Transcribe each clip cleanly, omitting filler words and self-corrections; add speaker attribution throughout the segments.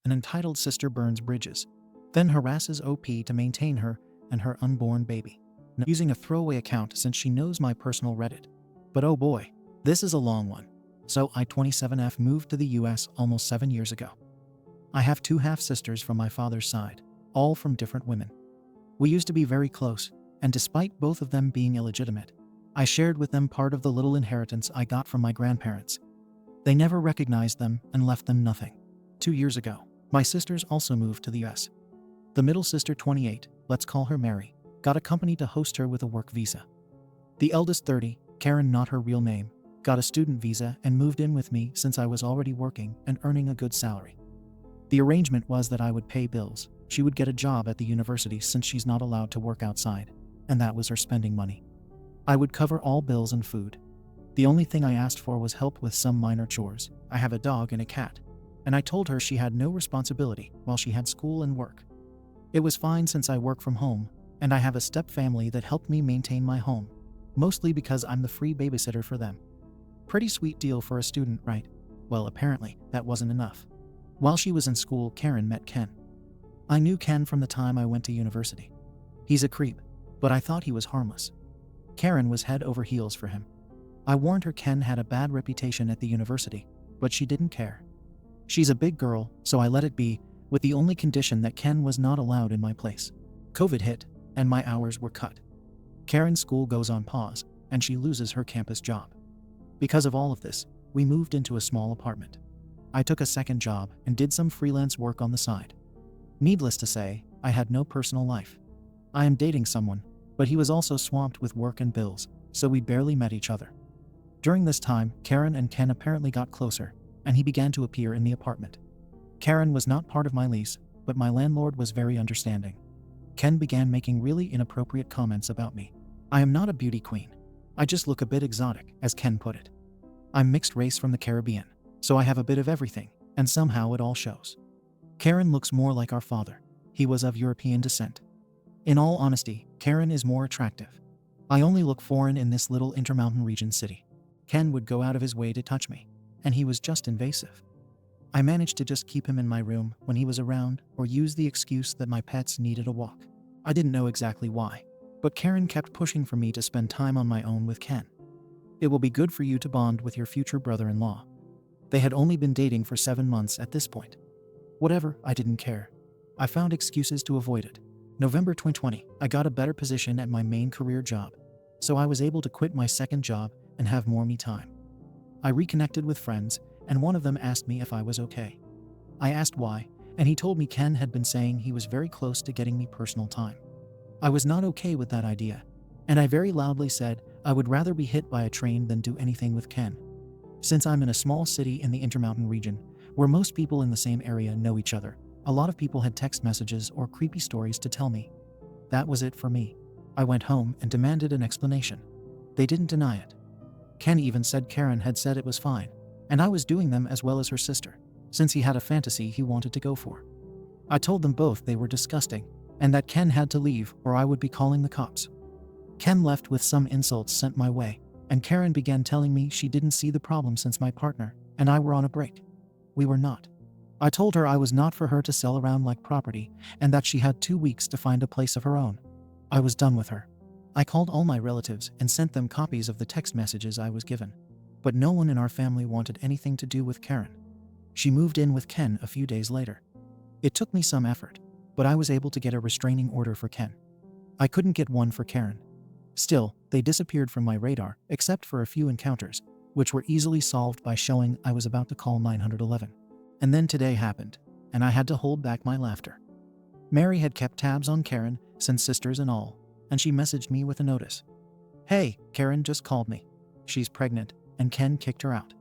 Speaker 1: An entitled sister burns bridges, then harasses OP to maintain her and her unborn baby, using a throwaway account since she knows my personal Reddit. But oh boy, this is a long one. So I, 27F, moved to the US almost 7 years ago. I have 2 half-sisters from my father's side, all from different women. We used to be very close, and despite both of them being illegitimate, I shared with them part of the little inheritance I got from my grandparents. They never recognized them and left them nothing. 2 years ago, my sisters also moved to the US. The middle sister, 28, let's call her Mary, got a company to host her with a work visa. The eldest, 30, Karen, not her real name, got a student visa and moved in with me since I was already working and earning a good salary. The arrangement was that I would pay bills. She would get a job at the university since she's not allowed to work outside, and that was her spending money. I would cover all bills and food. The only thing I asked for was help with some minor chores. I have a dog and a cat, and I told her she had no responsibility while she had school and work. It was fine since I work from home, and I have a step family that helped me maintain my home, mostly because I'm the free babysitter for them. Pretty sweet deal for a student, right? Well, apparently, that wasn't enough. While she was in school, Karen met Ken. I knew Ken from the time I went to university. He's a creep, but I thought he was harmless. Karen was head over heels for him. I warned her Ken had a bad reputation at the university, but she didn't care. She's a big girl, so I let it be, with the only condition that Ken was not allowed in my place. COVID hit, and my hours were cut. Karen's school goes on pause, and she loses her campus job. Because of all of this, we moved into a small apartment. I took a second job and did some freelance work on the side. Needless to say, I had no personal life. I am dating someone, but he was also swamped with work and bills, so we barely met each other. During this time, Karen and Ken apparently got closer, and he began to appear in the apartment. Karen was not part of my lease, but my landlord was very understanding. Ken began making really inappropriate comments about me. I am not a beauty queen. I just look a bit exotic, as Ken put it. I'm mixed race from the Caribbean, so I have a bit of everything, and somehow it all shows. Karen looks more like our father. He was of European descent. In all honesty, Karen is more attractive. I only look foreign in this little intermountain region city. Ken would go out of his way to touch me, and he was just invasive. I managed to just keep him in my room when he was around, or use the excuse that my pets needed a walk. I didn't know exactly why, but Karen kept pushing for me to spend time on my own with Ken. It will be good for you to bond with your future brother-in-law. They had only been dating for 7 months at this point. Whatever, I didn't care. I found excuses to avoid it. November 2020, I got a better position at my main career job, so I was able to quit my second job and have more me time. I reconnected with friends, and one of them asked me if I was okay. I asked why, and he told me Ken had been saying he was very close to getting me personal time. I was not okay with that idea, and I very loudly said I would rather be hit by a train than do anything with Ken. Since I'm in a small city in the Intermountain region, where most people in the same area know each other, a lot of people had text messages or creepy stories to tell me. That was it for me. I went home and demanded an explanation. They didn't deny it. Ken even said Karen had said it was fine, and I was doing them as well as her sister, since he had a fantasy he wanted to go for. I told them both they were disgusting, and that Ken had to leave or I would be calling the cops. Ken left with some insults sent my way, and Karen began telling me she didn't see the problem since my partner and I were on a break. We were not. I told her I was not for her to sell around like property, and that she had 2 weeks to find a place of her own. I was done with her. I called all my relatives and sent them copies of the text messages I was given. But no one in our family wanted anything to do with Karen. She moved in with Ken a few days later. It took me some effort, but I was able to get a restraining order for Ken. I couldn't get one for Karen. Still, they disappeared from my radar, except for a few encounters, which were easily solved by showing I was about to call 911. And then today happened, and I had to hold back my laughter. Mary had kept tabs on Karen, since sisters and all, and she messaged me with a notice. Hey, Karen just called me. She's pregnant, and Ken kicked her out.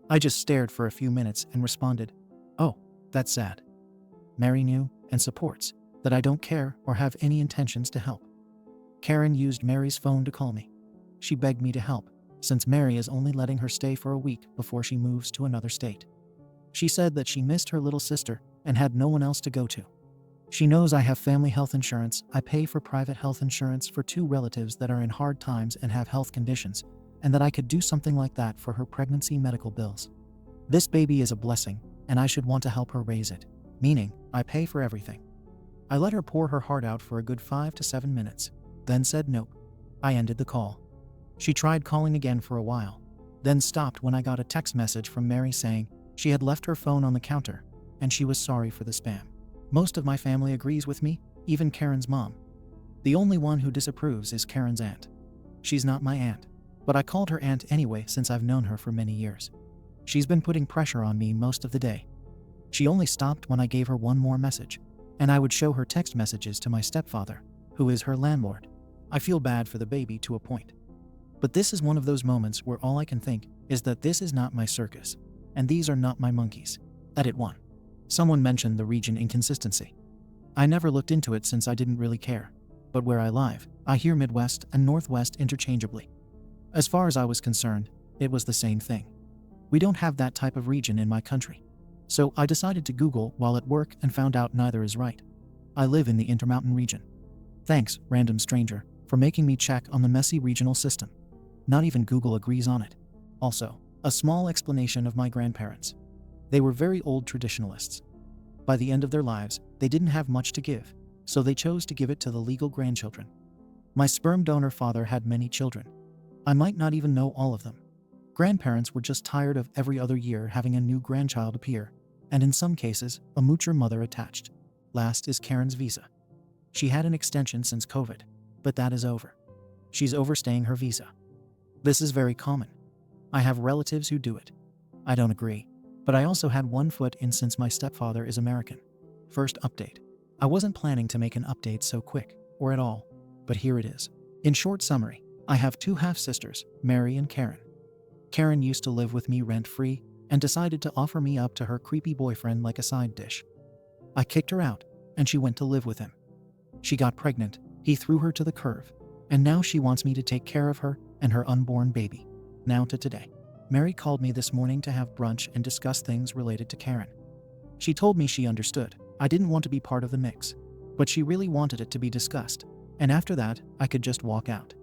Speaker 1: I just stared for a few minutes and responded, oh, that's sad. Mary knew, and supports, that I don't care or have any intentions to help. Karen used Mary's phone to call me. She begged me to help, since Mary is only letting her stay for a week before she moves to another state. She said that she missed her little sister and had no one else to go to. She knows I have family health insurance. I pay for private health insurance for 2 relatives that are in hard times and have health conditions, and that I could do something like that for her pregnancy medical bills. This baby is a blessing, and I should want to help her raise it. meaning I pay for everything. I let her pour her heart out for a good 5 to 7 minutes, then said nope. I ended the call. She tried calling again for a while, then stopped when I got a text message from Mary saying she had left her phone on the counter and she was sorry for the spam. Most of my family agrees with me, even Karen's mom. The only one who disapproves is Karen's aunt. She's not my aunt, but I called her aunt anyway since I've known her for many years. She's been putting pressure on me most of the day. She only stopped when I gave her one more message, and I would show her text messages to my stepfather, who is her landlord. I feel bad for the baby to a point. But this is one of those moments where all I can think is that this is not my circus, and these are not my monkeys. Edit 1. Someone mentioned the region inconsistency. I never looked into it since I didn't really care, but where I live, I hear Midwest and Northwest interchangeably. As far as I was concerned, it was the same thing. We don't have that type of region in my country. So I decided to Google while at work and found out neither is right. I live in the Intermountain region. Thanks, random stranger, for making me check on the messy regional system. Not even Google agrees on it. Also, a small explanation of my grandparents. They were very old traditionalists. By the end of their lives, they didn't have much to give, so they chose to give it to the legal grandchildren. My sperm donor father had many children. I might not even know all of them. Grandparents were just tired of every other year having a new grandchild appear, and in some cases, a moocher mother attached. Last is Karen's visa. She had an extension since COVID, but that is over. She's overstaying her visa. This is very common. I have relatives who do it. I don't agree, but I also had one foot in since my stepfather is American. First update. I wasn't planning to make an update so quick, or at all, but here it is. In short summary, I have two half-sisters, Mary and Karen. Karen used to live with me rent-free and decided to offer me up to her creepy boyfriend like a side dish. I kicked her out, and she went to live with him. She got pregnant, he threw her to the curb, and now she wants me to take care of her and her unborn baby. Now to today. Mary called me this morning to have brunch and discuss things related to Karen. She told me she understood. I didn't want to be part of the mix, but she really wanted it to be discussed, and after that, I could just walk out.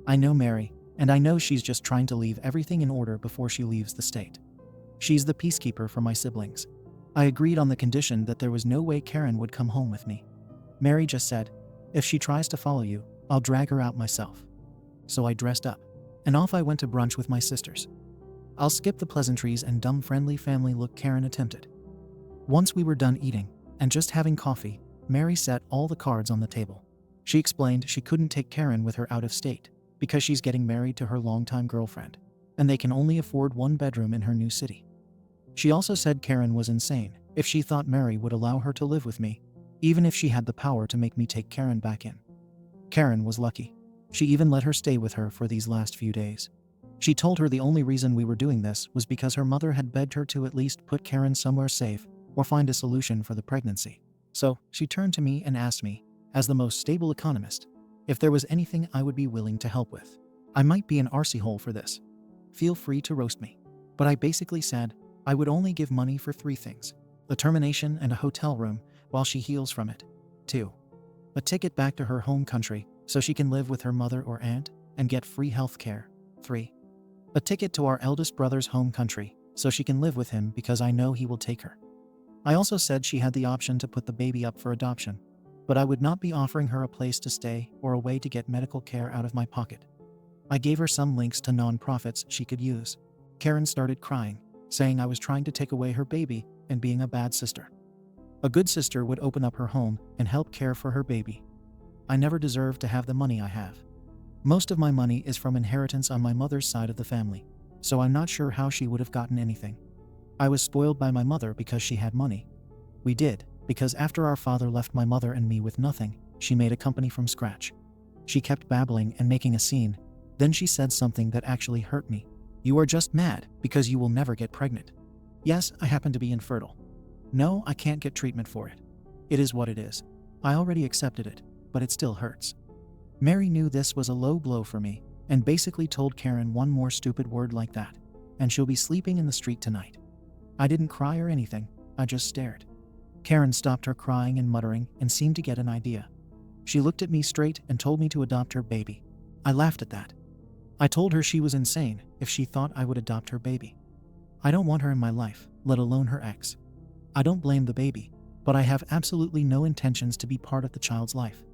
Speaker 1: I know Mary, and I know she's just trying to leave everything in order before she leaves the state. She's the peacekeeper for my siblings. I agreed on the condition that there was no way Karen would come home with me. Mary just said, if she tries to follow you, I'll drag her out myself. So I dressed up, and off I went to brunch with my sisters. I'll skip the pleasantries and dumb friendly family look Karen attempted. Once we were done eating, and just having coffee, Mary set all the cards on the table. She explained she couldn't take Karen with her out of state, because she's getting married to her longtime girlfriend, and they can only afford one bedroom in her new city. She also said Karen was insane if she thought Mary would allow her to live with me, even if she had the power to make me take Karen back in. Karen was lucky. She even let her stay with her for these last few days. She told her the only reason we were doing this was because her mother had begged her to at least put Karen somewhere safe or find a solution for the pregnancy. So she turned to me and asked me, as the most stable economist, if there was anything I would be willing to help with. I might be an arsey hole for this. Feel free to roast me. But I basically said I would only give money for 3 things: the termination and a hotel room while she heals from it. 2. A ticket back to her home country so she can live with her mother or aunt and get free health care. 3. A ticket to our eldest brother's home country so she can live with him because I know he will take her. I also said she had the option to put the baby up for adoption, but I would not be offering her a place to stay or a way to get medical care out of my pocket. I gave her some links to nonprofits she could use. Karen started crying, saying I was trying to take away her baby and being a bad sister. A good sister would open up her home and help care for her baby. I never deserved to have the money I have. Most of my money is from inheritance on my mother's side of the family, so I'm not sure how she would have gotten anything. I was spoiled by my mother because she had money. We did, because after our father left my mother and me with nothing, she made a company from scratch. She kept babbling and making a scene. Then she said something that actually hurt me. You are just mad because you will never get pregnant. Yes, I happen to be infertile. No, I can't get treatment for it. It is what it is. I already accepted it, but it still hurts. Mary knew this was a low blow for me and basically told Karen one more stupid word like that, and she'll be sleeping in the street tonight. I didn't cry or anything, I just stared. Karen stopped her crying and muttering and seemed to get an idea. She looked at me straight and told me to adopt her baby. I laughed at that. I told her she was insane if she thought I would adopt her baby. I don't want her in my life, let alone her ex. I don't blame the baby, but I have absolutely no intentions to be part of the child's life.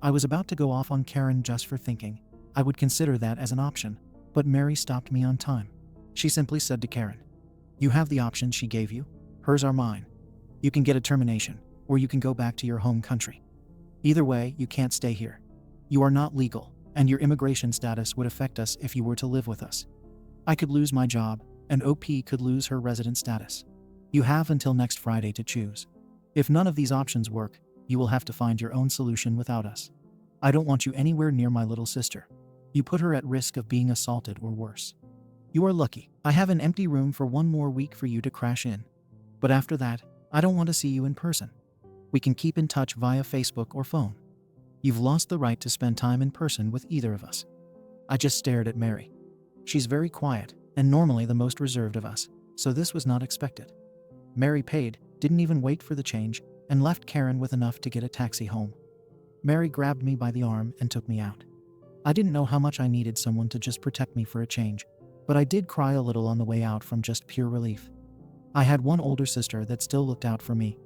Speaker 1: I was about to go off on Karen just for thinking I would consider that as an option, but Mary stopped me on time. She simply said to Karen, "You have the options she gave you. Hers are mine. You can get a termination, or you can go back to your home country. Either way, you can't stay here. You are not legal, and your immigration status would affect us if you were to live with us. I could lose my job, and OP could lose her resident status. You have until next Friday to choose. If none of these options work, you will have to find your own solution without us. I don't want you anywhere near my little sister. You put her at risk of being assaulted or worse. You are lucky. I have an empty room for 1 more week for you to crash in. But after that, I don't want to see you in person. We can keep in touch via Facebook or phone. You've lost the right to spend time in person with either of us." I just stared at Mary. She's very quiet, and normally the most reserved of us, so this was not expected. Mary paid, didn't even wait for the change, and left Karen with enough to get a taxi home. Mary grabbed me by the arm and took me out. I didn't know how much I needed someone to just protect me for a change, but I did cry a little on the way out from just pure relief. I had one older sister that still looked out for me.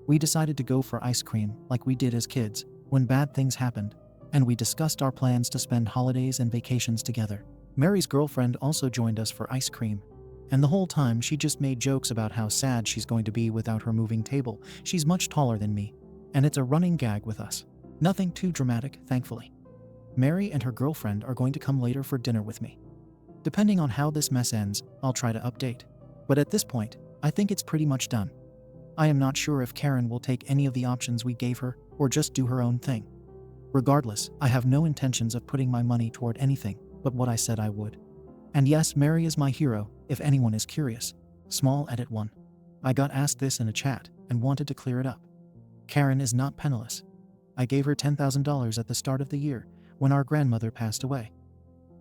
Speaker 1: We decided to go for ice cream like we did as kids when bad things happened, and we discussed our plans to spend holidays and vacations together. Mary's girlfriend also joined us for ice cream, and the whole time she just made jokes about how sad she's going to be without her moving table. She's much taller than me, and it's a running gag with us. Nothing too dramatic, thankfully. Mary and her girlfriend are going to come later for dinner with me. Depending on how this mess ends, I'll try to update. But at this point, I think it's pretty much done. I am not sure if Karen will take any of the options we gave her or just do her own thing. Regardless, I have no intentions of putting my money toward anything but what I said I would. And yes, Mary is my hero, if anyone is curious. Small edit 1. I got asked this in a chat and wanted to clear it up. Karen is not penniless. I gave her $10,000 at the start of the year when our grandmother passed away.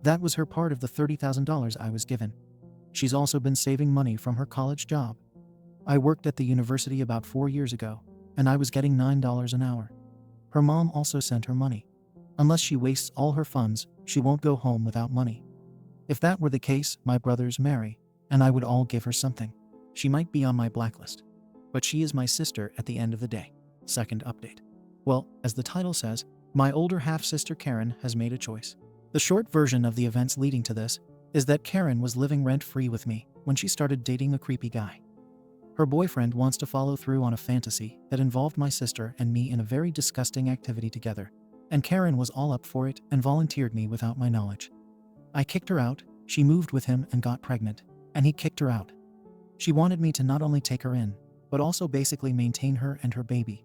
Speaker 1: That was her part of the $30,000 I was given. She's also been saving money from her college job. I worked at the university about 4 years ago, and I was getting $9 an hour. Her mom also sent her money. Unless she wastes all her funds, she won't go home without money. If that were the case, my brothers Mary and I would all give her something. She might be on my blacklist, but she is my sister at the end of the day. Second update. Well, as the title says, my older half-sister Karen has made a choice. The short version of the events leading to this is that Karen was living rent-free with me when she started dating a creepy guy. Her boyfriend wants to follow through on a fantasy that involved my sister and me in a very disgusting activity together, and Karen was all up for it and volunteered me without my knowledge. I kicked her out, she moved with him and got pregnant, and he kicked her out. She wanted me to not only take her in, but also basically maintain her and her baby.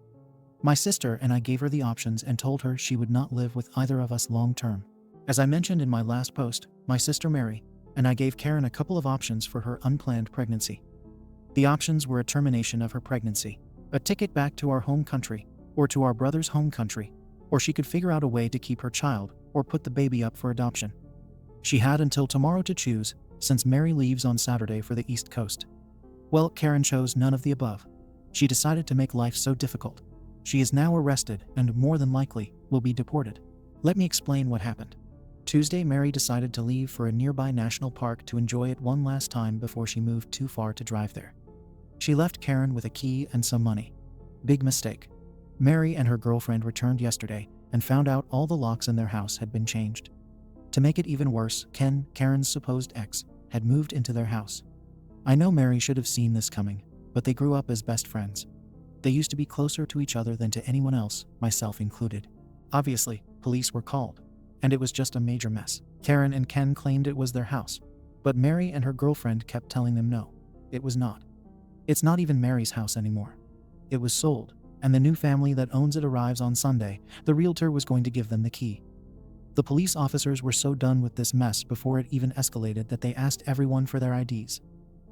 Speaker 1: My sister and I gave her the options and told her she would not live with either of us long term. As I mentioned in my last post, my sister Mary and I gave Karen a couple of options for her unplanned pregnancy. The options were a termination of her pregnancy, a ticket back to our home country, or to our brother's home country, or she could figure out a way to keep her child or put the baby up for adoption. She had until tomorrow to choose, since Mary leaves on Saturday for the East Coast. Well, Karen chose none of the above. She decided to make life so difficult. She is now arrested and, more than likely, will be deported. Let me explain what happened. Tuesday, Mary decided to leave for a nearby national park to enjoy it one last time before she moved too far to drive there. She left Karen with a key and some money. Big mistake. Mary and her girlfriend returned yesterday and found out all the locks in their house had been changed. To make it even worse, Ken, Karen's supposed ex, had moved into their house. I know Mary should have seen this coming, but they grew up as best friends. They used to be closer to each other than to anyone else, myself included. Obviously, police were called, and it was just a major mess. Karen and Ken claimed it was their house, but Mary and her girlfriend kept telling them no, it was not. It's not even Mary's house anymore. It was sold, and the new family that owns it arrives on Sunday. The realtor was going to give them the key. The police officers were so done with this mess before it even escalated that they asked everyone for their IDs.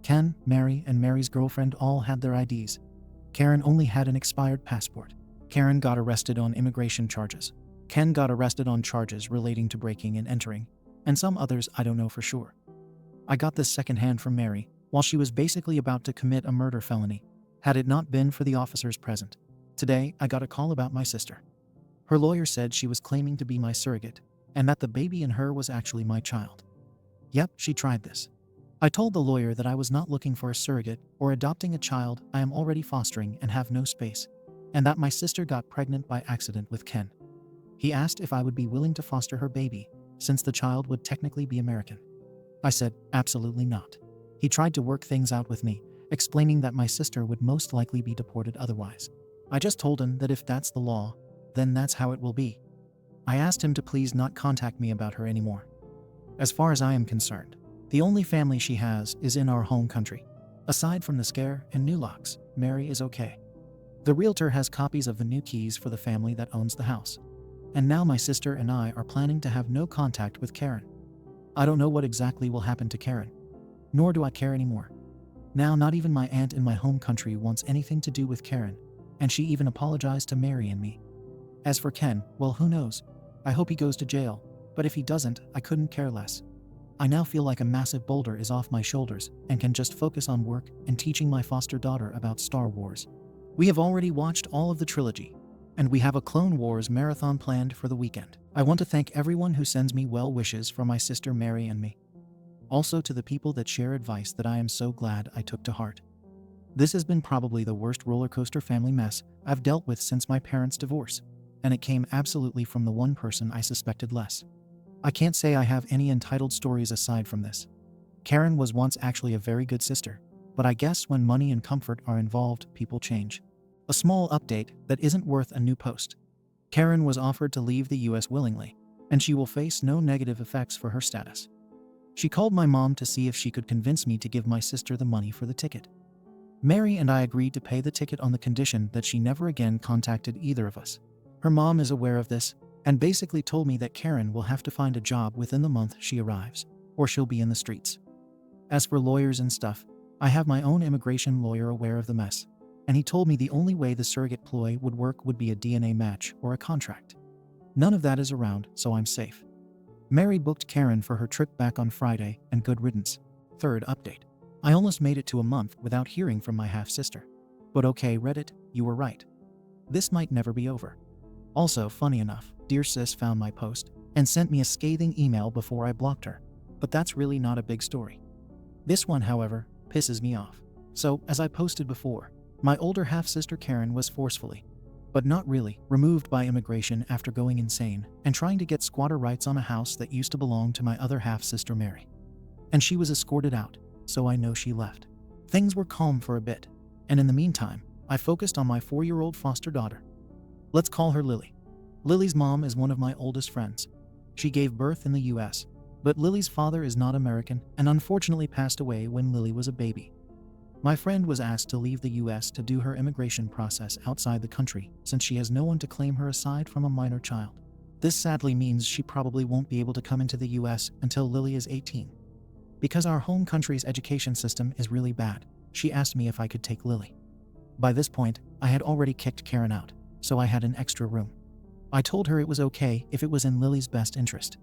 Speaker 1: Ken, Mary, and Mary's girlfriend all had their IDs. Karen only had an expired passport. Karen got arrested on immigration charges. Ken got arrested on charges relating to breaking and entering, and some others I don't know for sure. I got this secondhand from Mary while she was basically about to commit a murder felony, had it not been for the officers present. Today, I got a call about my sister. Her lawyer said she was claiming to be my surrogate, and that the baby in her was actually my child. Yep, she tried this. I told the lawyer that I was not looking for a surrogate or adopting a child I am already fostering and have no space, and that my sister got pregnant by accident with Ken. He asked if I would be willing to foster her baby, since the child would technically be American. I said, absolutely not. He tried to work things out with me, explaining that my sister would most likely be deported otherwise. I just told him that if that's the law, then that's how it will be. I asked him to please not contact me about her anymore. As far as I am concerned, the only family she has is in our home country. Aside from the scare and new locks, Mary is okay. The realtor has copies of the new keys for the family that owns the house. And now my sister and I are planning to have no contact with Karen. I don't know what exactly will happen to Karen, nor do I care anymore. Now not even my aunt in my home country wants anything to do with Karen, and she even apologized to Mary and me. As for Ken, well, who knows? I hope he goes to jail, but if he doesn't, I couldn't care less. I now feel like a massive boulder is off my shoulders and can just focus on work and teaching my foster daughter about Star Wars. We have already watched all of the trilogy, and we have a Clone Wars marathon planned for the weekend. I want to thank everyone who sends me well wishes for my sister Mary and me. Also to the people that share advice that I am so glad I took to heart. This has been probably the worst roller coaster family mess I've dealt with since my parents' divorce, and it came absolutely from the one person I suspected less. I can't say I have any entitled stories aside from this. Karen was once actually a very good sister, but I guess when money and comfort are involved, people change. A small update that isn't worth a new post. Karen was offered to leave the US willingly, and she will face no negative effects for her status. She called my mom to see if she could convince me to give my sister the money for the ticket. Mary and I agreed to pay the ticket on the condition that she never again contacted either of us. Her mom is aware of this, and basically told me that Karen will have to find a job within the month she arrives, or she'll be in the streets. As for lawyers and stuff, I have my own immigration lawyer aware of the mess, and he told me the only way the surrogate ploy would work would be a DNA match or a contract. None of that is around, so I'm safe. Mary booked Karen for her trip back on Friday, and good riddance. Third update. I almost made it to a month without hearing from my half-sister. But okay, Reddit, you were right. This might never be over. Also, funny enough, dear sis found my post and sent me a scathing email before I blocked her. But that's really not a big story. This one, however, pisses me off. So, as I posted before, my older half-sister Karen was forcefully, but not really, removed by immigration after going insane and trying to get squatter rights on a house that used to belong to my other half-sister Mary. And she was escorted out, so I know she left. Things were calm for a bit, and in the meantime, I focused on my 4-year-old foster daughter. Let's call her Lily. Lily's mom is one of my oldest friends. She gave birth in the US, but Lily's father is not American and unfortunately passed away when Lily was a baby. My friend was asked to leave the US to do her immigration process outside the country since she has no one to claim her aside from a minor child. This sadly means she probably won't be able to come into the US until Lily is 18. Because our home country's education system is really bad, she asked me if I could take Lily. By this point, I had already kicked Karen out, so I had an extra room. I told her it was okay if it was in Lily's best interest.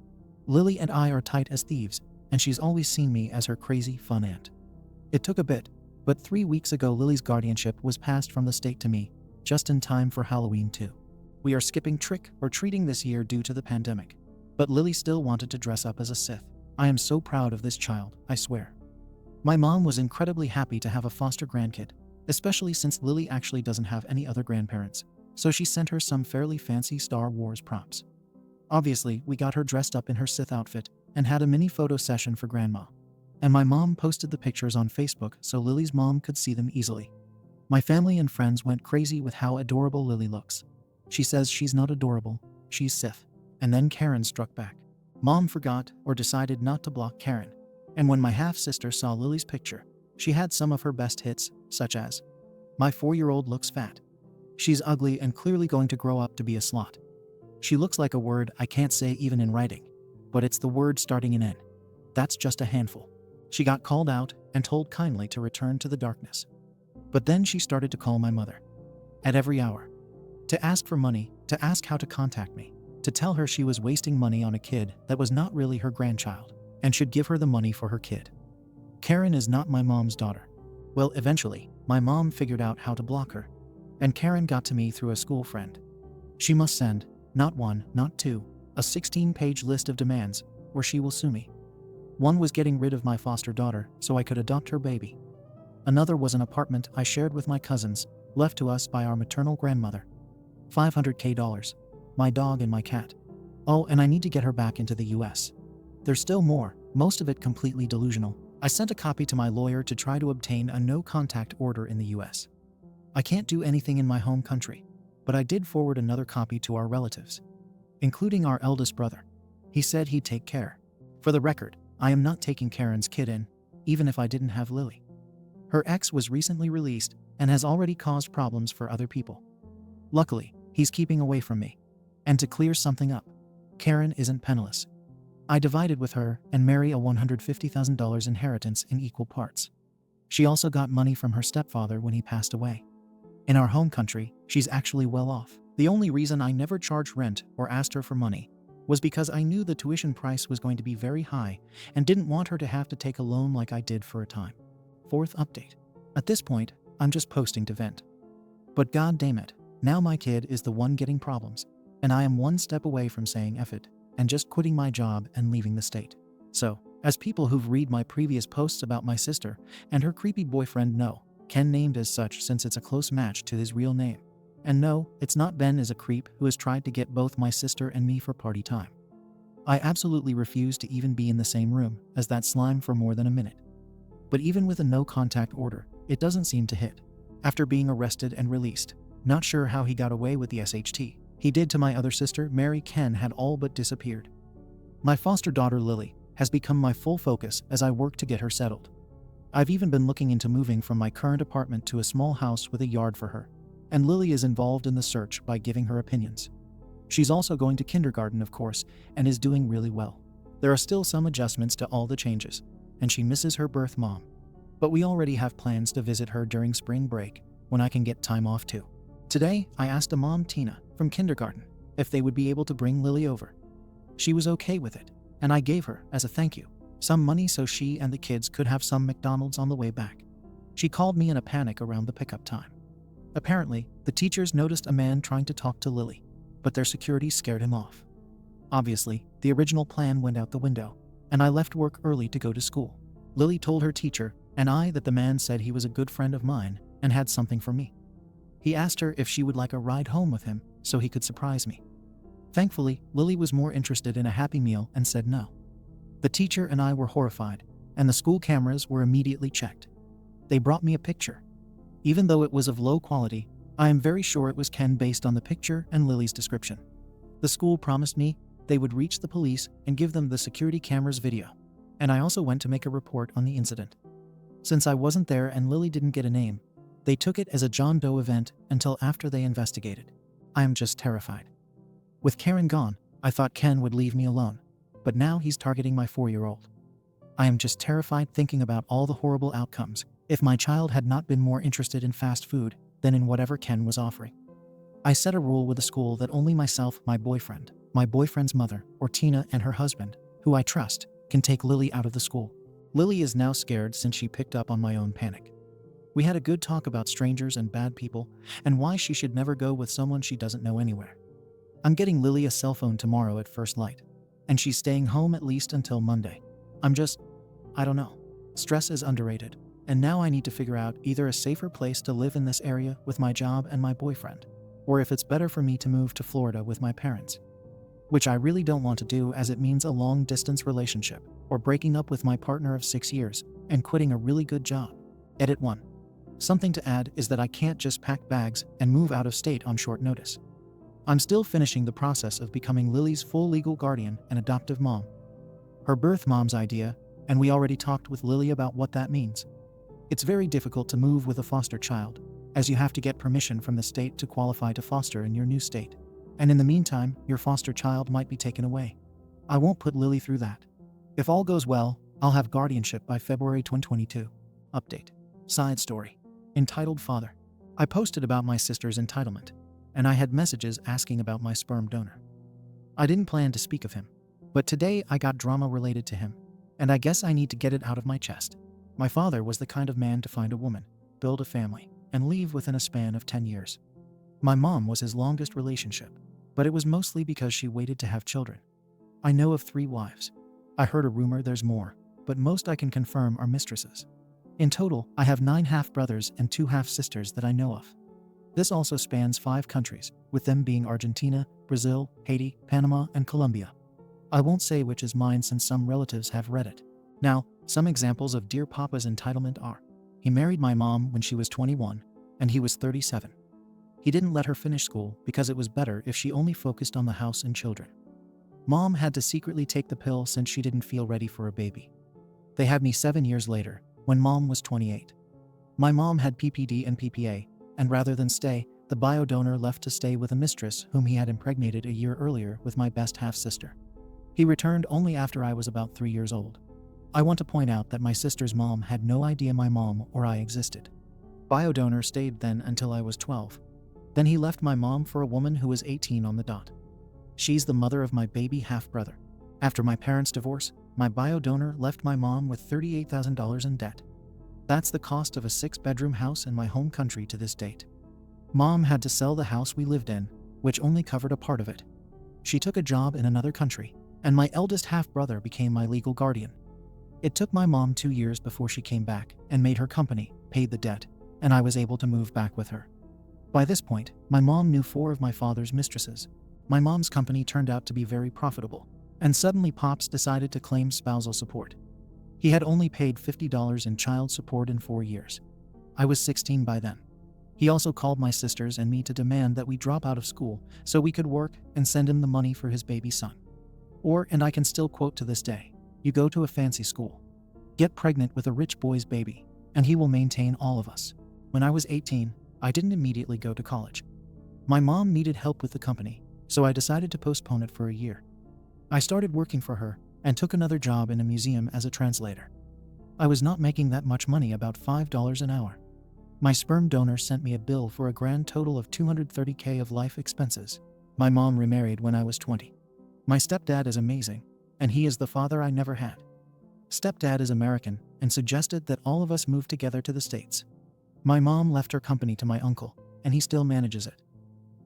Speaker 1: Lily and I are tight as thieves, and she's always seen me as her crazy, fun aunt. It took a bit, but 3 weeks ago Lily's guardianship was passed from the state to me, just in time for Halloween too. We are skipping trick or treating this year due to the pandemic, but Lily still wanted to dress up as a Sith. I am so proud of this child, I swear. My mom was incredibly happy to have a foster grandkid, especially since Lily actually doesn't have any other grandparents, so she sent her some fairly fancy Star Wars props. Obviously, we got her dressed up in her Sith outfit and had a mini photo session for Grandma. And my mom posted the pictures on Facebook so Lily's mom could see them easily. My family and friends went crazy with how adorable Lily looks. She says she's not adorable, she's Sith. And then Karen struck back. Mom forgot or decided not to block Karen. And when my half-sister saw Lily's picture, she had some of her best hits, such as, "My 4-year-old looks fat. She's ugly and clearly going to grow up to be a slot. She looks like a word I can't say even in writing, but it's the word starting in N. That's just a handful." She got called out and told kindly to return to the darkness. But then she started to call my mother. At every hour. To ask for money, to ask how to contact me, to tell her she was wasting money on a kid that was not really her grandchild, and should give her the money for her kid. Karen is not my mom's daughter. Well, eventually, my mom figured out how to block her, and Karen got to me through a school friend. She must send, not one, not two, a 16-page list of demands, or she will sue me. One was getting rid of my foster daughter so I could adopt her baby. Another was an apartment I shared with my cousins, left to us by our maternal grandmother. $500K, my dog and my cat. Oh, and I need to get her back into the US. There's still more, most of it completely delusional. I sent a copy to my lawyer to try to obtain a no-contact order in the US. I can't do anything in my home country, but I did forward another copy to our relatives, including our eldest brother. He said he'd take care. For the record, I am not taking Karen's kid in, even if I didn't have Lily. Her ex was recently released and has already caused problems for other people. Luckily, he's keeping away from me. And to clear something up, Karen isn't penniless. I divided with her and marry a $150,000 inheritance in equal parts. She also got money from her stepfather when he passed away. In our home country, she's actually well off. The only reason I never charged rent or asked her for money was because I knew the tuition price was going to be very high and didn't want her to have to take a loan like I did for a time. Fourth update. At this point, I'm just posting to vent. But god damn it, now my kid is the one getting problems, and I am one step away from saying F it and just quitting my job and leaving the state. So, as people who've read my previous posts about my sister and her creepy boyfriend know, Ken named as such since it's a close match to his real name. And no, it's not Ben is a creep who has tried to get both my sister and me for party time. I absolutely refuse to even be in the same room as that slime for more than a minute. But even with a no-contact order, it doesn't seem to hit. After being arrested and released, not sure how he got away with the SHT he did to my other sister, Mary, Ken had all but disappeared. My foster daughter, Lily, has become my full focus as I work to get her settled. I've even been looking into moving from my current apartment to a small house with a yard for her, and Lily is involved in the search by giving her opinions. She's also going to kindergarten, of course, and is doing really well. There are still some adjustments to all the changes, and she misses her birth mom. But we already have plans to visit her during spring break, when I can get time off too. Today, I asked a mom, Tina, from kindergarten, if they would be able to bring Lily over. She was okay with it, and I gave her, as a thank you, some money so she and the kids could have some McDonald's on the way back. She called me in a panic around the pickup time. Apparently, the teachers noticed a man trying to talk to Lily, but their security scared him off. Obviously, the original plan went out the window, and I left work early to go to school. Lily told her teacher and I that the man said he was a good friend of mine and had something for me. He asked her if she would like a ride home with him so he could surprise me. Thankfully, Lily was more interested in a Happy Meal and said no. The teacher and I were horrified, and the school cameras were immediately checked. They brought me a picture. Even though it was of low quality, I am very sure it was Ken based on the picture and Lily's description. The school promised me they would reach the police and give them the security cameras video, and I also went to make a report on the incident. Since I wasn't there and Lily didn't get a name, they took it as a John Doe event until after they investigated. I am just terrified. With Karen gone, I thought Ken would leave me alone, but now he's targeting my 4-year-old. I am just terrified thinking about all the horrible outcomes if my child had not been more interested in fast food than in whatever Ken was offering. I set a rule with the school that only myself, my boyfriend's mother, or Tina and her husband, who I trust, can take Lily out of the school. Lily is now scared since she picked up on my own panic. We had a good talk about strangers and bad people and why she should never go with someone she doesn't know anywhere. I'm getting Lily a cell phone tomorrow at first light, and she's staying home at least until Monday. I don't know. Stress is underrated, and now I need to figure out either a safer place to live in this area with my job and my boyfriend, or if it's better for me to move to Florida with my parents. Which I really don't want to do as it means a long-distance relationship, or breaking up with my partner of 6 years and quitting a really good job. Edit 1. Something to add is that I can't just pack bags and move out of state on short notice. I'm still finishing the process of becoming Lily's full legal guardian and adoptive mom. Her birth mom's idea, and we already talked with Lily about what that means. It's very difficult to move with a foster child, as you have to get permission from the state to qualify to foster in your new state. And in the meantime, your foster child might be taken away. I won't put Lily through that. If all goes well, I'll have guardianship by February 2022. Update. Side story. Entitled Father. I posted about my sister's entitlement, and I had messages asking about my sperm donor. I didn't plan to speak of him, but today I got drama related to him, and I guess I need to get it out of my chest. My father was the kind of man to find a woman, build a family, and leave within a span of 10 years. My mom was his longest relationship, but it was mostly because she waited to have children. I know of 3 wives. I heard a rumor there's more, but most I can confirm are mistresses. In total, I have 9 half-brothers and 2 half-sisters that I know of. This also spans 5 countries, with them being Argentina, Brazil, Haiti, Panama, and Colombia. I won't say which is mine since some relatives have read it. Now, some examples of Dear Papa's entitlement are: he married my mom when she was 21, and he was 37. He didn't let her finish school because it was better if she only focused on the house and children. Mom had to secretly take the pill since she didn't feel ready for a baby. They had me 7 years later, when mom was 28. My mom had PPD and PPA, and rather than stay, the bio-donor left to stay with a mistress whom he had impregnated a year earlier with my best half-sister. He returned only after I was about 3 years old. I want to point out that my sister's mom had no idea my mom or I existed. Bio-donor stayed then until I was 12. Then he left my mom for a woman who was 18 on the dot. She's the mother of my baby half-brother. After my parents' divorce, my bio-donor left my mom with $38,000 in debt. That's the cost of a 6-bedroom house in my home country to this date. Mom had to sell the house we lived in, which only covered a part of it. She took a job in another country, and my eldest half-brother became my legal guardian. It took my mom 2 years before she came back and made her company, paid the debt, and I was able to move back with her. By this point, my mom knew 4 of my father's mistresses. My mom's company turned out to be very profitable, and suddenly Pops decided to claim spousal support. He had only paid $50 in child support in 4 years. I was 16 by then. He also called my sisters and me to demand that we drop out of school so we could work and send him the money for his baby son. And I can still quote to this day, "You go to a fancy school, get pregnant with a rich boy's baby, and he will maintain all of us." When I was 18, I didn't immediately go to college. My mom needed help with the company, so I decided to postpone it for a year. I started working for her and took another job in a museum as a translator. I was not making that much money, about $5 an hour. My sperm donor sent me a bill for a grand total of $230K of life expenses. My mom remarried when I was 20. My stepdad is amazing, and he is the father I never had. Stepdad is American and suggested that all of us move together to the States. My mom left her company to my uncle, and he still manages it.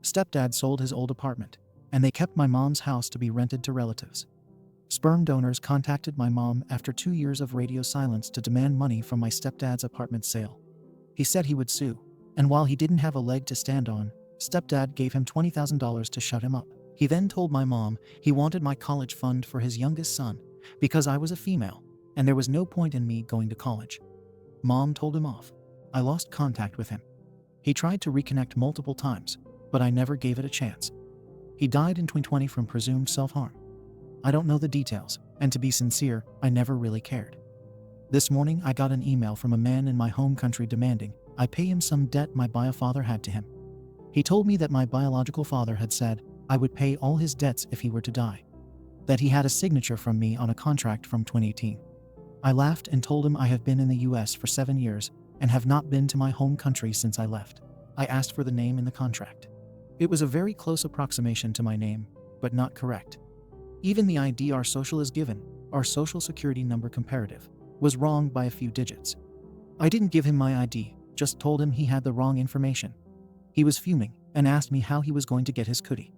Speaker 1: Stepdad sold his old apartment, and they kept my mom's house to be rented to relatives. Sperm donors contacted my mom after 2 years of radio silence to demand money from my stepdad's apartment sale. He said he would sue, and while he didn't have a leg to stand on, stepdad gave him $20,000 to shut him up. He then told my mom he wanted my college fund for his youngest son because I was a female, and there was no point in me going to college. Mom told him off. I lost contact with him. He tried to reconnect multiple times, but I never gave it a chance. He died in 2020 from presumed self-harm. I don't know the details, and to be sincere, I never really cared. This morning I got an email from a man in my home country demanding I pay him some debt my bio-father had to him. He told me that my biological father had said I would pay all his debts if he were to die. That he had a signature from me on a contract from 2018. I laughed and told him I have been in the US for 7 years and have not been to my home country since I left. I asked for the name in the contract. It was a very close approximation to my name, but not correct. Even the ID our social is given, our social security number comparative, was wrong by a few digits. I didn't give him my ID, just told him he had the wrong information. He was fuming and asked me how he was going to get his cootie.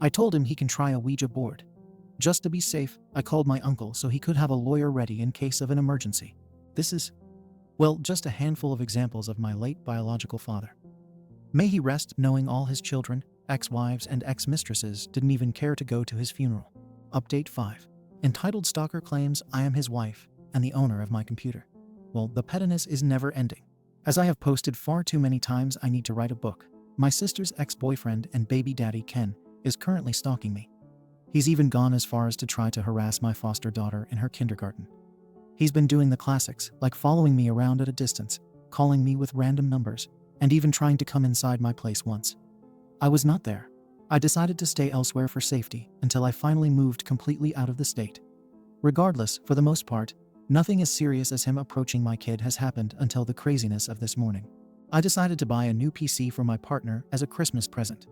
Speaker 1: I told him he can try a Ouija board. Just to be safe, I called my uncle so he could have a lawyer ready in case of an emergency. This is, well, just a handful of examples of my late biological father. May he rest knowing all his children, ex-wives, and ex-mistresses didn't even care to go to his funeral. Update 5. Entitled Stalker claims I am his wife and the owner of my computer. Well, the pettiness is never ending. As I have posted far too many times, I need to write a book. My sister's ex-boyfriend and baby daddy Ken is currently stalking me. He's even gone as far as to try to harass my foster daughter in her kindergarten. He's been doing the classics, like following me around at a distance, calling me with random numbers, and even trying to come inside my place once. I was not there. I decided to stay elsewhere for safety until I finally moved completely out of the state. Regardless, for the most part, nothing as serious as him approaching my kid has happened until the craziness of this morning. I decided to buy a new PC for my partner as a Christmas present.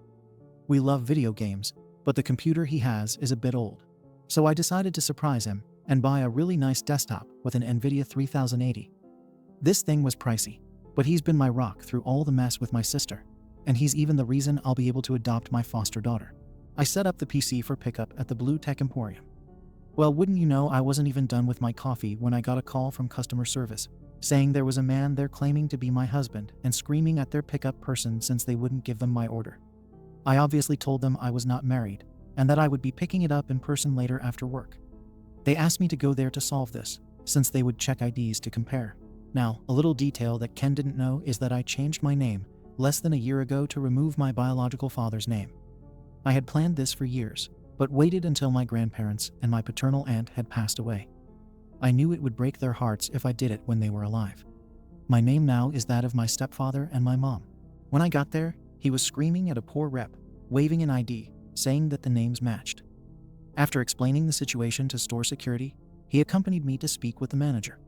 Speaker 1: We love video games, but the computer he has is a bit old. So I decided to surprise him and buy a really nice desktop with an NVIDIA 3080. This thing was pricey, but he's been my rock through all the mess with my sister, and he's even the reason I'll be able to adopt my foster daughter. I set up the PC for pickup at the Blue Tech Emporium. Well, wouldn't you know, I wasn't even done with my coffee when I got a call from customer service, saying there was a man there claiming to be my husband and screaming at their pickup person since they wouldn't give them my order. I obviously told them I was not married and that I would be picking it up in person later after work. They asked me to go there to solve this, since they would check IDs to compare. Now, a little detail that Ken didn't know is that I changed my name less than a year ago to remove my biological father's name. I had planned this for years, but waited until my grandparents and my paternal aunt had passed away. I knew it would break their hearts if I did it when they were alive. My name now is that of my stepfather and my mom. When I got there, he was screaming at a poor rep, waving an ID, saying that the names matched. After explaining the situation to store security, he accompanied me to speak with the manager.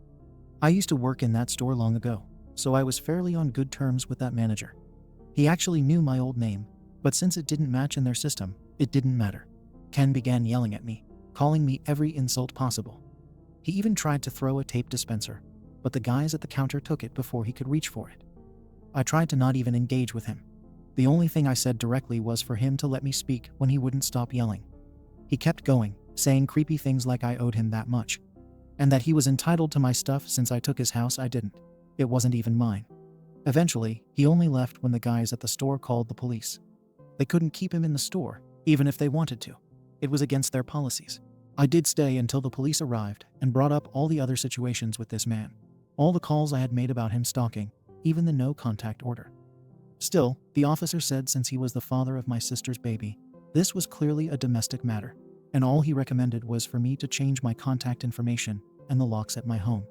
Speaker 1: I used to work in that store long ago, so I was fairly on good terms with that manager. He actually knew my old name, but since it didn't match in their system, it didn't matter. Ken began yelling at me, calling me every insult possible. He even tried to throw a tape dispenser, but the guys at the counter took it before he could reach for it. I tried to not even engage with him. The only thing I said directly was for him to let me speak when he wouldn't stop yelling. He kept going, saying creepy things like I owed him that much, and that he was entitled to my stuff since I took his house. I didn't. It wasn't even mine. Eventually, he only left when the guys at the store called the police. They couldn't keep him in the store, even if they wanted to. It was against their policies. I did stay until the police arrived and brought up all the other situations with this man, all the calls I had made about him stalking, even the no contact order. Still, the officer said since he was the father of my sister's baby, this was clearly a domestic matter, and all he recommended was for me to change my contact information and the locks at my home.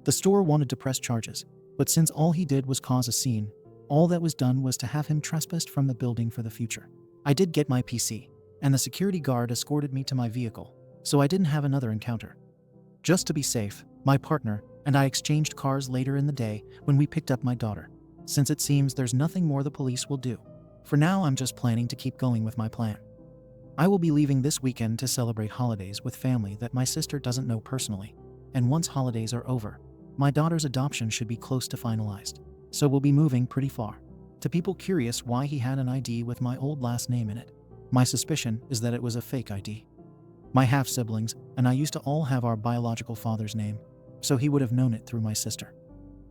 Speaker 1: The store wanted to press charges, but since all he did was cause a scene, all that was done was to have him trespassed from the building for the future. I did get my PC, and the security guard escorted me to my vehicle, so I didn't have another encounter. Just to be safe, my partner and I exchanged cars later in the day when we picked up my daughter, since it seems there's nothing more the police will do. For now, I'm just planning to keep going with my plan. I will be leaving this weekend to celebrate holidays with family that my sister doesn't know personally, and once holidays are over, my daughter's adoption should be close to finalized, so we'll be moving pretty far. To people curious why he had an ID with my old last name in it, my suspicion is that it was a fake ID. My half-siblings and I used to all have our biological father's name, so he would have known it through my sister.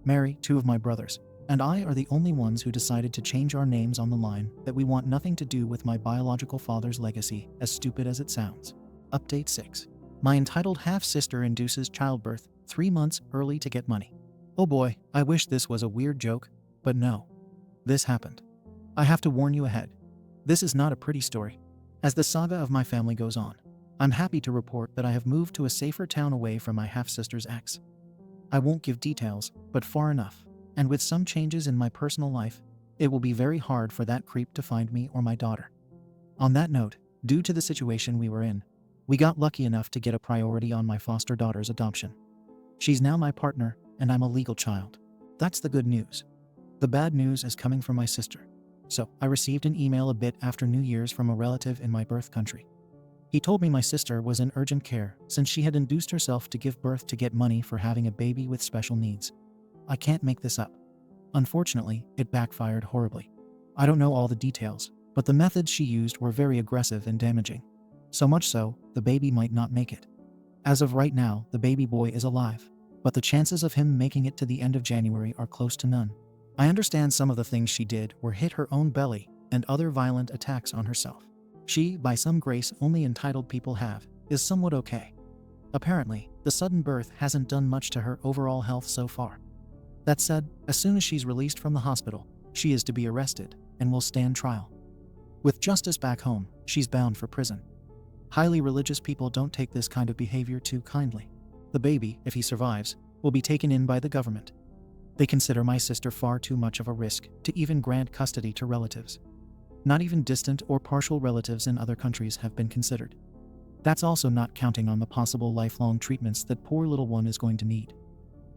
Speaker 1: Mary, two of my brothers, and I are the only ones who decided to change our names on the line that we want nothing to do with my biological father's legacy, as stupid as it sounds. Update 6. My entitled half-sister induces childbirth 3 months early to get money. Oh boy, I wish this was a weird joke, but no. This happened. I have to warn you ahead. This is not a pretty story. As the saga of my family goes on, I'm happy to report that I have moved to a safer town away from my half-sister's ex. I won't give details, but far enough. And with some changes in my personal life, it will be very hard for that creep to find me or my daughter. On that note, due to the situation we were in, we got lucky enough to get a priority on my foster daughter's adoption. She's now my partner, and I'm a legal child. That's the good news. The bad news is coming from my sister. So, I received an email a bit after New Year's from a relative in my birth country. He told me my sister was in urgent care since she had induced herself to give birth to get money for having a baby with special needs. I can't make this up. Unfortunately, it backfired horribly. I don't know all the details, but the methods she used were very aggressive and damaging. So much so, the baby might not make it. As of right now, the baby boy is alive, but the chances of him making it to the end of January are close to none. I understand some of the things she did were hit her own belly and other violent attacks on herself. She, by some grace only entitled people have, is somewhat okay. Apparently, the sudden birth hasn't done much to her overall health so far. That said, as soon as she's released from the hospital, she is to be arrested and will stand trial. With justice back home, she's bound for prison. Highly religious people don't take this kind of behavior too kindly. The baby, if he survives, will be taken in by the government. They consider my sister far too much of a risk to even grant custody to relatives. Not even distant or partial relatives in other countries have been considered. That's also not counting on the possible lifelong treatments that poor little one is going to need.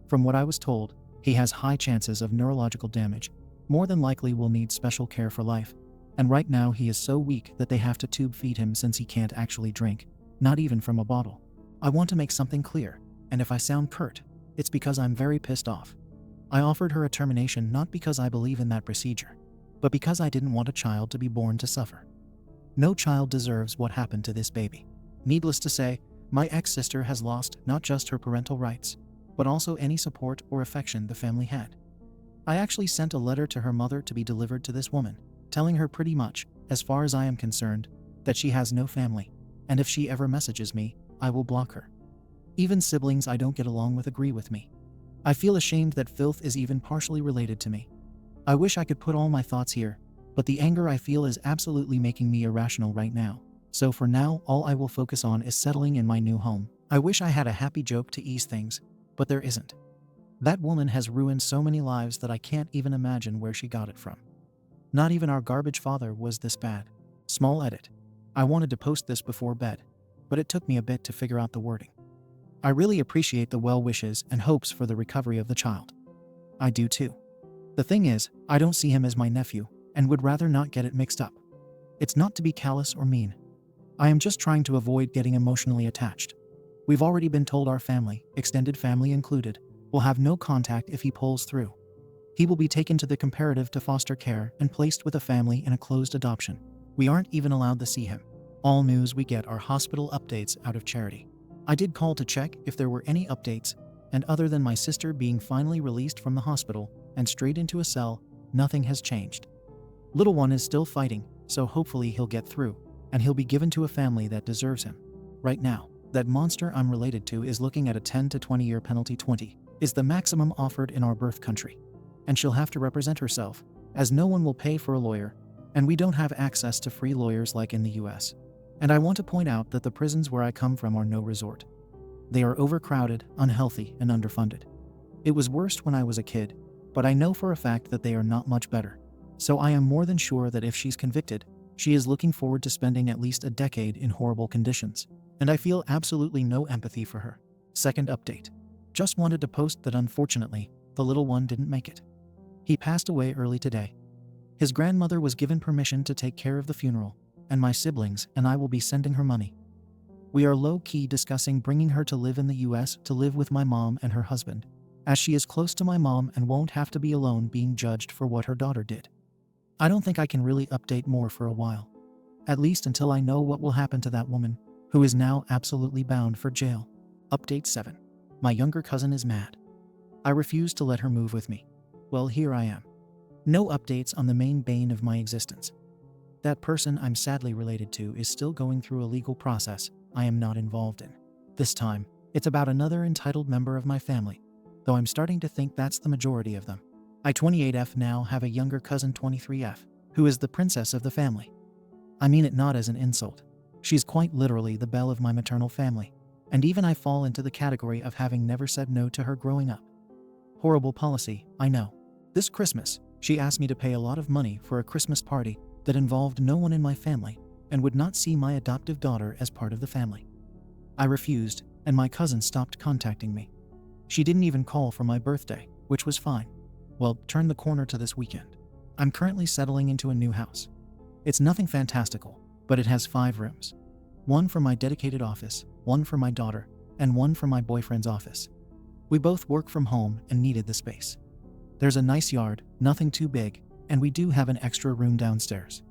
Speaker 1: From what I was told, he has high chances of neurological damage, more than likely will need special care for life, and right now he is so weak that they have to tube feed him since he can't actually drink, not even from a bottle. I want to make something clear, and if I sound curt, it's because I'm very pissed off. I offered her a termination not because I believe in that procedure, but because I didn't want a child to be born to suffer. No child deserves what happened to this baby. Needless to say, My ex-sister has lost not just her parental rights, but also any support or affection the family had. I actually sent a letter to her mother to be delivered to this woman, telling her pretty much, as far as I am concerned, that she has no family, and if she ever messages me, I will block her. Even siblings I don't get along with agree with me. I feel ashamed that filth is even partially related to me. I wish I could put all my thoughts here, but the anger I feel is absolutely making me irrational right now. So for now, all I will focus on is settling in my new home. I wish I had a happy joke to ease things, but there isn't. That woman has ruined so many lives that I can't even imagine where she got it from. Not even our garbage father was this bad. Small edit. I wanted to post this before bed, but it took me a bit to figure out the wording. I really appreciate the well wishes and hopes for the recovery of the child. I do too. The thing is, I don't see him as my nephew, and would rather not get it mixed up. It's not to be callous or mean. I am just trying to avoid getting emotionally attached. We've already been told our family, extended family included, will have no contact if he pulls through. He will be taken to the comparative to foster care and placed with a family in a closed adoption. We aren't even allowed to see him. All news we get are hospital updates out of charity. I did call to check if there were any updates, and other than my sister being finally released from the hospital and straight into a cell, nothing has changed. Little one is still fighting, so hopefully he'll get through, and he'll be given to a family that deserves him. Right now, that monster I'm related to is looking at a 10 to 20 year penalty. 20 is the maximum offered in our birth country. And she'll have to represent herself, as no one will pay for a lawyer, and we don't have access to free lawyers like in the US. And I want to point out that the prisons where I come from are no resort. They are overcrowded, unhealthy, and underfunded. It was worst when I was a kid, but I know for a fact that they are not much better. So I am more than sure that if she's convicted, she is looking forward to spending at least a decade in horrible conditions. And I feel absolutely no empathy for her. Second update. Just wanted to post that unfortunately, the little one didn't make it. He passed away early today. His grandmother was given permission to take care of the funeral, and my siblings and I will be sending her money. We are low-key discussing bringing her to live in the US to live with my mom and her husband, as she is close to my mom and won't have to be alone being judged for what her daughter did. I don't think I can really update more for a while, at least until I know what will happen to that woman, who is now absolutely bound for jail. Update 7. My younger cousin is mad. I refuse to let her move with me. Well, here I am. No updates on the main bane of my existence. That person I'm sadly related to is still going through a legal process I am not involved in. This time, it's about another entitled member of my family, though I'm starting to think that's the majority of them. I 28F now have a younger cousin 23F, who is the princess of the family. I mean it not as an insult. She's quite literally the belle of my maternal family, and even I fall into the category of having never said no to her growing up. Horrible policy, I know. This Christmas, she asked me to pay a lot of money for a Christmas party that involved no one in my family and would not see my adoptive daughter as part of the family. I refused, and my cousin stopped contacting me. She didn't even call for my birthday, which was fine. Well, turn the corner to this weekend. I'm currently settling into a new house. It's nothing fantastical, but it has 5 rooms. 1 for my dedicated office, 1 for my daughter, and 1 for my boyfriend's office. We both work from home and needed the space. There's a nice yard, nothing too big, and we do have an extra room downstairs.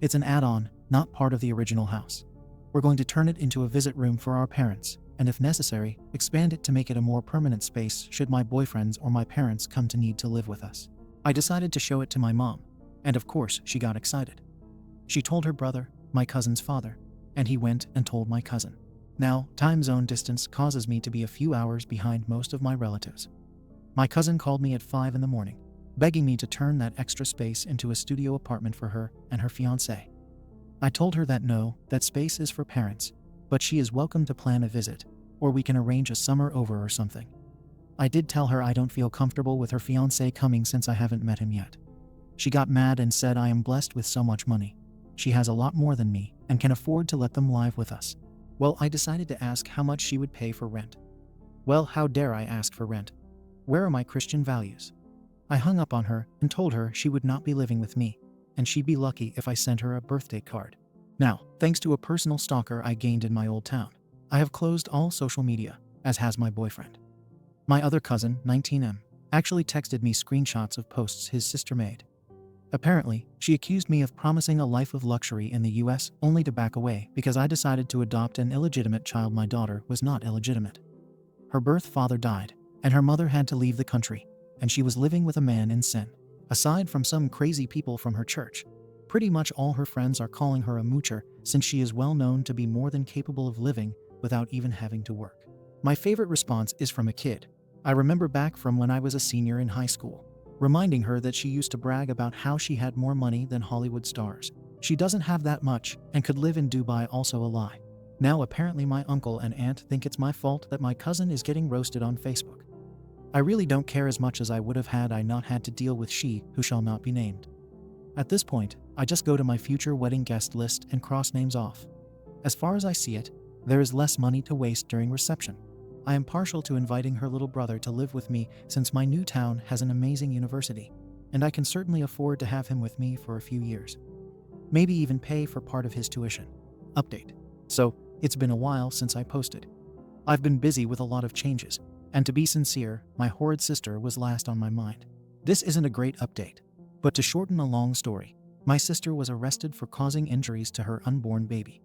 Speaker 1: It's an add-on, not part of the original house. We're going to turn it into a visit room for our parents, and if necessary, expand it to make it a more permanent space should my boyfriends or my parents come to need to live with us. I decided to show it to my mom, and of course she got excited. She told her brother, my cousin's father, and he went and told my cousin. Now, time zone distance causes me to be a few hours behind most of my relatives. My cousin called me at 5 in the morning, begging me to turn that extra space into a studio apartment for her and her fiancé. I told her that no, that space is for parents, but she is welcome to plan a visit, or we can arrange a summer over or something. I did tell her I don't feel comfortable with her fiancé coming since I haven't met him yet. She got mad and said I am blessed with so much money. She has a lot more than me and can afford to let them live with us. Well, I decided to ask how much she would pay for rent. Well, how dare I ask for rent? Where are my Christian values? I hung up on her and told her she would not be living with me, and she'd be lucky if I sent her a birthday card. Now, thanks to a personal stalker I gained in my old town, I have closed all social media, as has my boyfriend. My other cousin, 19M, actually texted me screenshots of posts his sister made. Apparently, she accused me of promising a life of luxury in the US only to back away because I decided to adopt an illegitimate child. My daughter was not illegitimate. Her birth father died, and her mother had to leave the country, and she was living with a man in sin. Aside from some crazy people from her church, pretty much all her friends are calling her a moocher since she is well known to be more than capable of living without even having to work. My favorite response is from a kid I remember back from when I was a senior in high school, reminding her that she used to brag about how she had more money than Hollywood stars. She doesn't have that much and could live in Dubai. Also a lie. Now apparently my uncle and aunt think it's my fault that my cousin is getting roasted on Facebook. I really don't care as much as I would have had I not had to deal with she who shall not be named. At this point, I just go to my future wedding guest list and cross names off. As far as I see it, there is less money to waste during reception. I am partial to inviting her little brother to live with me since my new town has an amazing university, and I can certainly afford to have him with me for a few years. Maybe even pay for part of his tuition. Update. So, it's been a while since I posted. I've been busy with a lot of changes, and to be sincere, my horrid sister was last on my mind. This isn't a great update, but to shorten a long story, my sister was arrested for causing injuries to her unborn baby.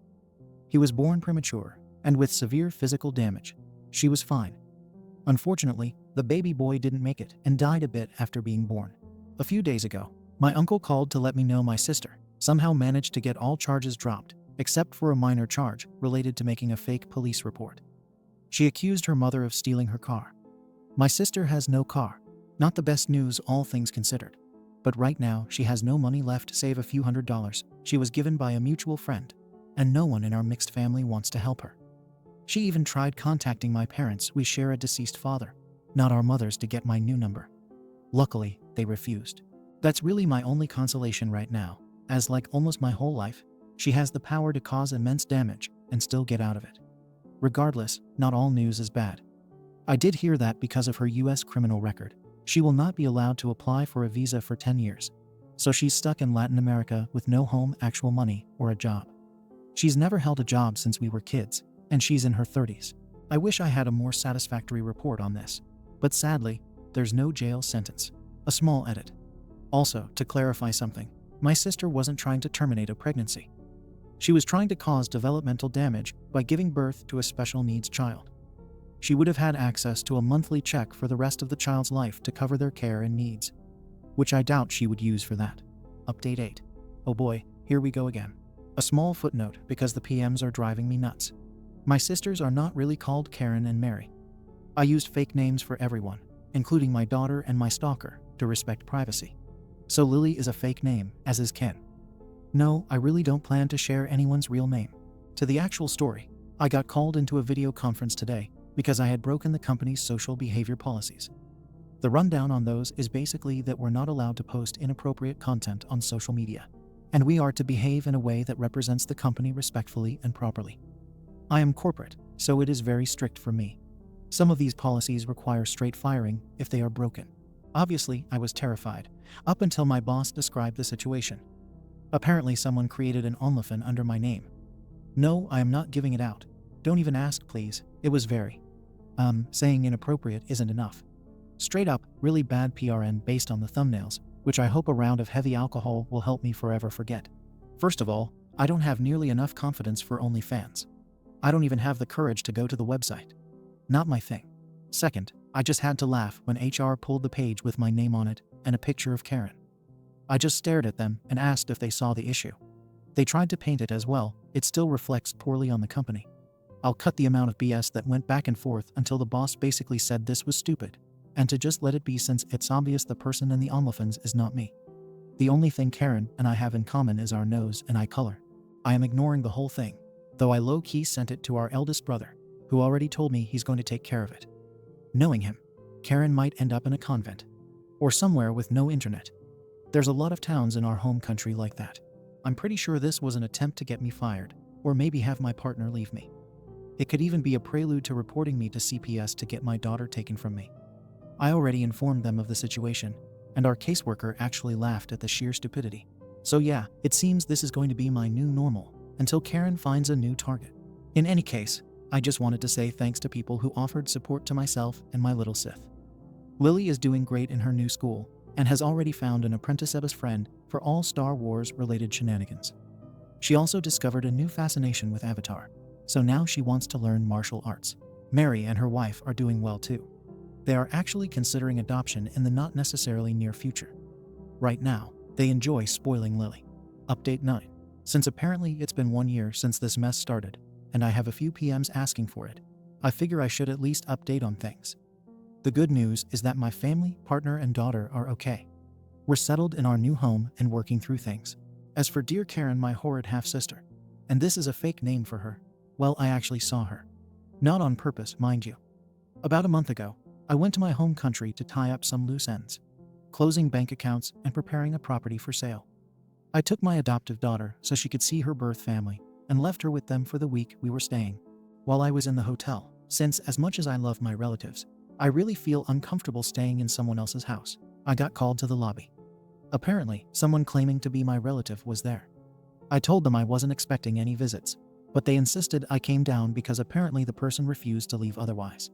Speaker 1: He was born premature, and with severe physical damage. She was fine. Unfortunately, the baby boy didn't make it and died a bit after being born. A few days ago, my uncle called to let me know my sister somehow managed to get all charges dropped, except for a minor charge related to making a fake police report. She accused her mother of stealing her car. My sister has no car. Not the best news, all things considered. But right now, she has no money left save a few $100s she was given by a mutual friend, and no one in our mixed family wants to help her. She even tried contacting my parents. We share a deceased father, not our mothers, to get my new number. Luckily, they refused. That's really my only consolation right now, as like almost my whole life, she has the power to cause immense damage and still get out of it. Regardless, not all news is bad. I did hear that because of her US criminal record, she will not be allowed to apply for a visa for 10 years. So she's stuck in Latin America with no home, actual money, or a job. She's never held a job since we were kids, and she's in her 30s. I wish I had a more satisfactory report on this, but sadly, there's no jail sentence. A small edit. Also, to clarify something, my sister wasn't trying to terminate a pregnancy. She was trying to cause developmental damage by giving birth to a special needs child. She would have had access to a monthly check for the rest of the child's life to cover their care and needs, which I doubt she would use for that. Update 8. Oh boy, here we go again. A small footnote because the PMs are driving me nuts. My sisters are not really called Karen and Mary. I used fake names for everyone, including my daughter and my stalker, to respect privacy. So Lily is a fake name, as is Ken. No, I really don't plan to share anyone's real name. To the actual story, I got called into a video conference today because I had broken the company's social behavior policies. The rundown on those is basically that we're not allowed to post inappropriate content on social media, and we are to behave in a way that represents the company respectfully and properly. I am corporate, so it is very strict for me. Some of these policies require straight firing if they are broken. Obviously, I was terrified, up until my boss described the situation. Apparently someone created an OnlyFans under my name. No, I am not giving it out. Don't even ask, please. It was very. Saying inappropriate isn't enough. Straight up, really bad PRN based on the thumbnails, which I hope a round of heavy alcohol will help me forever forget. First of all, I don't have nearly enough confidence for OnlyFans. I don't even have the courage to go to the website. Not my thing. Second, I just had to laugh when HR pulled the page with my name on it and a picture of Karen. I just stared at them and asked if they saw the issue. They tried to paint it as well. It still reflects poorly on the company. I'll cut the amount of BS that went back and forth until the boss basically said this was stupid, and to just let it be since it's obvious the person in the OnlyFans is not me. The only thing Karen and I have in common is our nose and eye color. I am ignoring the whole thing, though I low-key sent it to our eldest brother, who already told me he's going to take care of it. Knowing him, Karen might end up in a convent, or somewhere with no internet. There's a lot of towns in our home country like that. I'm pretty sure this was an attempt to get me fired, or maybe have my partner leave me. It could even be a prelude to reporting me to CPS to get my daughter taken from me. I already informed them of the situation, and our caseworker actually laughed at the sheer stupidity. So yeah, it seems this is going to be my new normal, until Karen finds a new target. In any case, I just wanted to say thanks to people who offered support to myself and my little Sith. Lily is doing great in her new school, and has already found an apprentice's friend for all Star Wars related shenanigans. She also discovered a new fascination with Avatar, so now she wants to learn martial arts. Mary and her wife are doing well too. They are actually considering adoption in the not necessarily near future. Right now, they enjoy spoiling Lily. Update 9. Since apparently it's been 1 year since this mess started, and I have a few PMs asking for it, I figure I should at least update on things. The good news is that my family, partner, and daughter are okay. We're settled in our new home and working through things. As for dear Karen, my horrid half-sister, and this is a fake name for her, well, I actually saw her. Not on purpose, mind you. About a month ago, I went to my home country to tie up some loose ends, closing bank accounts and preparing a property for sale. I took my adoptive daughter so she could see her birth family and left her with them for the week we were staying. While I was in the hotel, since as much as I love my relatives, I really feel uncomfortable staying in someone else's house, I got called to the lobby. Apparently, someone claiming to be my relative was there. I told them I wasn't expecting any visits, but they insisted I came down because apparently the person refused to leave otherwise.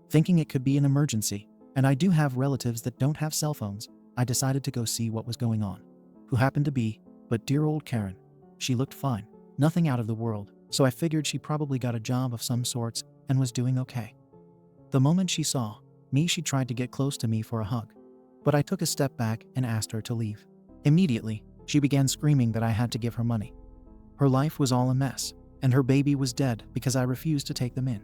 Speaker 1: Thinking it could be an emergency, and I do have relatives that don't have cell phones, I decided to go see what was going on. Who happened to be, but dear old Karen. She looked fine, nothing out of the world, so I figured she probably got a job of some sorts and was doing okay. The moment she saw me, she tried to get close to me for a hug, but I took a step back and asked her to leave. Immediately, she began screaming that I had to give her money. Her life was all a mess, and her baby was dead because I refused to take them in.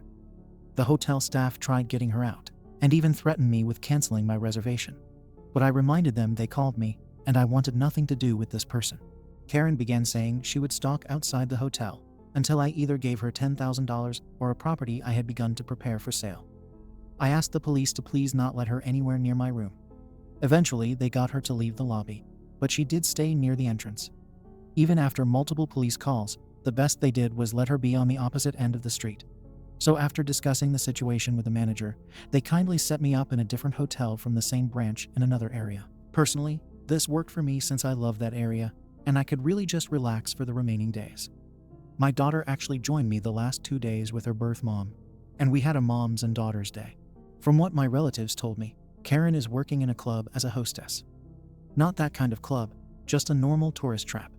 Speaker 1: The hotel staff tried getting her out, and even threatened me with canceling my reservation. But I reminded them they called me, and I wanted nothing to do with this person. Karen began saying she would stalk outside the hotel until I either gave her $10,000 or a property I had begun to prepare for sale. I asked the police to please not let her anywhere near my room. Eventually, they got her to leave the lobby, but she did stay near the entrance. Even after multiple police calls, the best they did was let her be on the opposite end of the street. So after discussing the situation with the manager, they kindly set me up in a different hotel from the same branch in another area. Personally, this worked for me since I love that area, and I could really just relax for the remaining days. My daughter actually joined me the last 2 days with her birth mom, and we had a Moms and Daughters Day. From what my relatives told me, Karen is working in a club as a hostess. Not that kind of club, just a normal tourist trap.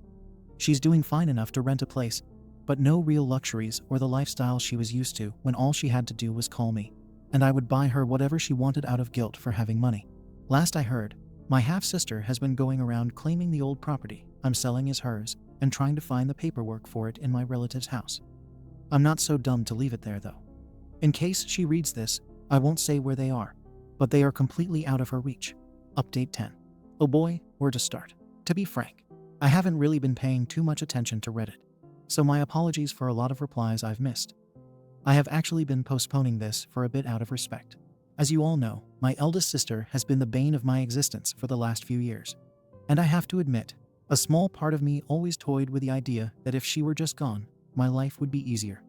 Speaker 1: She's doing fine enough to rent a place, but no real luxuries or the lifestyle she was used to when all she had to do was call me, and I would buy her whatever she wanted out of guilt for having money. Last I heard, my half-sister has been going around claiming the old property I'm selling is hers and trying to find the paperwork for it in my relative's house. I'm not so dumb to leave it there though. In case she reads this, I won't say where they are, but they are completely out of her reach. Update 10. Oh boy, where to start? To be frank, I haven't really been paying too much attention to Reddit, so my apologies for a lot of replies I've missed. I have actually been postponing this for a bit out of respect. As you all know, my eldest sister has been the bane of my existence for the last few years. And I have to admit, a small part of me always toyed with the idea that if she were just gone, my life would be easier.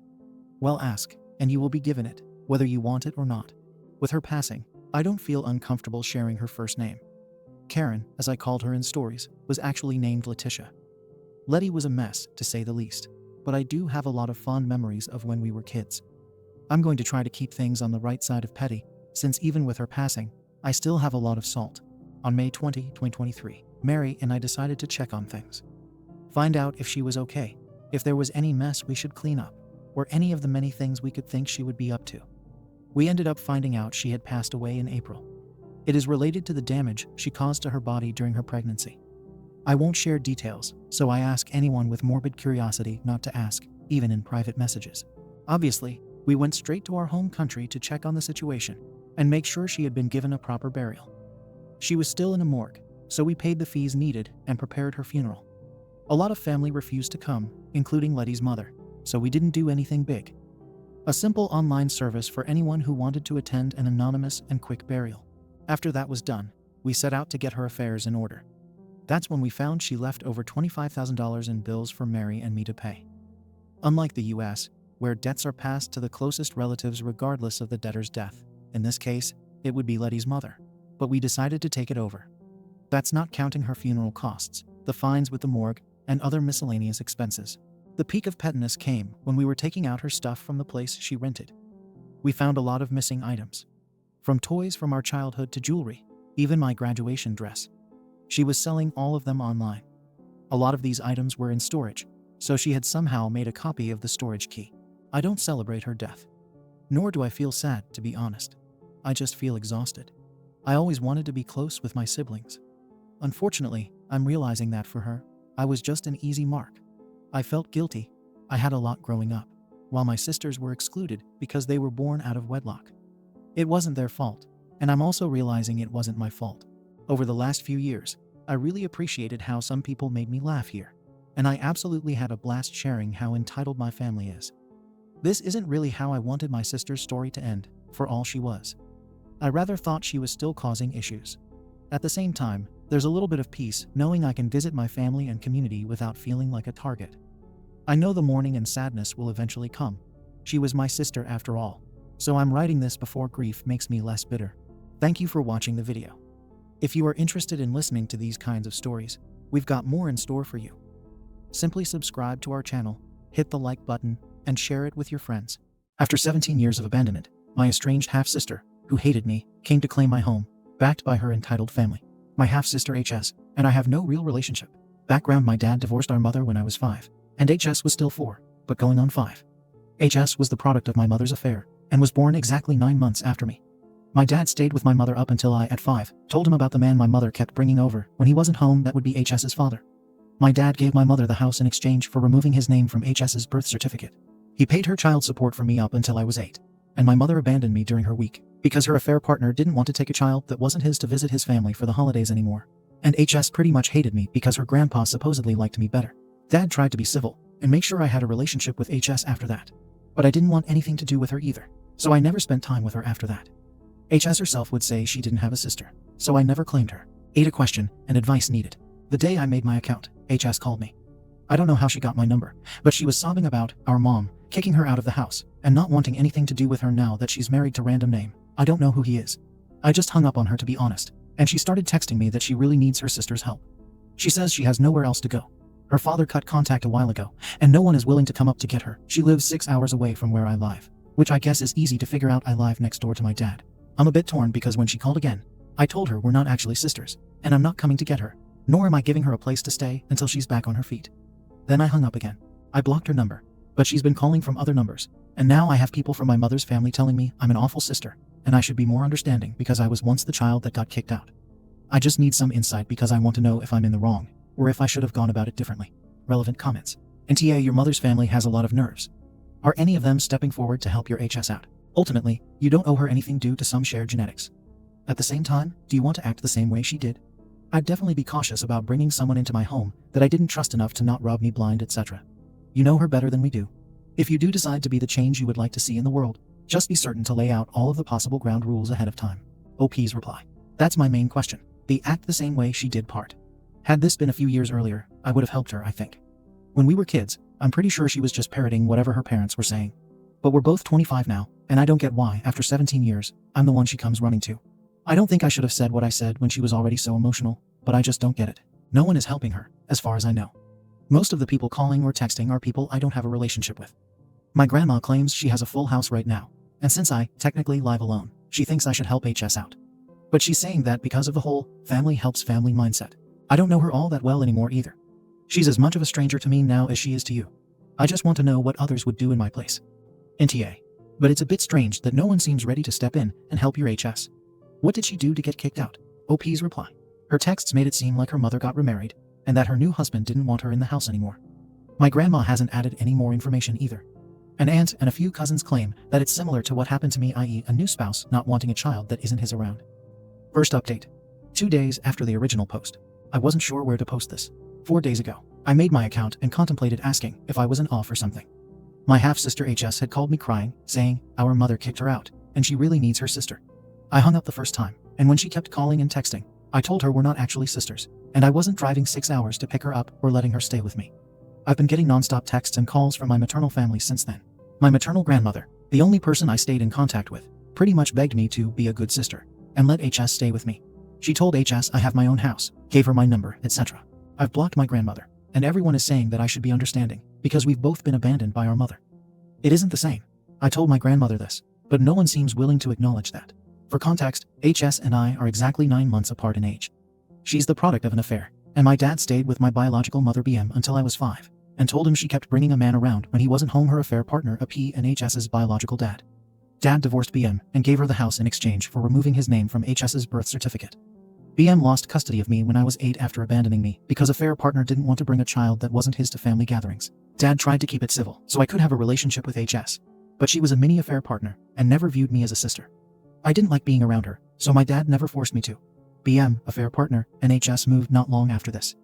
Speaker 1: Well, ask, and you will be given it, whether you want it or not. With her passing, I don't feel uncomfortable sharing her first name. Karen, as I called her in stories, was actually named Letitia. Letty was a mess, to say the least, but I do have a lot of fond memories of when we were kids. I'm going to try to keep things on the right side of petty, since even with her passing, I still have a lot of salt. On May 20, 2023, Mary and I decided to check on things. Find out if she was okay, if there was any mess we should clean up, or any of the many things we could think she would be up to. We ended up finding out she had passed away in April. It is related to the damage she caused to her body during her pregnancy. I won't share details, so I ask anyone with morbid curiosity not to ask, even in private messages. Obviously, we went straight to our home country to check on the situation and make sure she had been given a proper burial. She was still in a morgue, so we paid the fees needed and prepared her funeral. A lot of family refused to come, including Letty's mother, so we didn't do anything big. A simple online service for anyone who wanted to attend an anonymous and quick burial. After that was done, we set out to get her affairs in order. That's when we found she left over $25,000 in bills for Mary and me to pay. Unlike the US, where debts are passed to the closest relatives regardless of the debtor's death, in this case, it would be Letty's mother, but we decided to take it over. That's not counting her funeral costs, the fines with the morgue, and other miscellaneous expenses. The peak of pettiness came when we were taking out her stuff from the place she rented. We found a lot of missing items. From toys from our childhood to jewelry, even my graduation dress. She was selling all of them online. A lot of these items were in storage, so she had somehow made a copy of the storage key. I don't celebrate her death. Nor do I feel sad, to be honest. I just feel exhausted. I always wanted to be close with my siblings. Unfortunately, I'm realizing that for her, I was just an easy mark. I felt guilty. I had a lot growing up, while my sisters were excluded because they were born out of wedlock. It wasn't their fault, and I'm also realizing it wasn't my fault. Over the last few years, I really appreciated how some people made me laugh here, and I absolutely had a blast sharing how entitled my family is. This isn't really how I wanted my sister's story to end, for all she was. I rather thought she was still causing issues. At the same time, there's a little bit of peace knowing I can visit my family and community without feeling like a target. I know the mourning and sadness will eventually come. She was my sister after all, so I'm writing this before grief makes me less bitter. Thank you for watching the video. If you are interested in listening to these kinds of stories, we've got more in store for you. Simply subscribe to our channel, hit the like button, and share it with your friends. After 17 years of abandonment, my estranged half-sister, who hated me, came to claim my home, backed by her entitled family. My half-sister HS, and I have no real relationship. Background: my dad divorced our mother when I was 5, and HS was still 4, but going on 5. HS was the product of my mother's affair, and was born exactly 9 months after me. My dad stayed with my mother up until I, at 5, told him about the man my mother kept bringing over when he wasn't home that would be HS's father. My dad gave my mother the house in exchange for removing his name from HS's birth certificate. He paid her child support for me up until I was 8, and my mother abandoned me during her week, because her affair partner didn't want to take a child that wasn't his to visit his family for the holidays anymore. And HS pretty much hated me because her grandpa supposedly liked me better. Dad tried to be civil and make sure I had a relationship with HS after that. But I didn't want anything to do with her either, so I never spent time with her after that. HS herself would say she didn't have a sister, so I never claimed her. AITA question and advice needed. The day I made my account, HS called me. I don't know how she got my number, but she was sobbing about our mom kicking her out of the house and not wanting anything to do with her now that she's married to random name. I don't know who he is. I just hung up on her, to be honest, and she started texting me that she really needs her sister's help. She says she has nowhere else to go. Her father cut contact a while ago, and no one is willing to come up to get her. She lives 6 hours away from where I live, which I guess is easy to figure out. I live next door to my dad. I'm a bit torn because when she called again, I told her we're not actually sisters, and I'm not coming to get her, nor am I giving her a place to stay until she's back on her feet. Then I hung up again. I blocked her number, but she's been calling from other numbers, and now I have people from my mother's family telling me I'm an awful sister, and I should be more understanding because I was once the child that got kicked out. I just need some insight because I want to know if I'm in the wrong, or if I should have gone about it differently. Relevant comments. AmITheA, your mother's family has a lot of nerves. Are any of them stepping forward to help your HS out? Ultimately, you don't owe her anything due to some shared genetics. At the same time, do you want to act the same way she did? I'd definitely be cautious about bringing someone into my home that I didn't trust enough to not rob me blind, etc. You know her better than we do. If you do decide to be the change you would like to see in the world, just be certain to lay out all of the possible ground rules ahead of time. OP's reply. That's my main question. The act the same way she did part. Had this been a few years earlier, I would have helped her, I think. When we were kids, I'm pretty sure she was just parroting whatever her parents were saying. But we're both 25 now, and I don't get why, after 17 years, I'm the one she comes running to. I don't think I should have said what I said when she was already so emotional, but I just don't get it. No one is helping her, as far as I know. Most of the people calling or texting are people I don't have a relationship with. My grandma claims she has a full house right now, and since I technically live alone, she thinks I should help HS out. But she's saying that because of the whole family helps family mindset. I don't know her all that well anymore either. She's as much of a stranger to me now as she is to you. I just want to know what others would do in my place. AmITheA. But it's a bit strange that no one seems ready to step in and help your HS. What did she do to get kicked out? OP's reply. Her texts made it seem like her mother got remarried, and that her new husband didn't want her in the house anymore. My grandma hasn't added any more information either. An aunt and a few cousins claim that it's similar to what happened to me, i.e. a new spouse not wanting a child that isn't his around. First update. 2 days after the original post. I wasn't sure where to post this. 4 days ago, I made my account and contemplated asking if I wasn't off or something. My half-sister HS had called me crying, saying our mother kicked her out, and she really needs her sister. I hung up the first time, and when she kept calling and texting, I told her we're not actually sisters, and I wasn't driving 6 hours to pick her up or letting her stay with me. I've been getting non-stop texts and calls from my maternal family since then. My maternal grandmother, the only person I stayed in contact with, pretty much begged me to be a good sister and let HS stay with me. She told HS I have my own house, gave her my number, etc. I've blocked my grandmother, and everyone is saying that I should be understanding because we've both been abandoned by our mother. It isn't the same. I told my grandmother this, but no one seems willing to acknowledge that. For context, HS and I are exactly 9 months apart in age. She's the product of an affair, and my dad stayed with my biological mother BM until I was 5, and told him she kept bringing a man around when he wasn't home. Her affair partner, a P and HS's biological dad. Dad divorced BM and gave her the house in exchange for removing his name from HS's birth certificate. BM lost custody of me when I was 8 after abandoning me because affair partner didn't want to bring a child that wasn't his to family gatherings. Dad tried to keep it civil so I could have a relationship with HS, but she was a mini affair partner and never viewed me as a sister. I didn't like being around her, so my dad never forced me to. BM, affair partner, and HS moved not long after this.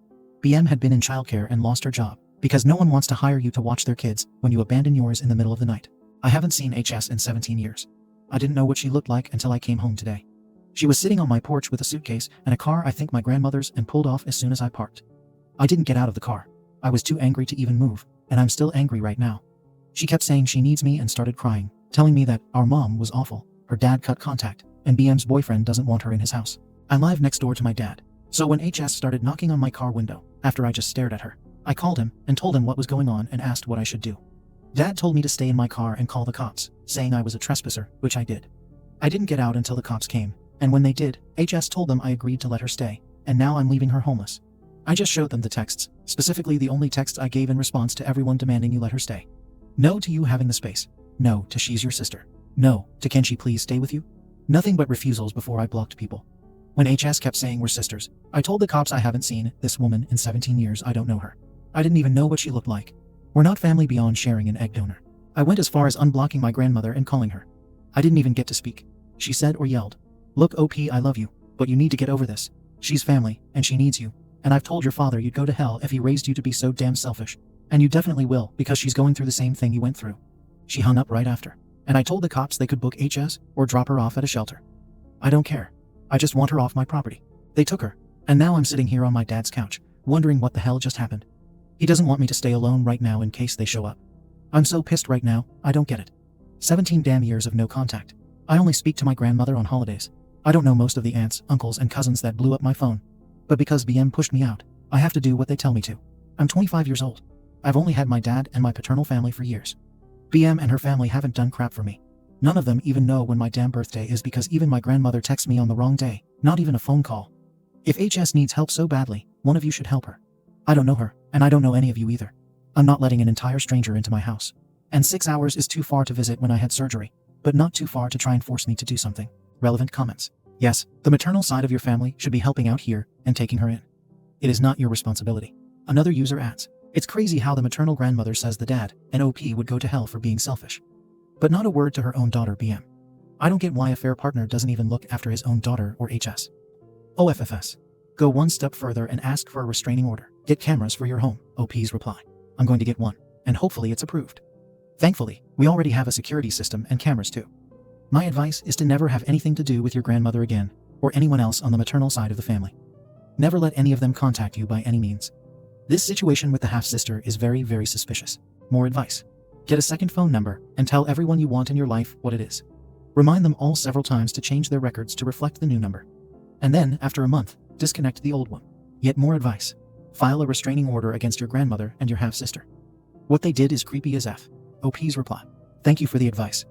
Speaker 1: BM had been in childcare and lost her job because no one wants to hire you to watch their kids when you abandon yours in the middle of the night. I haven't seen HS in 17 years. I didn't know what she looked like until I came home today. She was sitting on my porch with a suitcase and a car, I think my grandmother's, and pulled off as soon as I parked. I didn't get out of the car. I was too angry to even move, and I'm still angry right now. She kept saying she needs me and started crying, telling me that our mom was awful, her dad cut contact, and BM's boyfriend doesn't want her in his house. I live next door to my dad, so when HS started knocking on my car window, after I just stared at her, I called him and told him what was going on and asked what I should do. Dad told me to stay in my car and call the cops, saying I was a trespasser, which I did. I didn't get out until the cops came, and when they did, HS told them I agreed to let her stay, and now I'm leaving her homeless. I just showed them the texts, specifically the only text I gave in response to everyone demanding you let her stay. No to you having the space. No to she's your sister. No to can she please stay with you? Nothing but refusals before I blocked people. When HS kept saying we're sisters, I told the cops I haven't seen this woman in 17 years. I don't know her. I didn't even know what she looked like. We're not family beyond sharing an egg donor. I went as far as unblocking my grandmother and calling her. I didn't even get to speak. She said or yelled, "Look OP, I love you, but you need to get over this. She's family, and she needs you. And I've told your father you'd go to hell if he raised you to be so damn selfish. And you definitely will, because she's going through the same thing you went through." She hung up right after, and I told the cops they could book HS or drop her off at a shelter. I don't care. I just want her off my property. They took her, and now I'm sitting here on my dad's couch, wondering what the hell just happened. He doesn't want me to stay alone right now in case they show up. I'm so pissed right now, I don't get it. 17 damn years of no contact. I only speak to my grandmother on holidays. I don't know most of the aunts, uncles, and cousins that blew up my phone. But because BM pushed me out, I have to do what they tell me to. I'm 25 years old. I've only had my dad and my paternal family for years. BM and her family haven't done crap for me. None of them even know when my damn birthday is because even my grandmother texts me on the wrong day, not even a phone call. If HS needs help so badly, one of you should help her. I don't know her, and I don't know any of you either. I'm not letting an entire stranger into my house. And 6 hours is too far to visit when I had surgery, but not too far to try and force me to do something. Relevant comments. Yes, the maternal side of your family should be helping out here and taking her in. It is not your responsibility. Another user adds, it's crazy how the maternal grandmother says the dad and OP would go to hell for being selfish. But not a word to her own daughter BM. I don't get why a fair partner doesn't even look after his own daughter or HS. OFFS. Go one step further and ask for a restraining order. Get cameras for your home. OP's reply. I'm going to get one, and hopefully it's approved. Thankfully, we already have a security system and cameras too. My advice is to never have anything to do with your grandmother again, or anyone else on the maternal side of the family. Never let any of them contact you by any means. This situation with the half-sister is very, very suspicious. More advice. Get a second phone number and tell everyone you want in your life what it is. Remind them all several times to change their records to reflect the new number. And then, after a month, disconnect the old one. Yet more advice. File a restraining order against your grandmother and your half-sister. What they did is creepy as F. OP's reply. Thank you for the advice.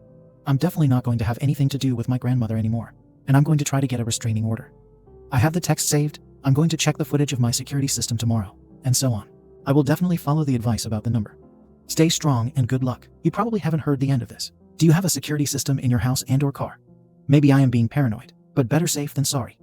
Speaker 1: I'm definitely not going to have anything to do with my grandmother anymore, and I'm going to try to get a restraining order. I have the text saved, I'm going to check the footage of my security system tomorrow, and so on. I will definitely follow the advice about the number. Stay strong and good luck. You probably haven't heard the end of this. Do you have a security system in your house and/or car? Maybe I am being paranoid, but better safe than sorry.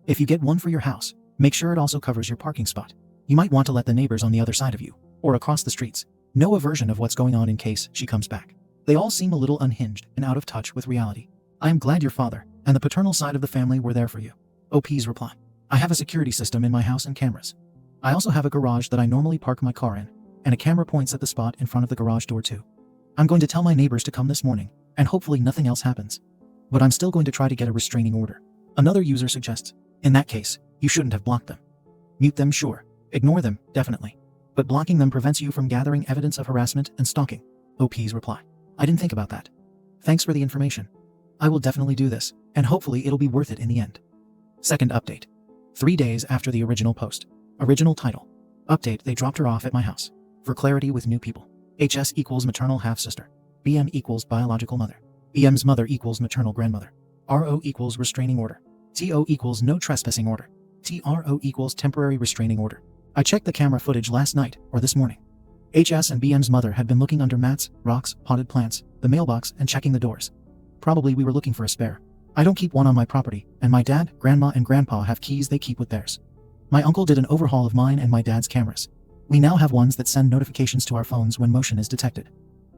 Speaker 1: If you get one for your house, make sure it also covers your parking spot. You might want to let the neighbors on the other side of you, or across the streets, know a version of what's going on in case she comes back. They all seem a little unhinged and out of touch with reality. I am glad your father and the paternal side of the family were there for you. OP's reply. I have a security system in my house and cameras. I also have a garage that I normally park my car in, and a camera points at the spot in front of the garage door too. I'm going to tell my neighbors to come this morning, and hopefully nothing else happens. But I'm still going to try to get a restraining order. Another user suggests, in that case, you shouldn't have blocked them. Mute them, sure. Ignore them, definitely. But blocking them prevents you from gathering evidence of harassment and stalking. OP's reply. I didn't think about that. Thanks for the information. I will definitely do this, and hopefully it'll be worth it in the end. Second update. 3 days after the original post. Original title. Update, they dropped her off at my house. For clarity with new people. HS equals maternal half-sister. BM equals biological mother. BM's mother equals maternal grandmother. RO equals restraining order. TO equals no trespassing order. TRO equals temporary restraining order. I checked the camera footage last night or this morning. HS and BM's mother had been looking under mats, rocks, potted plants, the mailbox, and checking the doors. Probably we were looking for a spare. I don't keep one on my property, and my dad, grandma, and grandpa have keys they keep with theirs. My uncle did an overhaul of mine and my dad's cameras. We now have ones that send notifications to our phones when motion is detected.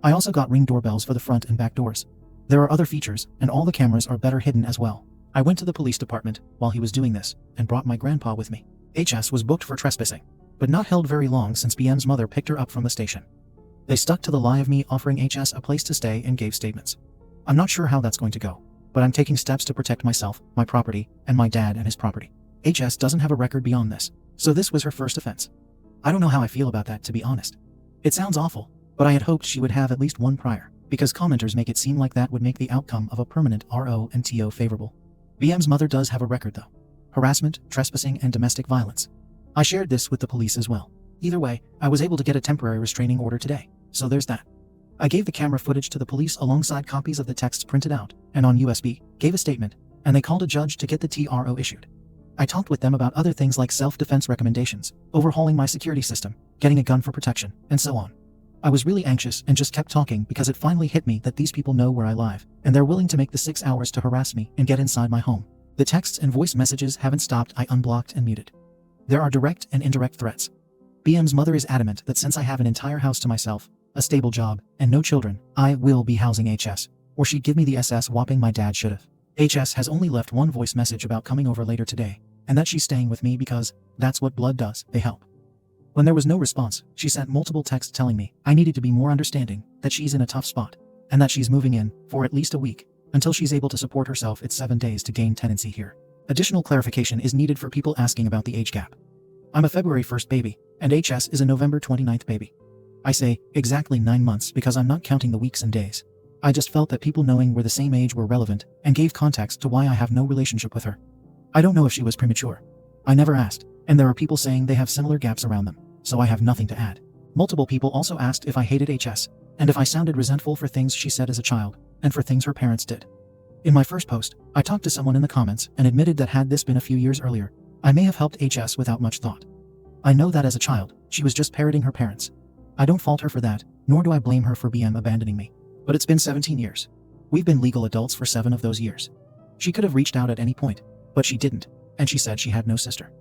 Speaker 1: I also got Ring doorbells for the front and back doors. There are other features, and all the cameras are better hidden as well. I went to the police department while he was doing this, and brought my grandpa with me. HS was booked for trespassing, but not held very long since BM's mother picked her up from the station. They stuck to the lie of me offering HS a place to stay and gave statements. I'm not sure how that's going to go, but I'm taking steps to protect myself, my property, and my dad and his property. HS doesn't have a record beyond this, so this was her first offense. I don't know how I feel about that, to be honest. It sounds awful, but I had hoped she would have at least one prior, because commenters make it seem like that would make the outcome of a permanent RO and TO favorable. BM's mother does have a record though. Harassment, trespassing, and domestic violence. I shared this with the police as well. Either way, I was able to get a temporary restraining order today, so there's that. I gave the camera footage to the police alongside copies of the texts printed out, and on USB, gave a statement, and they called a judge to get the TRO issued. I talked with them about other things like self-defense recommendations, overhauling my security system, getting a gun for protection, and so on. I was really anxious and just kept talking because it finally hit me that these people know where I live, and they're willing to make the 6 hours to harass me and get inside my home. The texts and voice messages haven't stopped. I unblocked and muted. There are direct and indirect threats. BM's mother is adamant that since I have an entire house to myself, a stable job, and no children, I will be housing HS, or she'd give me the SS whopping my dad should've. HS has only left one voice message about coming over later today, and that she's staying with me because that's what blood does, they help. When there was no response, she sent multiple texts telling me I needed to be more understanding, that she's in a tough spot, and that she's moving in for at least a week, until she's able to support herself. It's 7 days to gain tenancy here. Additional clarification is needed for people asking about the age gap. I'm a February 1st baby, and HS is a November 29th baby. I say exactly 9 months because I'm not counting the weeks and days. I just felt that people knowing we're the same age were relevant, and gave context to why I have no relationship with her. I don't know if she was premature. I never asked, and there are people saying they have similar gaps around them, so I have nothing to add. Multiple people also asked if I hated HS, and if I sounded resentful for things she said as a child, and for things her parents did. In my first post, I talked to someone in the comments and admitted that had this been a few years earlier, I may have helped HS without much thought. I know that as a child, she was just parroting her parents. I don't fault her for that, nor do I blame her for BM abandoning me. But it's been 17 years. We've been legal adults for 7 of those years. She could have reached out at any point, but she didn't, and she said she had no sister.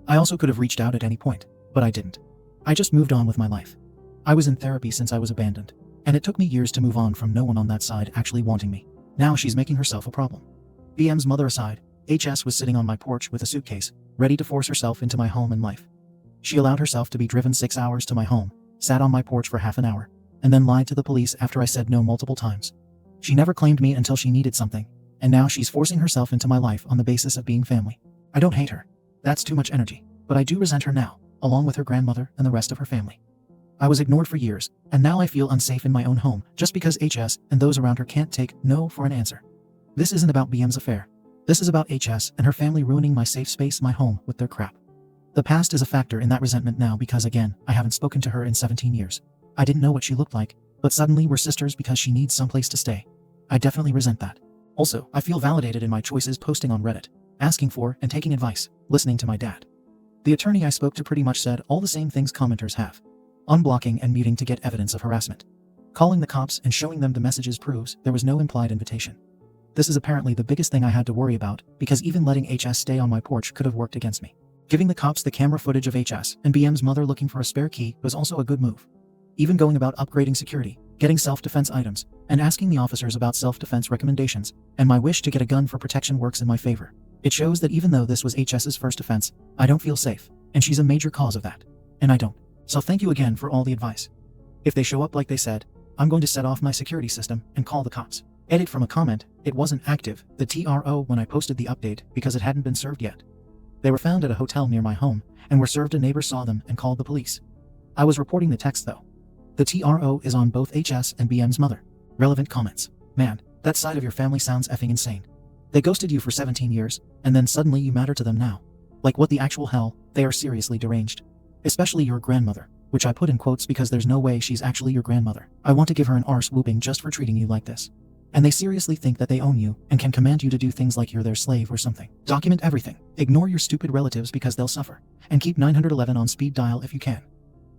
Speaker 1: I also could have reached out at any point, but I didn't. I just moved on with my life. I was in therapy since I was abandoned, and it took me years to move on from no one on that side actually wanting me. Now she's making herself a problem. BM's mother aside, HS was sitting on my porch with a suitcase, ready to force herself into my home and life. She allowed herself to be driven 6 hours to my home, sat on my porch for half an hour, and then lied to the police after I said no multiple times. She never claimed me until she needed something, and now she's forcing herself into my life on the basis of being family. I don't hate her. That's too much energy, but I do resent her now, along with her grandmother and the rest of her family. I was ignored for years, and now I feel unsafe in my own home just because HS and those around her can't take no for an answer. This isn't about BM's affair. This is about HS and her family ruining my safe space, my home, with their crap. The past is a factor in that resentment now because again, I haven't spoken to her in 17 years. I didn't know what she looked like, but suddenly we're sisters because she needs someplace to stay. I definitely resent that. Also, I feel validated in my choices posting on Reddit, asking for and taking advice, listening to my dad. The attorney I spoke to pretty much said all the same things commenters have. Unblocking and muting to get evidence of harassment. Calling the cops and showing them the messages proves there was no implied invitation. This is apparently the biggest thing I had to worry about because even letting HS stay on my porch could have worked against me. Giving the cops the camera footage of HS and BM's mother looking for a spare key was also a good move. Even going about upgrading security, getting self-defense items, and asking the officers about self-defense recommendations, and my wish to get a gun for protection works in my favor. It shows that even though this was HS's first offense, I don't feel safe, and she's a major cause of that. And I don't. So thank you again for all the advice. If they show up like they said, I'm going to set off my security system and call the cops. Edit from a comment, it wasn't active, the TRO, when I posted the update because it hadn't been served yet. They were found at a hotel near my home, and were served. A neighbor saw them and called the police. I was reporting the text though. The TRO is on both HS and BM's mother. Relevant comments. Man, that side of your family sounds effing insane. They ghosted you for 17 years, and then suddenly you matter to them now. Like what the actual hell, they are seriously deranged. Especially your grandmother, which I put in quotes because there's no way she's actually your grandmother. I want to give her an arse whooping just for treating you like this. And they seriously think that they own you and can command you to do things like you're their slave or something. Document everything. Ignore your stupid relatives because they'll suffer. And keep 911 on speed dial if you can.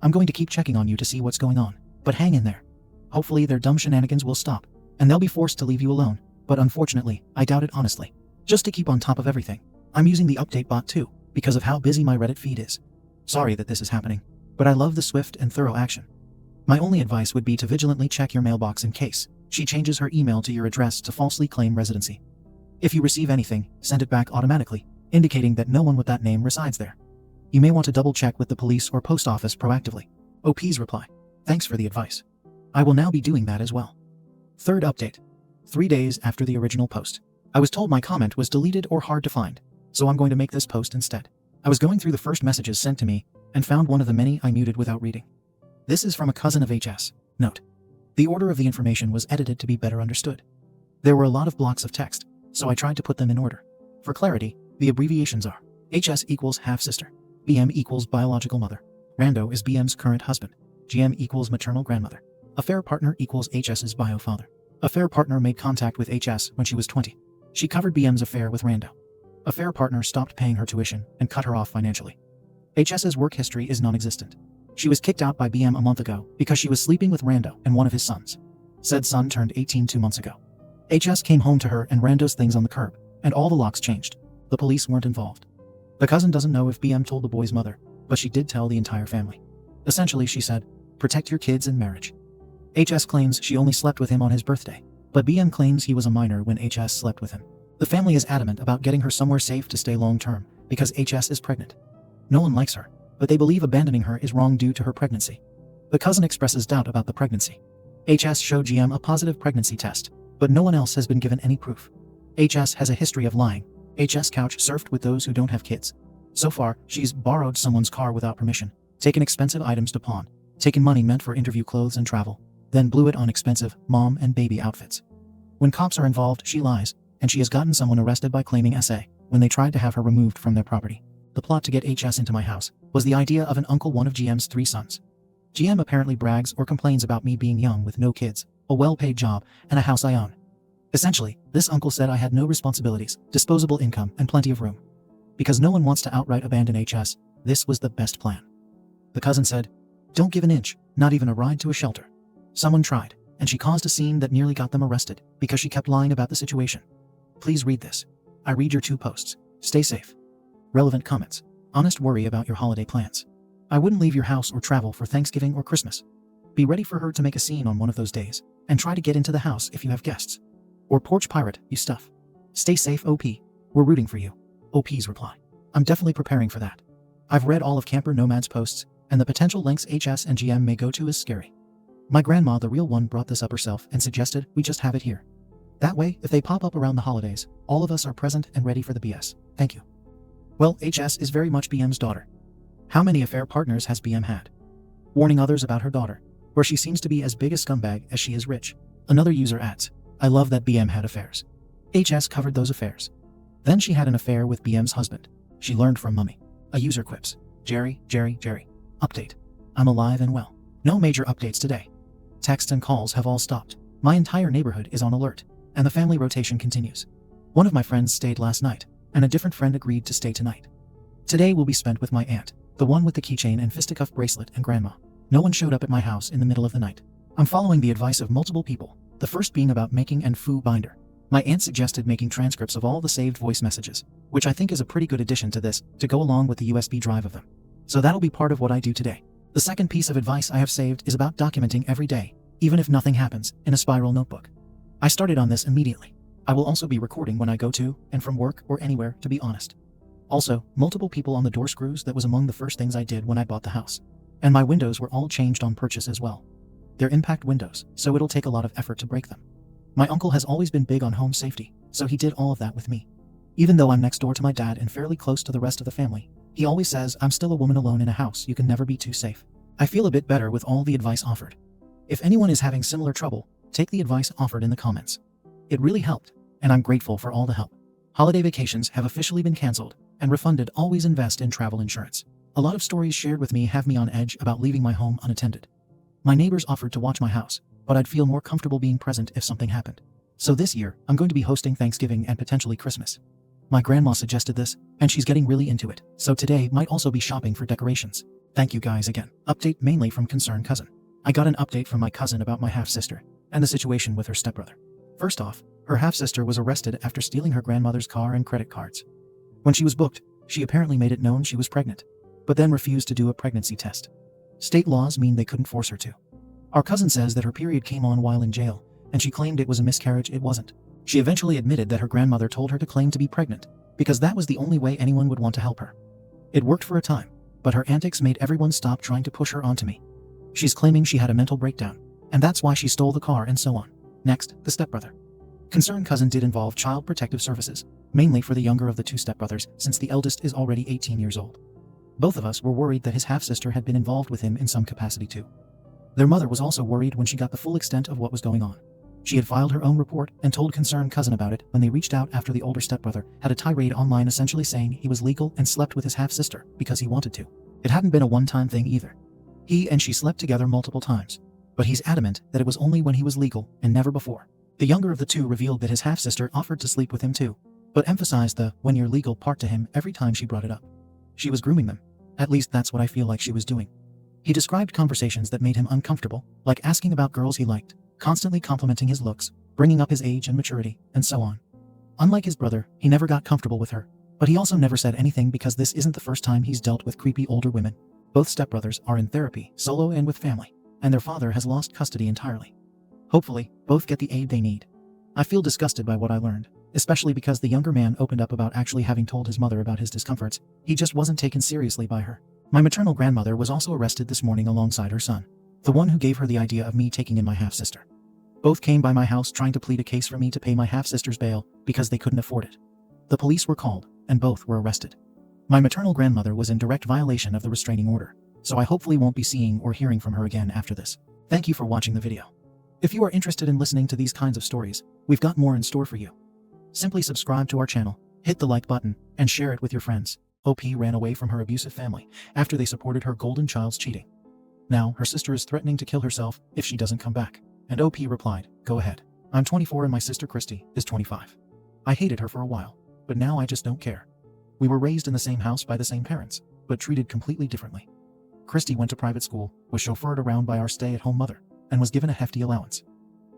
Speaker 1: I'm going to keep checking on you to see what's going on, but hang in there. Hopefully their dumb shenanigans will stop, and they'll be forced to leave you alone, but unfortunately, I doubt it honestly. Just to keep on top of everything, I'm using the update bot too, because of how busy my Reddit feed is. Sorry that this is happening, but I love the swift and thorough action. My only advice would be to vigilantly check your mailbox in case she changes her email to your address to falsely claim residency. If you receive anything, send it back automatically, indicating that no one with that name resides there. You may want to double check with the police or post office proactively. OP's reply. Thanks for the advice. I will now be doing that as well. Third update. 3 days after the original post. I was told my comment was deleted or hard to find, so I'm going to make this post instead. I was going through the first messages sent to me and found one of the many I muted without reading. This is from a cousin of HS. Note. The order of the information was edited to be better understood. There were a lot of blocks of text, so I tried to put them in order. For clarity, the abbreviations are HS equals half-sister, BM equals biological mother, Rando is BM's current husband, GM equals maternal grandmother, affair partner equals HS's bio father. Affair partner made contact with HS when she was 20. She covered BM's affair with Rando. Affair partner stopped paying her tuition and cut her off financially. HS's work history is non-existent. She was kicked out by BM a month ago because she was sleeping with Rando and one of his sons. Said son turned 18 2 months ago. HS came home to her and Rando's things on the curb, and all the locks changed. The police weren't involved. The cousin doesn't know if BM told the boy's mother, but she did tell the entire family. Essentially, she said, protect your kids and marriage. HS claims she only slept with him on his birthday, but BM claims he was a minor when HS slept with him. The family is adamant about getting her somewhere safe to stay long-term because HS is pregnant. No one likes her, but they believe abandoning her is wrong due to her pregnancy. The cousin expresses doubt about the pregnancy. HS showed GM a positive pregnancy test, but no one else has been given any proof. HS has a history of lying. HS couch surfed with those who don't have kids. So far, she's borrowed someone's car without permission, taken expensive items to pawn, taken money meant for interview clothes and travel, then blew it on expensive mom and baby outfits. When cops are involved, she lies, and she has gotten someone arrested by claiming SA when they tried to have her removed from their property. The plot to get HS into my house was the idea of an uncle one of GM's 3 sons. GM apparently brags or complains about me being young with no kids, a well-paid job, and a house I own. Essentially, this uncle said I had no responsibilities, disposable income, and plenty of room. Because no one wants to outright abandon HS, this was the best plan. The cousin said, don't give an inch, not even a ride to a shelter. Someone tried, and she caused a scene that nearly got them arrested because she kept lying about the situation. Please read this. I read your 2 posts. Stay safe. Relevant comments. Honest worry about your holiday plans. I wouldn't leave your house or travel for Thanksgiving or Christmas. Be ready for her to make a scene on one of those days, and try to get into the house if you have guests. Or porch pirate, you stuff. Stay safe, OP. We're rooting for you. OP's reply. I'm definitely preparing for that. I've read all of Camper Nomad's posts, and the potential lengths HS and GM may go to is scary. My grandma, the real one, brought this up herself and suggested we just have it here. That way, if they pop up around the holidays, all of us are present and ready for the BS. Thank you. Well, HS is very much BM's daughter. How many affair partners has BM had? Warning others about her daughter, where she seems to be as big a scumbag as she is rich. Another user adds, I love that BM had affairs. HS covered those affairs. Then she had an affair with BM's husband. She learned from Mummy. A user quips, Jerry. Update. I'm alive and well. No major updates today. Texts and calls have all stopped. My entire neighborhood is on alert, and the family rotation continues. One of my friends stayed last night, and a different friend agreed to stay tonight. Today will be spent with my aunt, the one with the keychain and fisticuff bracelet, and grandma. No one showed up at my house in the middle of the night. I'm following the advice of multiple people, the first being about making an foo binder. My aunt suggested making transcripts of all the saved voice messages, which I think is a pretty good addition to this, to go along with the USB drive of them. So that'll be part of what I do today. The second piece of advice I have saved is about documenting every day, even if nothing happens, in a spiral notebook. I started on this immediately. I will also be recording when I go to and from work or anywhere, to be honest. Also, multiple people on the door screws, that was among the first things I did when I bought the house. And my windows were all changed on purchase as well. They're impact windows, so it'll take a lot of effort to break them. My uncle has always been big on home safety, so he did all of that with me. Even though I'm next door to my dad and fairly close to the rest of the family, he always says I'm still a woman alone in a house, you can never be too safe. I feel a bit better with all the advice offered. If anyone is having similar trouble, take the advice offered in the comments. It really helped, and I'm grateful for all the help. Holiday vacations have officially been canceled, and refunded. Always invest in travel insurance. A lot of stories shared with me have me on edge about leaving my home unattended. My neighbors offered to watch my house, but I'd feel more comfortable being present if something happened. So this year, I'm going to be hosting Thanksgiving and potentially Christmas. My grandma suggested this, and she's getting really into it, so today might also be shopping for decorations. Thank you guys again. Update mainly from concerned cousin. I got an update from my cousin about my half-sister and the situation with her stepbrother. First off, her half-sister was arrested after stealing her grandmother's car and credit cards. When she was booked, she apparently made it known she was pregnant, but then refused to do a pregnancy test. State laws mean they couldn't force her to. Our cousin says that her period came on while in jail, and she claimed it was a miscarriage. It wasn't. She eventually admitted that her grandmother told her to claim to be pregnant, because that was the only way anyone would want to help her. It worked for a time, but her antics made everyone stop trying to push her onto me. She's claiming she had a mental breakdown, and that's why she stole the car and so on. Next, the stepbrother. Concerned cousin did involve Child Protective Services, mainly for the younger of the two stepbrothers, since the eldest is already 18 years old. Both of us were worried that his half-sister had been involved with him in some capacity too. Their mother was also worried when she got the full extent of what was going on. She had filed her own report and told concerned cousin about it when they reached out after the older stepbrother had a tirade online essentially saying he was legal and slept with his half-sister because he wanted to. It hadn't been a one-time thing either. He and she slept together multiple times, but he's adamant that it was only when he was legal and never before. The younger of the two revealed that his half-sister offered to sleep with him too, but emphasized the "when you're legal" part to him every time she brought it up. She was grooming them. At least that's what I feel like she was doing. He described conversations that made him uncomfortable, like asking about girls he liked, constantly complimenting his looks, bringing up his age and maturity, and so on. Unlike his brother, he never got comfortable with her, but he also never said anything because this isn't the first time he's dealt with creepy older women. Both stepbrothers are in therapy, solo and with family, and their father has lost custody entirely. Hopefully, both get the aid they need. I feel disgusted by what I learned, especially because the younger man opened up about actually having told his mother about his discomforts. He just wasn't taken seriously by her. My maternal grandmother was also arrested this morning alongside her son, the one who gave her the idea of me taking in my half-sister. Both came by my house trying to plead a case for me to pay my half-sister's bail because they couldn't afford it. The police were called, and both were arrested. My maternal grandmother was in direct violation of the restraining order, so I hopefully won't be seeing or hearing from her again after this. Thank you for watching the video. If you are interested in listening to these kinds of stories, we've got more in store for you. Simply subscribe to our channel, hit the like button, and share it with your friends. OP ran away from her abusive family after they supported her golden child's cheating. Now, her sister is threatening to kill herself if she doesn't come back. And OP replied, "Go ahead. I'm 24 and my sister Christy is 25. I hated her for a while, but now I just don't care. We were raised in the same house by the same parents, but treated completely differently. Christy went to private school, was chauffeured around by our stay-at-home mother, and was given a hefty allowance.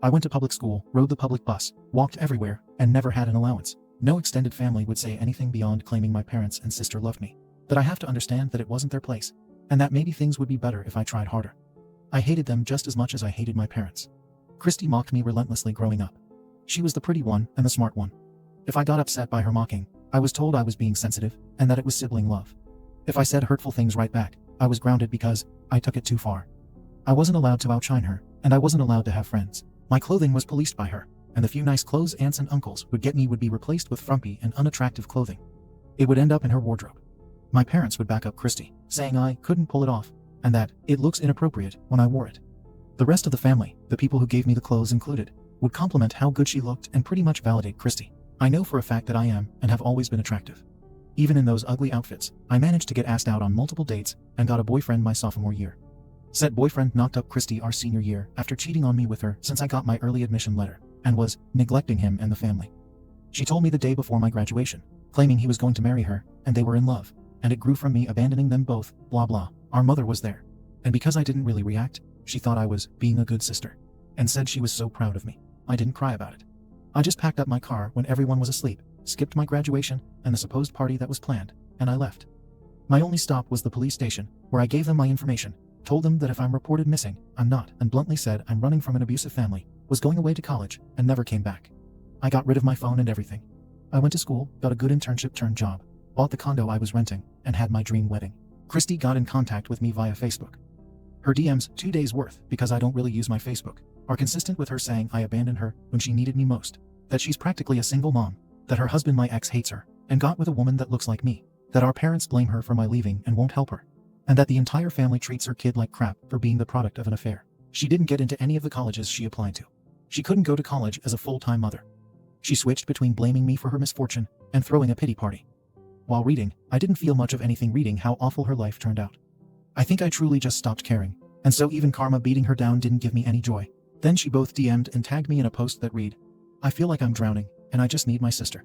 Speaker 1: I went to public school, rode the public bus, walked everywhere, and never had an allowance. No extended family would say anything beyond claiming my parents and sister loved me. That I have to understand that it wasn't their place, and that maybe things would be better if I tried harder. I hated them just as much as I hated my parents. Christy mocked me relentlessly growing up. She was the pretty one and the smart one. If I got upset by her mocking, I was told I was being sensitive and that it was sibling love. If I said hurtful things right back, I was grounded because I took it too far. I wasn't allowed to outshine her, and I wasn't allowed to have friends. My clothing was policed by her, and the few nice clothes aunts and uncles would get me would be replaced with frumpy and unattractive clothing. It would end up in her wardrobe. My parents would back up Christy, saying I couldn't pull it off, and that it looks inappropriate when I wore it. The rest of the family, the people who gave me the clothes included, would compliment how good she looked and pretty much validate Christy. I know for a fact that I am, and have always been attractive. Even in those ugly outfits, I managed to get asked out on multiple dates and got a boyfriend my sophomore year. Said boyfriend knocked up Christy our senior year after cheating on me with her since I got my early admission letter, and was neglecting him and the family. She told me the day before my graduation, claiming he was going to marry her, and they were in love, and it grew from me abandoning them both, blah blah. Our mother was there, and because I didn't really react, she thought I was being a good sister, and said she was so proud of me. I didn't cry about it. I just packed up my car when everyone was asleep, skipped my graduation and the supposed party that was planned, and I left. My only stop was the police station, where I gave them my information, told them that if I'm reported missing, I'm not, and bluntly said I'm running from an abusive family, was going away to college, and never came back. I got rid of my phone and everything. I went to school, got a good internship turned job, bought the condo I was renting, and had my dream wedding. Christy got in contact with me via Facebook. Her DMs, 2 days worth, because I don't really use my Facebook, are consistent with her saying I abandoned her when she needed me most, that she's practically a single mom, that her husband, my ex, hates her, and got with a woman that looks like me, that our parents blame her for my leaving and won't help her, and that the entire family treats her kid like crap for being the product of an affair. She didn't get into any of the colleges she applied to. She couldn't go to college as a full-time mother. She switched between blaming me for her misfortune and throwing a pity party. While reading, I didn't feel much of anything reading how awful her life turned out. I think I truly just stopped caring, and so even karma beating her down didn't give me any joy. Then she both DM'd and tagged me in a post that read, I feel like I'm drowning, and I just need my sister.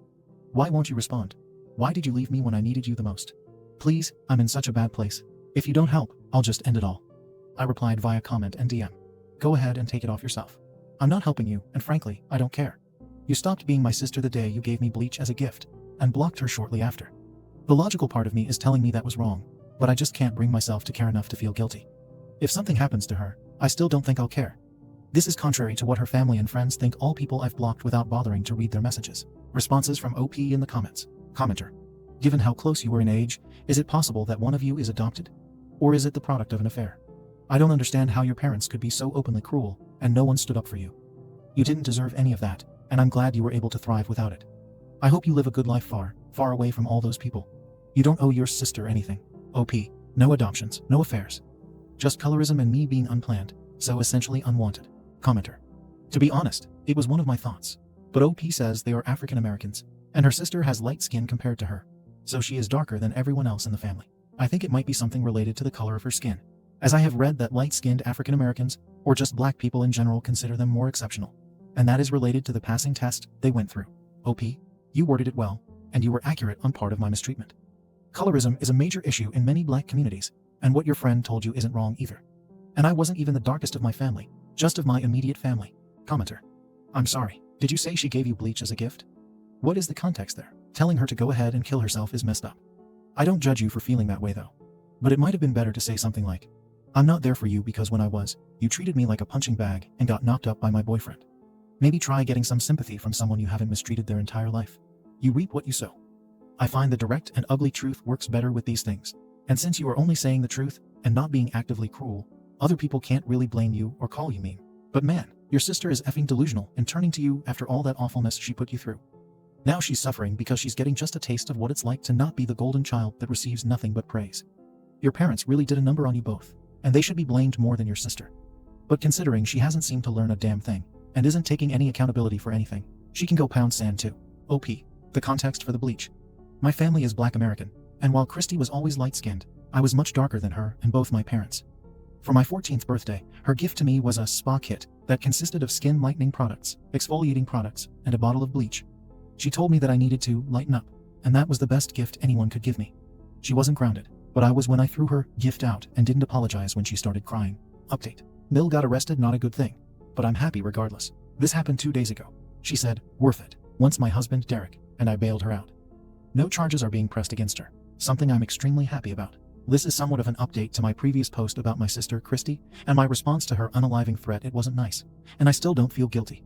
Speaker 1: Why won't you respond? Why did you leave me when I needed you the most? Please, I'm in such a bad place. If you don't help, I'll just end it all. I replied via comment and DM. Go ahead and take it off yourself. I'm not helping you, and frankly, I don't care. You stopped being my sister the day you gave me bleach as a gift, and blocked her shortly after. The logical part of me is telling me that was wrong, but I just can't bring myself to care enough to feel guilty. If something happens to her, I still don't think I'll care. This is contrary to what her family and friends think all people I've blocked without bothering to read their messages. Responses from OP in the comments. Commenter. Given how close you were in age, is it possible that one of you is adopted? Or is it the product of an affair? I don't understand how your parents could be so openly cruel, and no one stood up for you. You didn't deserve any of that, and I'm glad you were able to thrive without it. I hope you live a good life far, far away from all those people. You don't owe your sister anything. OP. No adoptions, no affairs. Just colorism and me being unplanned, so essentially unwanted. Commenter. To be honest, it was one of my thoughts. But OP says they are African Americans, and her sister has light skin compared to her, so she is darker than everyone else in the family. I think it might be something related to the color of her skin, as I have read that light-skinned African Americans, or just black people in general, consider them more exceptional, and that is related to the passing test they went through. OP, you worded it well, and you were accurate on part of my mistreatment. Colorism is a major issue in many black communities, and what your friend told you isn't wrong either. And I wasn't even the darkest of my family, just of my immediate family. Commenter. I'm sorry, did you say she gave you bleach as a gift? What is the context there? Telling her to go ahead and kill herself is messed up. I don't judge you for feeling that way though. But it might have been better to say something like, I'm not there for you because when I was, you treated me like a punching bag and got knocked up by my boyfriend. Maybe try getting some sympathy from someone you haven't mistreated their entire life. You reap what you sow. I find the direct and ugly truth works better with these things. And since you are only saying the truth and not being actively cruel, other people can't really blame you or call you mean. But man, your sister is effing delusional in turning to you after all that awfulness she put you through. Now she's suffering because she's getting just a taste of what it's like to not be the golden child that receives nothing but praise. Your parents really did a number on you both, and they should be blamed more than your sister. But considering she hasn't seemed to learn a damn thing, and isn't taking any accountability for anything, she can go pound sand too. OP. The context for the bleach. My family is Black American, and while Christy was always light-skinned, I was much darker than her and both my parents. For my 14th birthday, her gift to me was a spa kit that consisted of skin lightening products, exfoliating products, and a bottle of bleach. She told me that I needed to lighten up, and that was the best gift anyone could give me. She wasn't grounded, but I was when I threw her gift out and didn't apologize when she started crying. Update. Mill got arrested, not a good thing, but I'm happy regardless. This happened 2 days ago. She said, worth it, once my husband Derek, and I bailed her out. No charges are being pressed against her, something I'm extremely happy about. This is somewhat of an update to my previous post about my sister Christy, and my response to her unaliving threat. It wasn't nice, and I still don't feel guilty.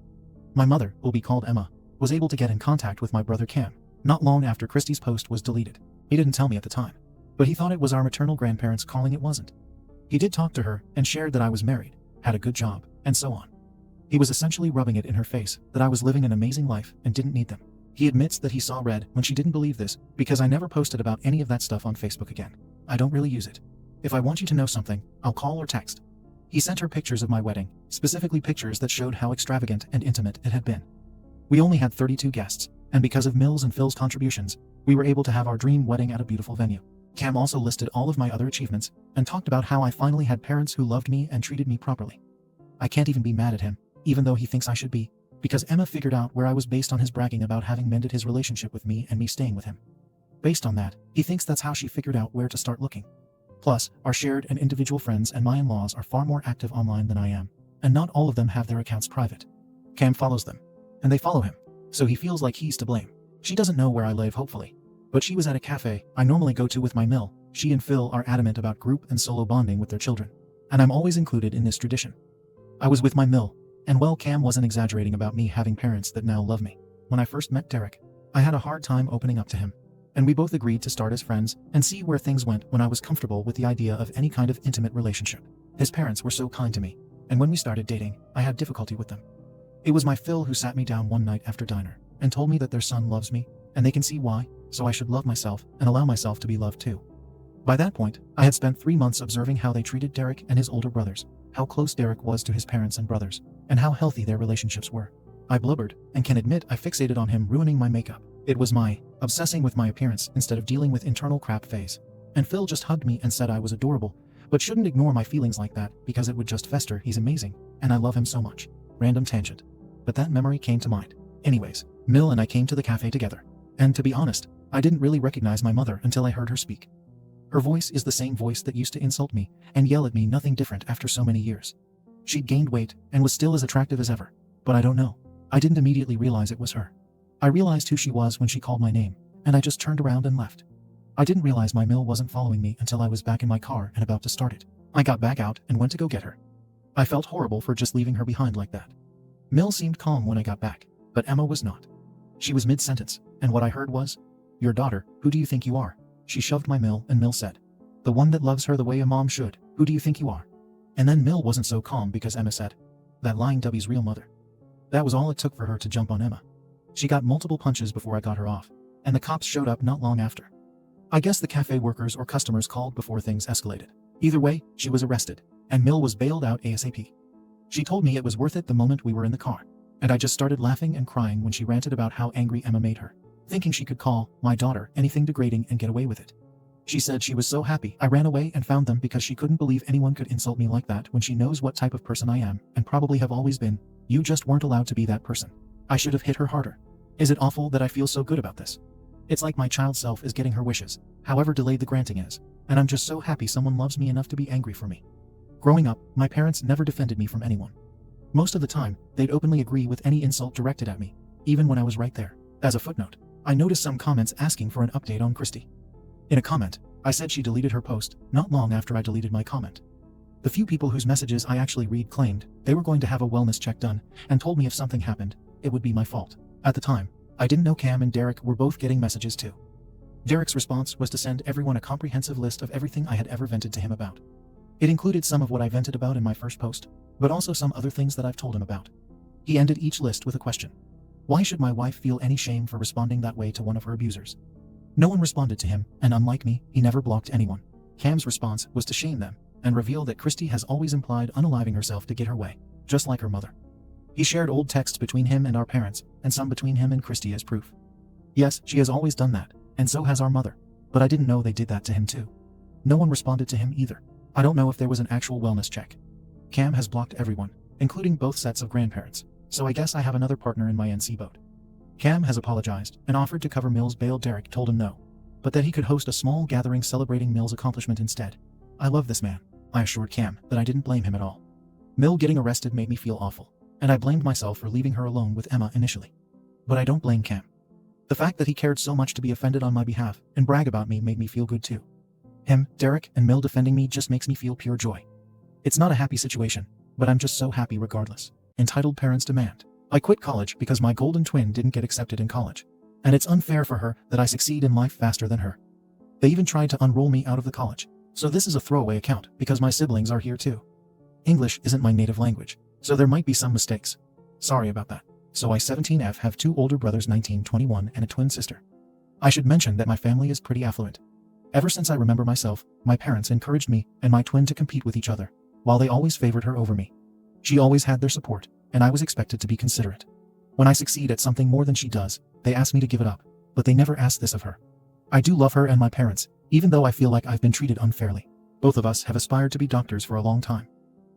Speaker 1: My mother, who'll be called Emma, was able to get in contact with my brother Cam, not long after Christy's post was deleted. He didn't tell me at the time, but he thought it was our maternal grandparents calling. It wasn't. He did talk to her and shared that I was married, had a good job, and so on. He was essentially rubbing it in her face that I was living an amazing life and didn't need them. He admits that he saw red when she didn't believe this because I never posted about any of that stuff on Facebook again. I don't really use it. If I want you to know something, I'll call or text. He sent her pictures of my wedding, specifically pictures that showed how extravagant and intimate it had been. We only had 32 guests, and because of Mills and Phil's contributions, we were able to have our dream wedding at a beautiful venue. Cam also listed all of my other achievements and talked about how I finally had parents who loved me and treated me properly. I can't even be mad at him, even though he thinks I should be, because Emma figured out where I was based on his bragging about having mended his relationship with me and me staying with him. Based on that, he thinks that's how she figured out where to start looking. Plus, our shared and individual friends and my in-laws are far more active online than I am, and not all of them have their accounts private. Cam follows them, and they follow him, so he feels like he's to blame. She doesn't know where I live, hopefully, but she was at a cafe I normally go to with my Mill. She and Phil are adamant about group and solo bonding with their children, and I'm always included in this tradition. I was with my Mill, and well, Cam wasn't exaggerating about me having parents that now love me. When I first met Derek, I had a hard time opening up to him, and we both agreed to start as friends and see where things went when I was comfortable with the idea of any kind of intimate relationship. His parents were so kind to me, and when we started dating, I had difficulty with them. It was my Phil who sat me down one night after dinner and told me that their son loves me, and they can see why, so I should love myself and allow myself to be loved too. By that point, I had spent 3 months observing how they treated Derek and his older brothers, how close Derek was to his parents and brothers, and how healthy their relationships were. I blubbered, and can admit I fixated on him ruining my makeup. It was my obsessing with my appearance instead of dealing with internal crap phase. And Phil just hugged me and said I was adorable, but shouldn't ignore my feelings like that because it would just fester. He's amazing, and I love him so much. Random tangent. But that memory came to mind. Anyways, Mill and I came to the cafe together. And to be honest, I didn't really recognize my mother until I heard her speak. Her voice is the same voice that used to insult me and yell at me, nothing different after so many years. She'd gained weight and was still as attractive as ever, but I don't know. I didn't immediately realize it was her. I realized who she was when she called my name, and I just turned around and left. I didn't realize my Mill wasn't following me until I was back in my car and about to start it. I got back out and went to go get her. I felt horrible for just leaving her behind like that. Mill seemed calm when I got back, but Emma was not. She was mid-sentence, and what I heard was, "Your daughter, who do you think you are?" She shoved my Mill, and Mill said, "The one that loves her the way a mom should. Who do you think you are?" And then Mill wasn't so calm because Emma said, "That lying Debbie's real mother." That was all it took for her to jump on Emma. She got multiple punches before I got her off, and the cops showed up not long after. I guess the cafe workers or customers called before things escalated. Either way, she was arrested, and Mill was bailed out ASAP. She told me it was worth it the moment we were in the car, and I just started laughing and crying when she ranted about how angry Emma made her, thinking she could call my daughter anything degrading and get away with it. She said she was so happy I ran away and found them because she couldn't believe anyone could insult me like that when she knows what type of person I am and probably have always been. You just weren't allowed to be that person. I should have hit her harder. Is it awful that I feel so good about this? It's like my child self is getting her wishes, however delayed the granting is, and I'm just so happy someone loves me enough to be angry for me. Growing up, my parents never defended me from anyone. Most of the time, they'd openly agree with any insult directed at me, even when I was right there. As a footnote, I noticed some comments asking for an update on Christy. In a comment, I said she deleted her post not long after I deleted my comment. The few people whose messages I actually read claimed they were going to have a wellness check done and told me if something happened, it would be my fault. At the time, I didn't know Cam and Derek were both getting messages too. Derek's response was to send everyone a comprehensive list of everything I had ever vented to him about. It included some of what I vented about in my first post, but also some other things that I've told him about. He ended each list with a question. Why should my wife feel any shame for responding that way to one of her abusers? No one responded to him, and unlike me, he never blocked anyone. Cam's response was to shame them and reveal that Christy has always implied unaliving herself to get her way, just like her mother. He shared old texts between him and our parents, and some between him and Christy as proof. Yes, she has always done that, and so has our mother, but I didn't know they did that to him too. No one responded to him either. I don't know if there was an actual wellness check. Cam has blocked everyone, including both sets of grandparents, so I guess I have another partner in my NC boat. Cam has apologized and offered to cover Mill's bail. Derek told him no, but that he could host a small gathering celebrating Mill's accomplishment instead. I love this man. I assured Cam that I didn't blame him at all. Mill getting arrested made me feel awful, and I blamed myself for leaving her alone with Emma initially. But I don't blame Cam. The fact that he cared so much to be offended on my behalf and brag about me made me feel good too. Him, Derek, and Mill defending me just makes me feel pure joy. It's not a happy situation, but I'm just so happy regardless. Entitled parents demand. I quit college because my golden twin didn't get accepted in college, and it's unfair for her that I succeed in life faster than her. They even tried to unroll me out of the college. So this is a throwaway account because my siblings are here too. English isn't my native language, so there might be some mistakes. Sorry about that. So I 17F have 2 older brothers 19, 21 and a twin sister. I should mention that my family is pretty affluent. Ever since I remember myself, my parents encouraged me and my twin to compete with each other, while they always favored her over me. She always had their support, and I was expected to be considerate. When I succeed at something more than she does, they ask me to give it up, but they never ask this of her. I do love her and my parents, even though I feel like I've been treated unfairly. Both of us have aspired to be doctors for a long time.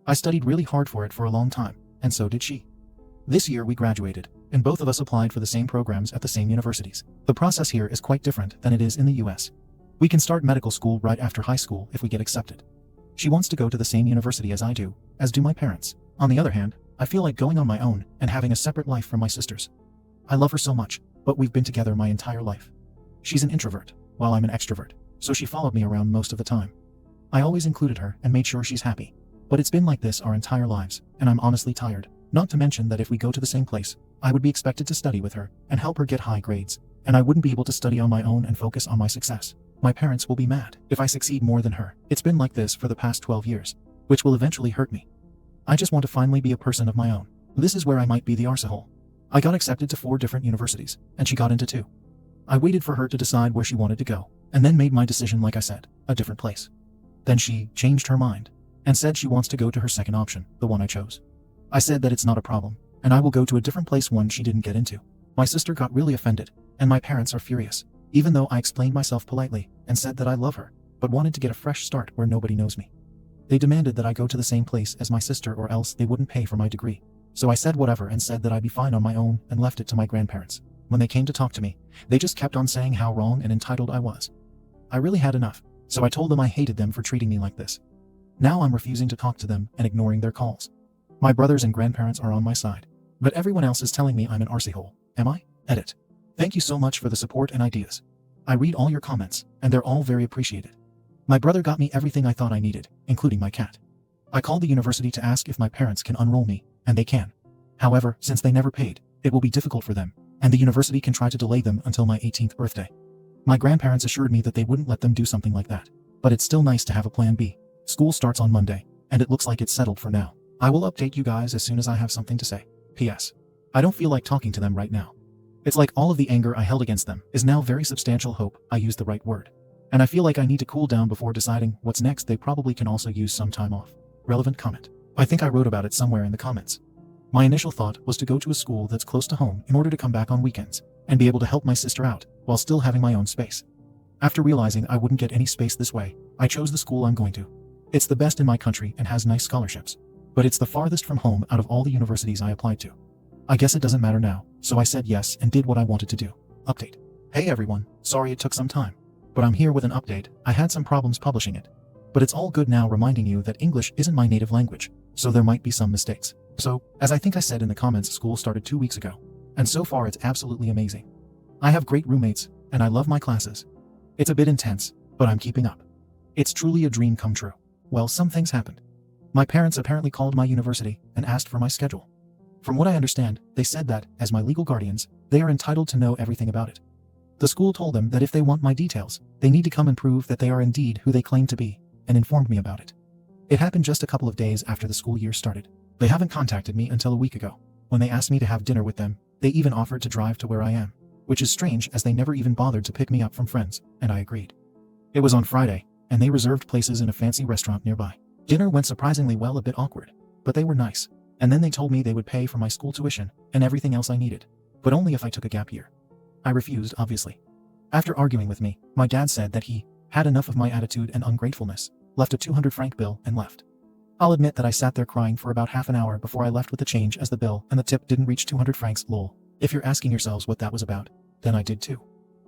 Speaker 1: I studied really hard for it for a long time, and so did she. This year we graduated, and both of us applied for the same programs at the same universities. The process here is quite different than it is in the US. We can start medical school right after high school if we get accepted. She wants to go to the same university as I do, as do my parents. On the other hand, I feel like going on my own and having a separate life from my sisters. I love her so much, but we've been together my entire life. She's an introvert, while I'm an extrovert, so she followed me around most of the time. I always included her and made sure she's happy. But it's been like this our entire lives, and I'm honestly tired. Not to mention that if we go to the same place, I would be expected to study with her and help her get high grades, and I wouldn't be able to study on my own and focus on my success. My parents will be mad if I succeed more than her. It's been like this for the past 12 years, which will eventually hurt me. I just want to finally be a person of my own. This is where I might be the arsehole. I got accepted to 4 different universities, and she got into 2. I waited for her to decide where she wanted to go, and then made my decision like I said, a different place. Then she changed her mind, and said she wants to go to her second option, the one I chose. I said that it's not a problem, and I will go to a different place one she didn't get into. My sister got really offended, and my parents are furious, even though I explained myself politely and said that I love her, but wanted to get a fresh start where nobody knows me. They demanded that I go to the same place as my sister or else they wouldn't pay for my degree. So I said whatever and said that I'd be fine on my own and left it to my grandparents. When they came to talk to me, they just kept on saying how wrong and entitled I was. I really had enough, so I told them I hated them for treating me like this. Now I'm refusing to talk to them and ignoring their calls. My brothers and grandparents are on my side, but everyone else is telling me I'm an arsehole. Am I? Edit. Thank you so much for the support and ideas. I read all your comments, and they're all very appreciated. My brother got me everything I thought I needed, including my cat. I called the university to ask if my parents can unroll me, and they can. However, since they never paid, it will be difficult for them, and the university can try to delay them until my 18th birthday. My grandparents assured me that they wouldn't let them do something like that, but it's still nice to have a plan B. School starts on Monday, and it looks like it's settled for now. I will update you guys as soon as I have something to say. P.S. I don't feel like talking to them right now. It's like all of the anger I held against them is now very substantial. Hope I used the right word. And I feel like I need to cool down before deciding what's next. They probably can also use some time off. Relevant comment. I think I wrote about it somewhere in the comments. My initial thought was to go to a school that's close to home in order to come back on weekends and be able to help my sister out while still having my own space. After realizing I wouldn't get any space this way, I chose the school I'm going to. It's the best in my country and has nice scholarships, but it's the farthest from home out of all the universities I applied to. I guess it doesn't matter now, so I said yes and did what I wanted to do. Update. Hey everyone, sorry it took some time, but I'm here with an update. I had some problems publishing it, but it's all good now, reminding you that English isn't my native language, so there might be some mistakes. So, as I think I said in the comments, school started 2 weeks ago, and so far it's absolutely amazing. I have great roommates, and I love my classes. It's a bit intense, but I'm keeping up. It's truly a dream come true. Well, some things happened. My parents apparently called my university and asked for my schedule. From what I understand, they said that, as my legal guardians, they are entitled to know everything about it. The school told them that if they want my details, they need to come and prove that they are indeed who they claim to be, and informed me about it. It happened just a couple of days after the school year started. They haven't contacted me until a week ago. When they asked me to have dinner with them, they even offered to drive to where I am, which is strange as they never even bothered to pick me up from friends, and I agreed. It was on Friday, and they reserved places in a fancy restaurant nearby. Dinner went surprisingly well, a bit awkward, but they were nice, and then they told me they would pay for my school tuition and everything else I needed, but only if I took a gap year. I refused, obviously. After arguing with me, my dad said that he had enough of my attitude and ungratefulness, left a 200-franc bill, and left. I'll admit that I sat there crying for about half an hour before I left with the change, as the bill and the tip didn't reach 200 francs, lol. If you're asking yourselves what that was about, then I did too.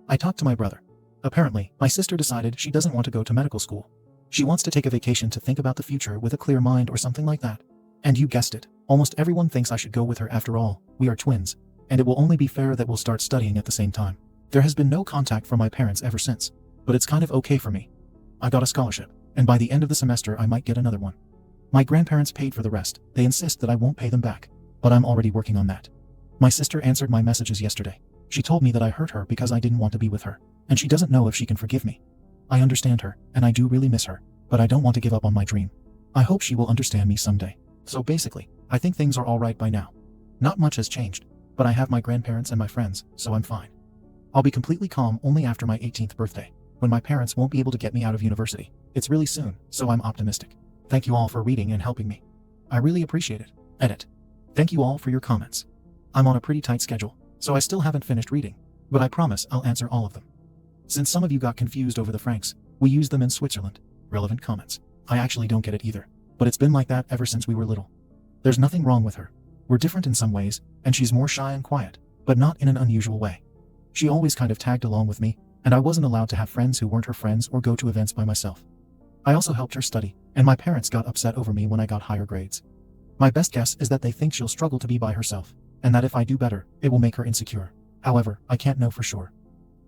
Speaker 1: I talked to my brother. Apparently, my sister decided she doesn't want to go to medical school. She wants to take a vacation to think about the future with a clear mind or something like that. And you guessed it, almost everyone thinks I should go with her. After all, we are twins, and it will only be fair that we'll start studying at the same time. There has been no contact from my parents ever since, but it's kind of okay for me. I got a scholarship, and by the end of the semester I might get another one. My grandparents paid for the rest. They insist that I won't pay them back, but I'm already working on that. My sister answered my messages yesterday. She told me that I hurt her because I didn't want to be with her, and she doesn't know if she can forgive me. I understand her, and I do really miss her, but I don't want to give up on my dream. I hope she will understand me someday. So basically, I think things are alright by now. Not much has changed, but I have my grandparents and my friends, so I'm fine. I'll be completely calm only after my 18th birthday, when my parents won't be able to get me out of university. It's really soon, so I'm optimistic. Thank you all for reading and helping me. I really appreciate it. Edit. Thank you all for your comments. I'm on a pretty tight schedule, so I still haven't finished reading, but I promise I'll answer all of them. Since some of you got confused over the francs, we use them in Switzerland. Relevant comments. I actually don't get it either, but it's been like that ever since we were little. There's nothing wrong with her. We're different in some ways, and she's more shy and quiet, but not in an unusual way. She always kind of tagged along with me, and I wasn't allowed to have friends who weren't her friends or go to events by myself. I also helped her study, and my parents got upset over me when I got higher grades. My best guess is that they think she'll struggle to be by herself, and that if I do better, it will make her insecure. However, I can't know for sure.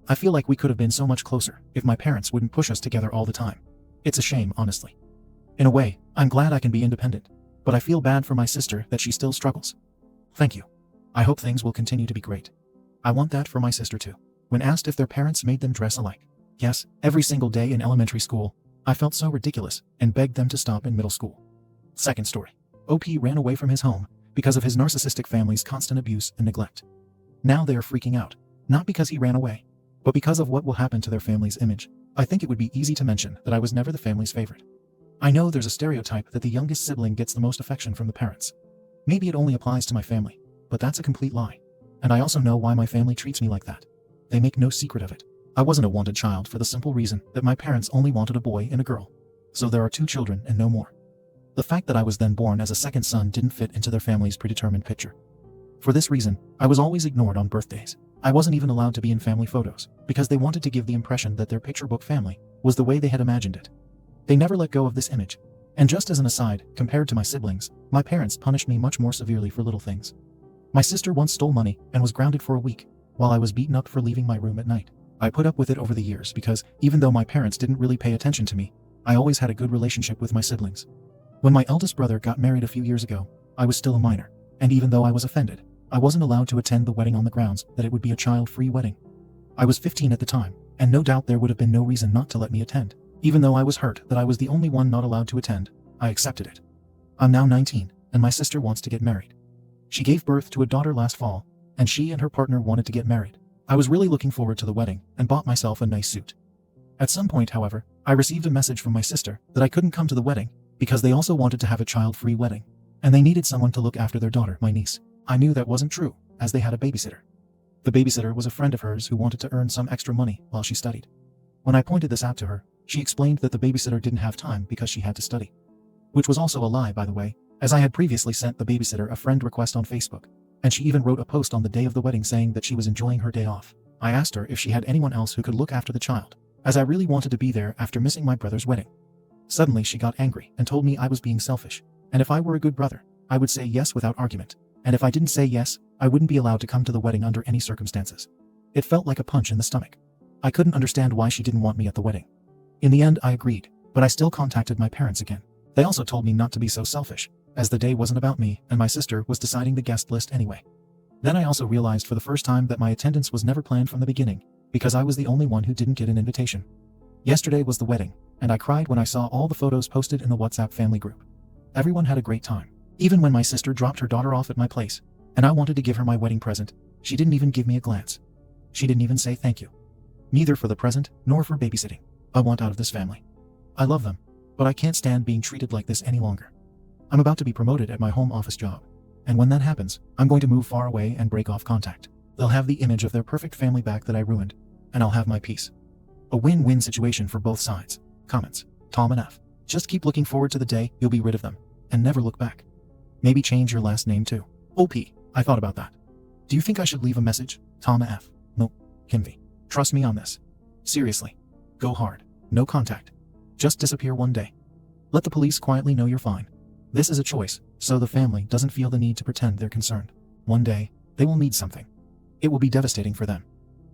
Speaker 1: I feel like we could have been so much closer if my parents wouldn't push us together all the time. It's a shame, honestly. In a way, I'm glad I can be independent, but I feel bad for my sister that she still struggles. Thank you. I hope things will continue to be great. I want that for my sister too. When asked if their parents made them dress alike, yes, every single day in elementary school, I felt so ridiculous and begged them to stop in middle school. Second story. OP ran away from his home because of his narcissistic family's constant abuse and neglect. Now they are freaking out, not because he ran away, but because of what will happen to their family's image. I think it would be easy to mention that I was never the family's favorite. I know there's a stereotype that the youngest sibling gets the most affection from the parents. Maybe it only applies to my family, but that's a complete lie. And I also know why my family treats me like that. They make no secret of it. I wasn't a wanted child for the simple reason that my parents only wanted a boy and a girl. So there are 2 children and no more. The fact that I was then born as a second son didn't fit into their family's predetermined picture. For this reason, I was always ignored on birthdays. I wasn't even allowed to be in family photos, because they wanted to give the impression that their picture book family was the way they had imagined it. They never let go of this image. And just as an aside, compared to my siblings, my parents punished me much more severely for little things. My sister once stole money and was grounded for a week, while I was beaten up for leaving my room at night. I put up with it over the years because, even though my parents didn't really pay attention to me, I always had a good relationship with my siblings. When my eldest brother got married a few years ago, I was still a minor, and even though I was offended, I wasn't allowed to attend the wedding on the grounds that it would be a child-free wedding. I was 15 at the time, and no doubt there would have been no reason not to let me attend. Even though I was hurt that I was the only one not allowed to attend, I accepted it. I'm now 19, and my sister wants to get married. She gave birth to a daughter last fall, and she and her partner wanted to get married. I was really looking forward to the wedding and bought myself a nice suit. At some point, however, I received a message from my sister that I couldn't come to the wedding because they also wanted to have a child-free wedding, and they needed someone to look after their daughter, my niece. I knew that wasn't true, as they had a babysitter. The babysitter was a friend of hers who wanted to earn some extra money while she studied. When I pointed this out to her, she explained that the babysitter didn't have time because she had to study. Which was also a lie, by the way, as I had previously sent the babysitter a friend request on Facebook, and she even wrote a post on the day of the wedding saying that she was enjoying her day off. I asked her if she had anyone else who could look after the child, as I really wanted to be there after missing my brother's wedding. Suddenly she got angry and told me I was being selfish, and if I were a good brother, I would say yes without argument, and if I didn't say yes, I wouldn't be allowed to come to the wedding under any circumstances. It felt like a punch in the stomach. I couldn't understand why she didn't want me at the wedding. In the end, I agreed, but I still contacted my parents again. They also told me not to be so selfish, as the day wasn't about me and my sister was deciding the guest list anyway. Then I also realized for the first time that my attendance was never planned from the beginning, because I was the only one who didn't get an invitation. Yesterday was the wedding, and I cried when I saw all the photos posted in the WhatsApp family group. Everyone had a great time, even when my sister dropped her daughter off at my place, and I wanted to give her my wedding present. She didn't even give me a glance. She didn't even say thank you. Neither for the present, nor for babysitting. I want out of this family. I love them, but I can't stand being treated like this any longer. I'm about to be promoted at my home office job, and when that happens, I'm going to move far away and break off contact. They'll have the image of their perfect family back that I ruined, and I'll have my peace. A win-win situation for both sides. Comments. Tom and F. Just keep looking forward to the day you'll be rid of them, and never look back. Maybe change your last name too. OP. I thought about that. Do you think I should leave a message? Tom F. Nope. Kim V. Trust me on this. Seriously. Go hard. No contact. Just disappear one day. Let the police quietly know you're fine. This is a choice, so the family doesn't feel the need to pretend they're concerned. One day, they will need something. It will be devastating for them.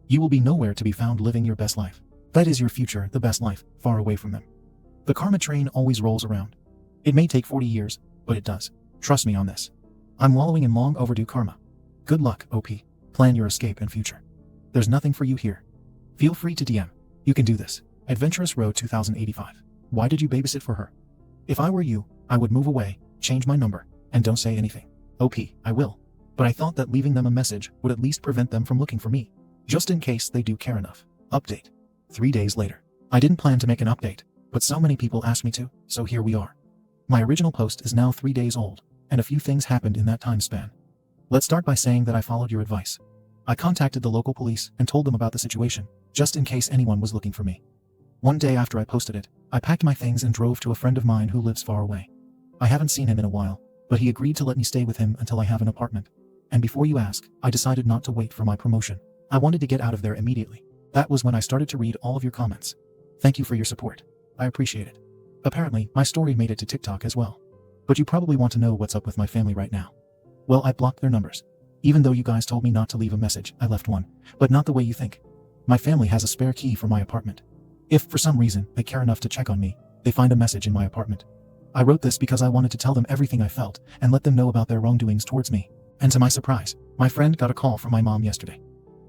Speaker 1: You will be nowhere to be found living your best life. That is your future, the best life, far away from them. The karma train always rolls around. It may take 40 years, but it does. Trust me on this. I'm wallowing in long overdue karma. Good luck, OP. Plan your escape and future. There's nothing for you here. Feel free to DM. You can do this. Adventurous Road 2085. Why did you babysit for her? If I were you, I would move away, change my number, and don't say anything. OP, I will. But I thought that leaving them a message would at least prevent them from looking for me, just in case they do care enough. Update. 3 days later. I didn't plan to make an update, but so many people asked me to, so here we are. My original post is now 3 days old, and a few things happened in that time span. Let's start by saying that I followed your advice. I contacted the local police and told them about the situation, just in case anyone was looking for me. One day after I posted it, I packed my things and drove to a friend of mine who lives far away. I haven't seen him in a while, but he agreed to let me stay with him until I have an apartment. And before you ask, I decided not to wait for my promotion. I wanted to get out of there immediately. That was when I started to read all of your comments. Thank you for your support. I appreciate it. Apparently, my story made it to TikTok as well. But you probably want to know what's up with my family right now. Well, I blocked their numbers. Even though you guys told me not to leave a message, I left one, but not the way you think. My family has a spare key for my apartment. If, for some reason, they care enough to check on me, they find a message in my apartment. I wrote this because I wanted to tell them everything I felt and let them know about their wrongdoings towards me. And to my surprise, my friend got a call from my mom yesterday.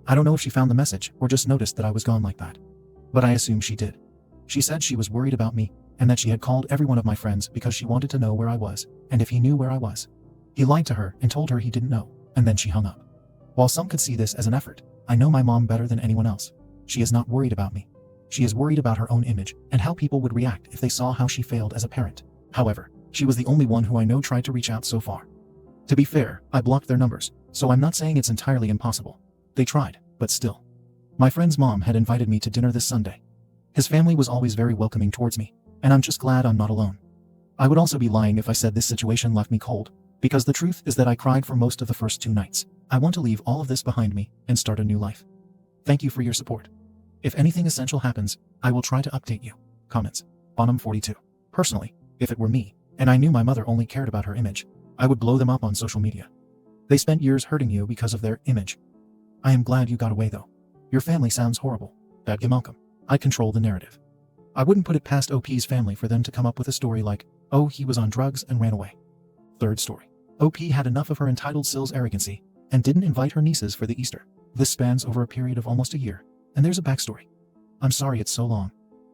Speaker 1: I don't know if she found the message or just noticed that I was gone like that. But I assume she did. She said she was worried about me and that she had called every one of my friends because she wanted to know where I was and if he knew where I was. He lied to her and told her he didn't know, and then she hung up. While some could see this as an effort, I know my mom better than anyone else. She is not worried about me. She is worried about her own image and how people would react if they saw how she failed as a parent. However, she was the only one who I know tried to reach out so far. To be fair, I blocked their numbers, so I'm not saying it's entirely impossible. They tried, but still. My friend's mom had invited me to dinner this Sunday. His family was always very welcoming towards me, and I'm just glad I'm not alone. I would also be lying if I said this situation left me cold, because the truth is that I cried for most of the first 2 nights. I want to leave all of this behind me and start a new life. Thank you for your support. If anything essential happens, I will try to update you. Comments. Bonham 42. Personally, if it were me, and I knew my mother only cared about her image, I would blow them up on social media. They spent years hurting you because of their image. I am glad you got away though. Your family sounds horrible. Bad Malcolm. I control the narrative. I wouldn't put it past OP's family for them to come up with a story like, oh, he was on drugs and ran away. Third story. OP had enough of her entitled Sill's arrogancy and didn't invite her nieces for the Easter. This spans over a period of almost a year, and there's a backstory. I'm sorry it's so long.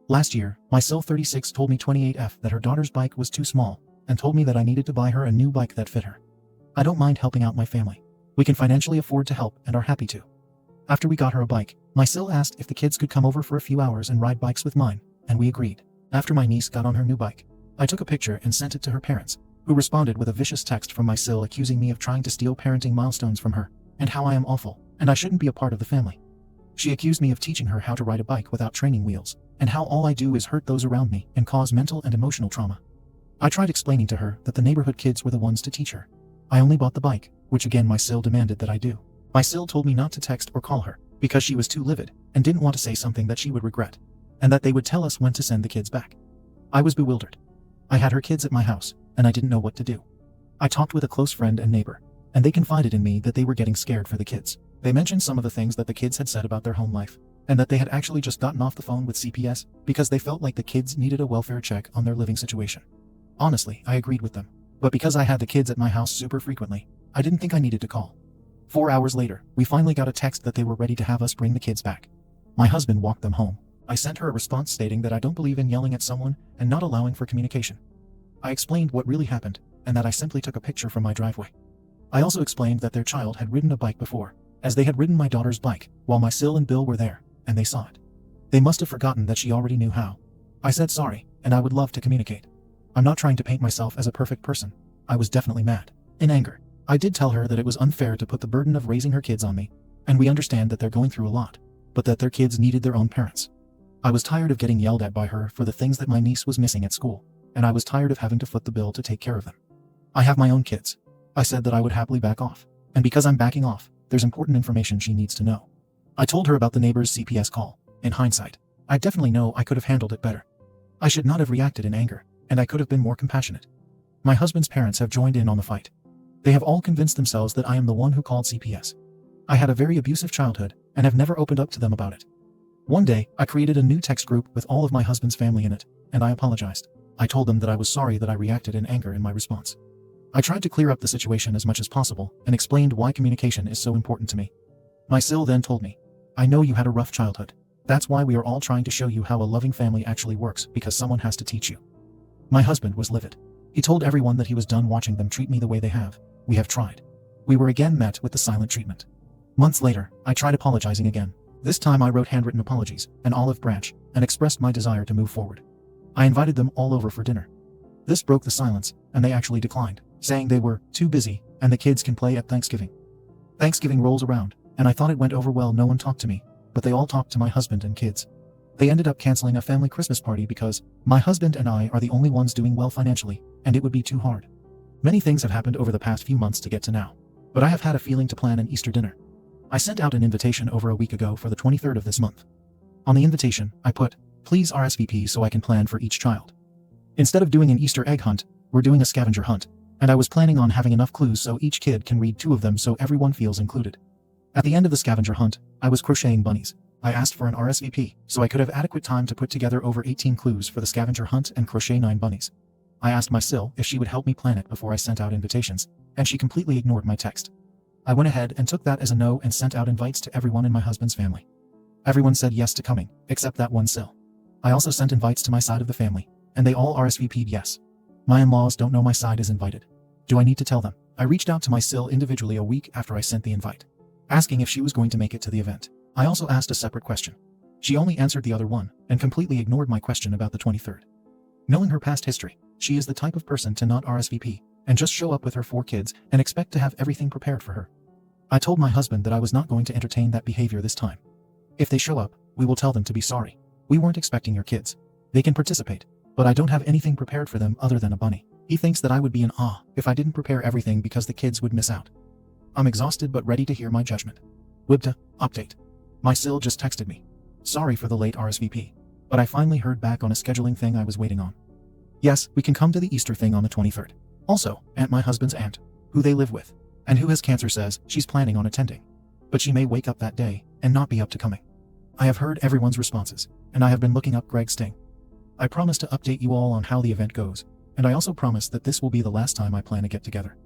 Speaker 1: Last year, my Sill 36 told me 28F that her daughter's bike was too small and told me that I needed to buy her a new bike that fit her. I don't mind helping out my family. We can financially afford to help and are happy to. After we got her a bike, my Sill asked if the kids could come over for a few hours and ride bikes with mine, and we agreed. After my niece got on her new bike, I took a picture and sent it to her parents, who responded with a vicious text from my Sill accusing me of trying to steal parenting milestones from her, and how I am awful, and I shouldn't be a part of the family. She accused me of teaching her how to ride a bike without training wheels, and how all I do is hurt those around me and cause mental and emotional trauma. I tried explaining to her that the neighborhood kids were the ones to teach her. I only bought the bike, which again my Sill demanded that I do. My Sill told me not to text or call her, because she was too livid, and didn't want to say something that she would regret, and that they would tell us when to send the kids back. I was bewildered. I had her kids at my house, and I didn't know what to do. I talked with a close friend and neighbor, and they confided in me that they were getting scared for the kids. They mentioned some of the things that the kids had said about their home life, and that they had actually just gotten off the phone with CPS because they felt like the kids needed a welfare check on their living situation. Honestly, I agreed with them, but because I had the kids at my house super frequently, I didn't think I needed to call. 4 hours later, we finally got a text that they were ready to have us bring the kids back. My husband walked them home. I sent her a response stating that I don't believe in yelling at someone and not allowing for communication. I explained what really happened, and that I simply took a picture from my driveway. I also explained that their child had ridden a bike before, as they had ridden my daughter's bike, while my Sill and Bill were there, and they saw it. They must have forgotten that she already knew how. I said sorry, and I would love to communicate. I'm not trying to paint myself as a perfect person. I was definitely mad. In anger, I did tell her that it was unfair to put the burden of raising her kids on me, and we understand that they're going through a lot, but that their kids needed their own parents. I was tired of getting yelled at by her for the things that my niece was missing at school, and I was tired of having to foot the bill to take care of them. I have my own kids. I said that I would happily back off, and because I'm backing off, there's important information she needs to know. I told her about the neighbor's CPS call. In hindsight, I definitely know I could have handled it better. I should not have reacted in anger, and I could have been more compassionate. My husband's parents have joined in on the fight. They have all convinced themselves that I am the one who called CPS. I had a very abusive childhood, and have never opened up to them about it. One day, I created a new text group with all of my husband's family in it, and I apologized. I told them that I was sorry that I reacted in anger in my response. I tried to clear up the situation as much as possible, and explained why communication is so important to me. My Sill then told me, I know you had a rough childhood. That's why we are all trying to show you how a loving family actually works, because someone has to teach you. My husband was livid. He told everyone that he was done watching them treat me the way they have. We have tried. We were again met with the silent treatment. Months later, I tried apologizing again. This time I wrote handwritten apologies, an olive branch, and expressed my desire to move forward. I invited them all over for dinner. This broke the silence, and they actually declined, saying they were too busy, and the kids can play at Thanksgiving. Thanksgiving rolls around, and I thought it went over well. No one talked to me, but they all talked to my husband and kids. They ended up canceling a family Christmas party because my husband and I are the only ones doing well financially, and it would be too hard. Many things have happened over the past few months to get to now, but I have had a feeling to plan an Easter dinner. I sent out an invitation over a week ago for the 23rd of this month. On the invitation, I put, please RSVP so I can plan for each child. Instead of doing an Easter egg hunt, we're doing a scavenger hunt, and I was planning on having enough clues so each kid can read 2 of them so everyone feels included. At the end of the scavenger hunt, I was crocheting bunnies. I asked for an RSVP so I could have adequate time to put together over 18 clues for the scavenger hunt and crochet 9 bunnies. I asked my Sill if she would help me plan it before I sent out invitations, and she completely ignored my text. I went ahead and took that as a no and sent out invites to everyone in my husband's family. Everyone said yes to coming, except that one Sill. I also sent invites to my side of the family, and they all RSVP'd yes. My in-laws don't know my side is invited. Do I need to tell them? I reached out to my Sill individually a week after I sent the invite, asking if she was going to make it to the event. I also asked a separate question. She only answered the other one, and completely ignored my question about the 23rd. Knowing her past history, she is the type of person to not RSVP, and just show up with her 4 kids and expect to have everything prepared for her. I told my husband that I was not going to entertain that behavior this time. If they show up, we will tell them to be sorry. We weren't expecting your kids. They can participate. but I don't have anything prepared for them other than a bunny. He thinks that I would be in awe if I didn't prepare everything because the kids would miss out. I'm exhausted but ready to hear my judgment. AmITheA, update. My Sil just texted me. Sorry for the late RSVP, but I finally heard back on a scheduling thing I was waiting on. Yes, we can come to the Easter thing on the 23rd. Also, Aunt, my husband's aunt, who they live with, and who has cancer, says she's planning on attending. But she may wake up that day and not be up to coming. I have heard everyone's responses, and I have been looking up Greg's sting. I promise to update you all on how the event goes, and I also promise that this will be the last time I plan to get together.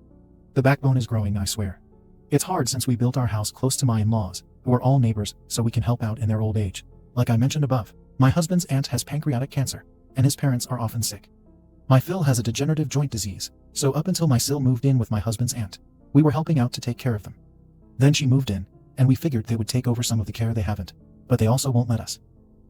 Speaker 1: The backbone is growing, I swear. It's hard since we built our house close to my in-laws, who are all neighbors, so we can help out in their old age. Like I mentioned above, my husband's aunt has pancreatic cancer, and his parents are often sick. My Phil has a degenerative joint disease, so up until my Sil moved in with my husband's aunt, we were helping out to take care of them. Then she moved in, and we figured they would take over some of the care they haven't, but they also won't let us.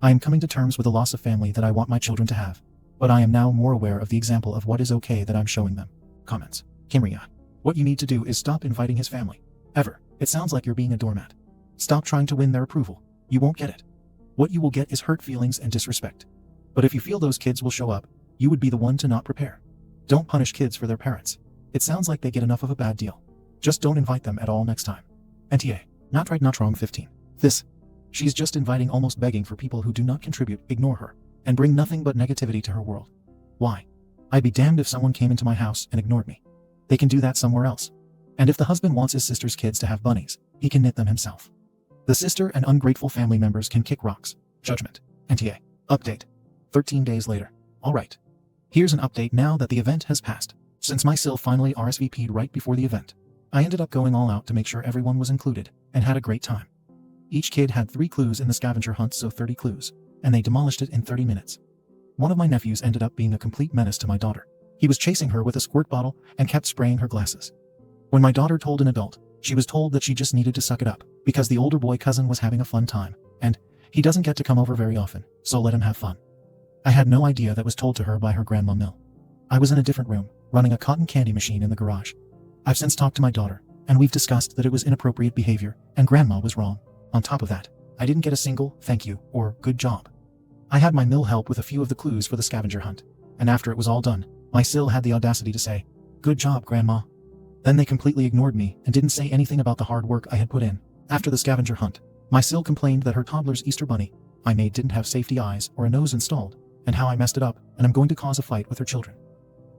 Speaker 1: I am coming to terms with the loss of family that I want my children to have, but I am now more aware of the example of what is okay that I'm showing them. Comments. Kimria. What you need to do is stop inviting his family. Ever. It sounds like you're being a doormat. Stop trying to win their approval. You won't get it. What you will get is hurt feelings and disrespect. But if you feel those kids will show up, you would be the one to not prepare. Don't punish kids for their parents. It sounds like they get enough of a bad deal. Just don't invite them at all next time. AmITheA. Not right, not wrong. 15. She's just inviting, almost begging for people who do not contribute, ignore her, and bring nothing but negativity to her world. Why? I'd be damned if someone came into my house and ignored me. They can do that somewhere else. And if the husband wants his sister's kids to have bunnies, he can knit them himself. The sister and ungrateful family members can kick rocks. Judgment. AmITheA. Update. 13 days later. Alright. Here's an update now that the event has passed. Since my Sil finally RSVP'd right before the event, I ended up going all out to make sure everyone was included, and had a great time. Each kid had 3 clues in the scavenger hunt, so 30 clues, and they demolished it in 30 minutes. One of my nephews ended up being a complete menace to my daughter. He was chasing her with a squirt bottle and kept spraying her glasses. When my daughter told an adult, she was told that she just needed to suck it up, because the older boy cousin was having a fun time, and he doesn't get to come over very often, so let him have fun. I had no idea that was told to her by her grandma Mill. I was in a different room, running a cotton candy machine in the garage. I've since talked to my daughter, and we've discussed that it was inappropriate behavior, and grandma was wrong. On top of that, I didn't get a single thank you or good job. I had my Mill help with a few of the clues for the scavenger hunt, and after it was all done, my Sil had the audacity to say, "Good job, Grandma." Then they completely ignored me and didn't say anything about the hard work I had put in. After the scavenger hunt, my Sil complained that her toddler's Easter bunny I made didn't have safety eyes or a nose installed, and how I messed it up, and I'm going to cause a fight with her children.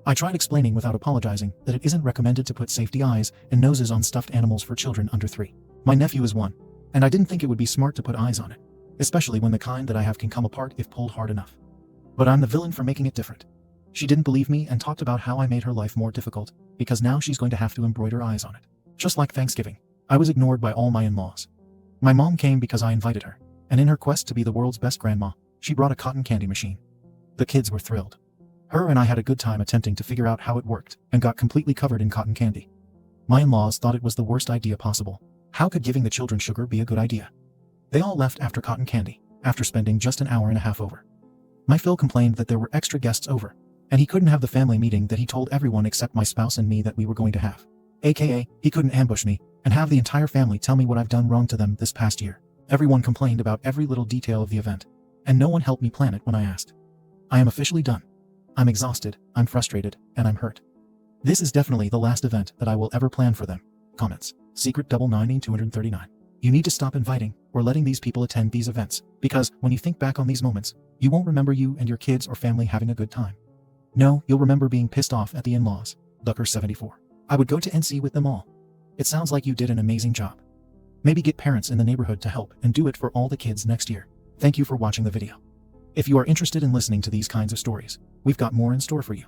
Speaker 1: I tried explaining without apologizing that it isn't recommended to put safety eyes and noses on stuffed animals for children under 3. My nephew is 1, and I didn't think it would be smart to put eyes on it, especially when the kind that I have can come apart if pulled hard enough. But I'm the villain for making it different. She didn't believe me and talked about how I made her life more difficult, because now she's going to have to embroider eyes on it. Just like Thanksgiving, I was ignored by all my in-laws. My mom came because I invited her, and in her quest to be the world's best grandma, she brought a cotton candy machine. The kids were thrilled. Her and I had a good time attempting to figure out how it worked, and got completely covered in cotton candy. My in-laws thought it was the worst idea possible. How could giving the children sugar be a good idea? They all left after cotton candy, after spending just an hour and a half over. My Phil complained that there were extra guests over, and he couldn't have the family meeting that he told everyone except my spouse and me that we were going to have. AKA, he couldn't ambush me and have the entire family tell me what I've done wrong to them this past year. Everyone complained about every little detail of the event, and no one helped me plan it when I asked. I am officially done. I'm exhausted, I'm frustrated, and I'm hurt. This is definitely the last event that I will ever plan for them. Comments. Secret 99239. You need to stop inviting or letting these people attend these events, because when you think back on these moments, you won't remember you and your kids or family having a good time. No, you'll remember being pissed off at the in-laws. Ducker74. I would go to NC with them all. It sounds like you did an amazing job. Maybe get parents in the neighborhood to help and do it for all the kids next year. Thank you for watching the video. If you are interested in listening to these kinds of stories, we've got more in store for you.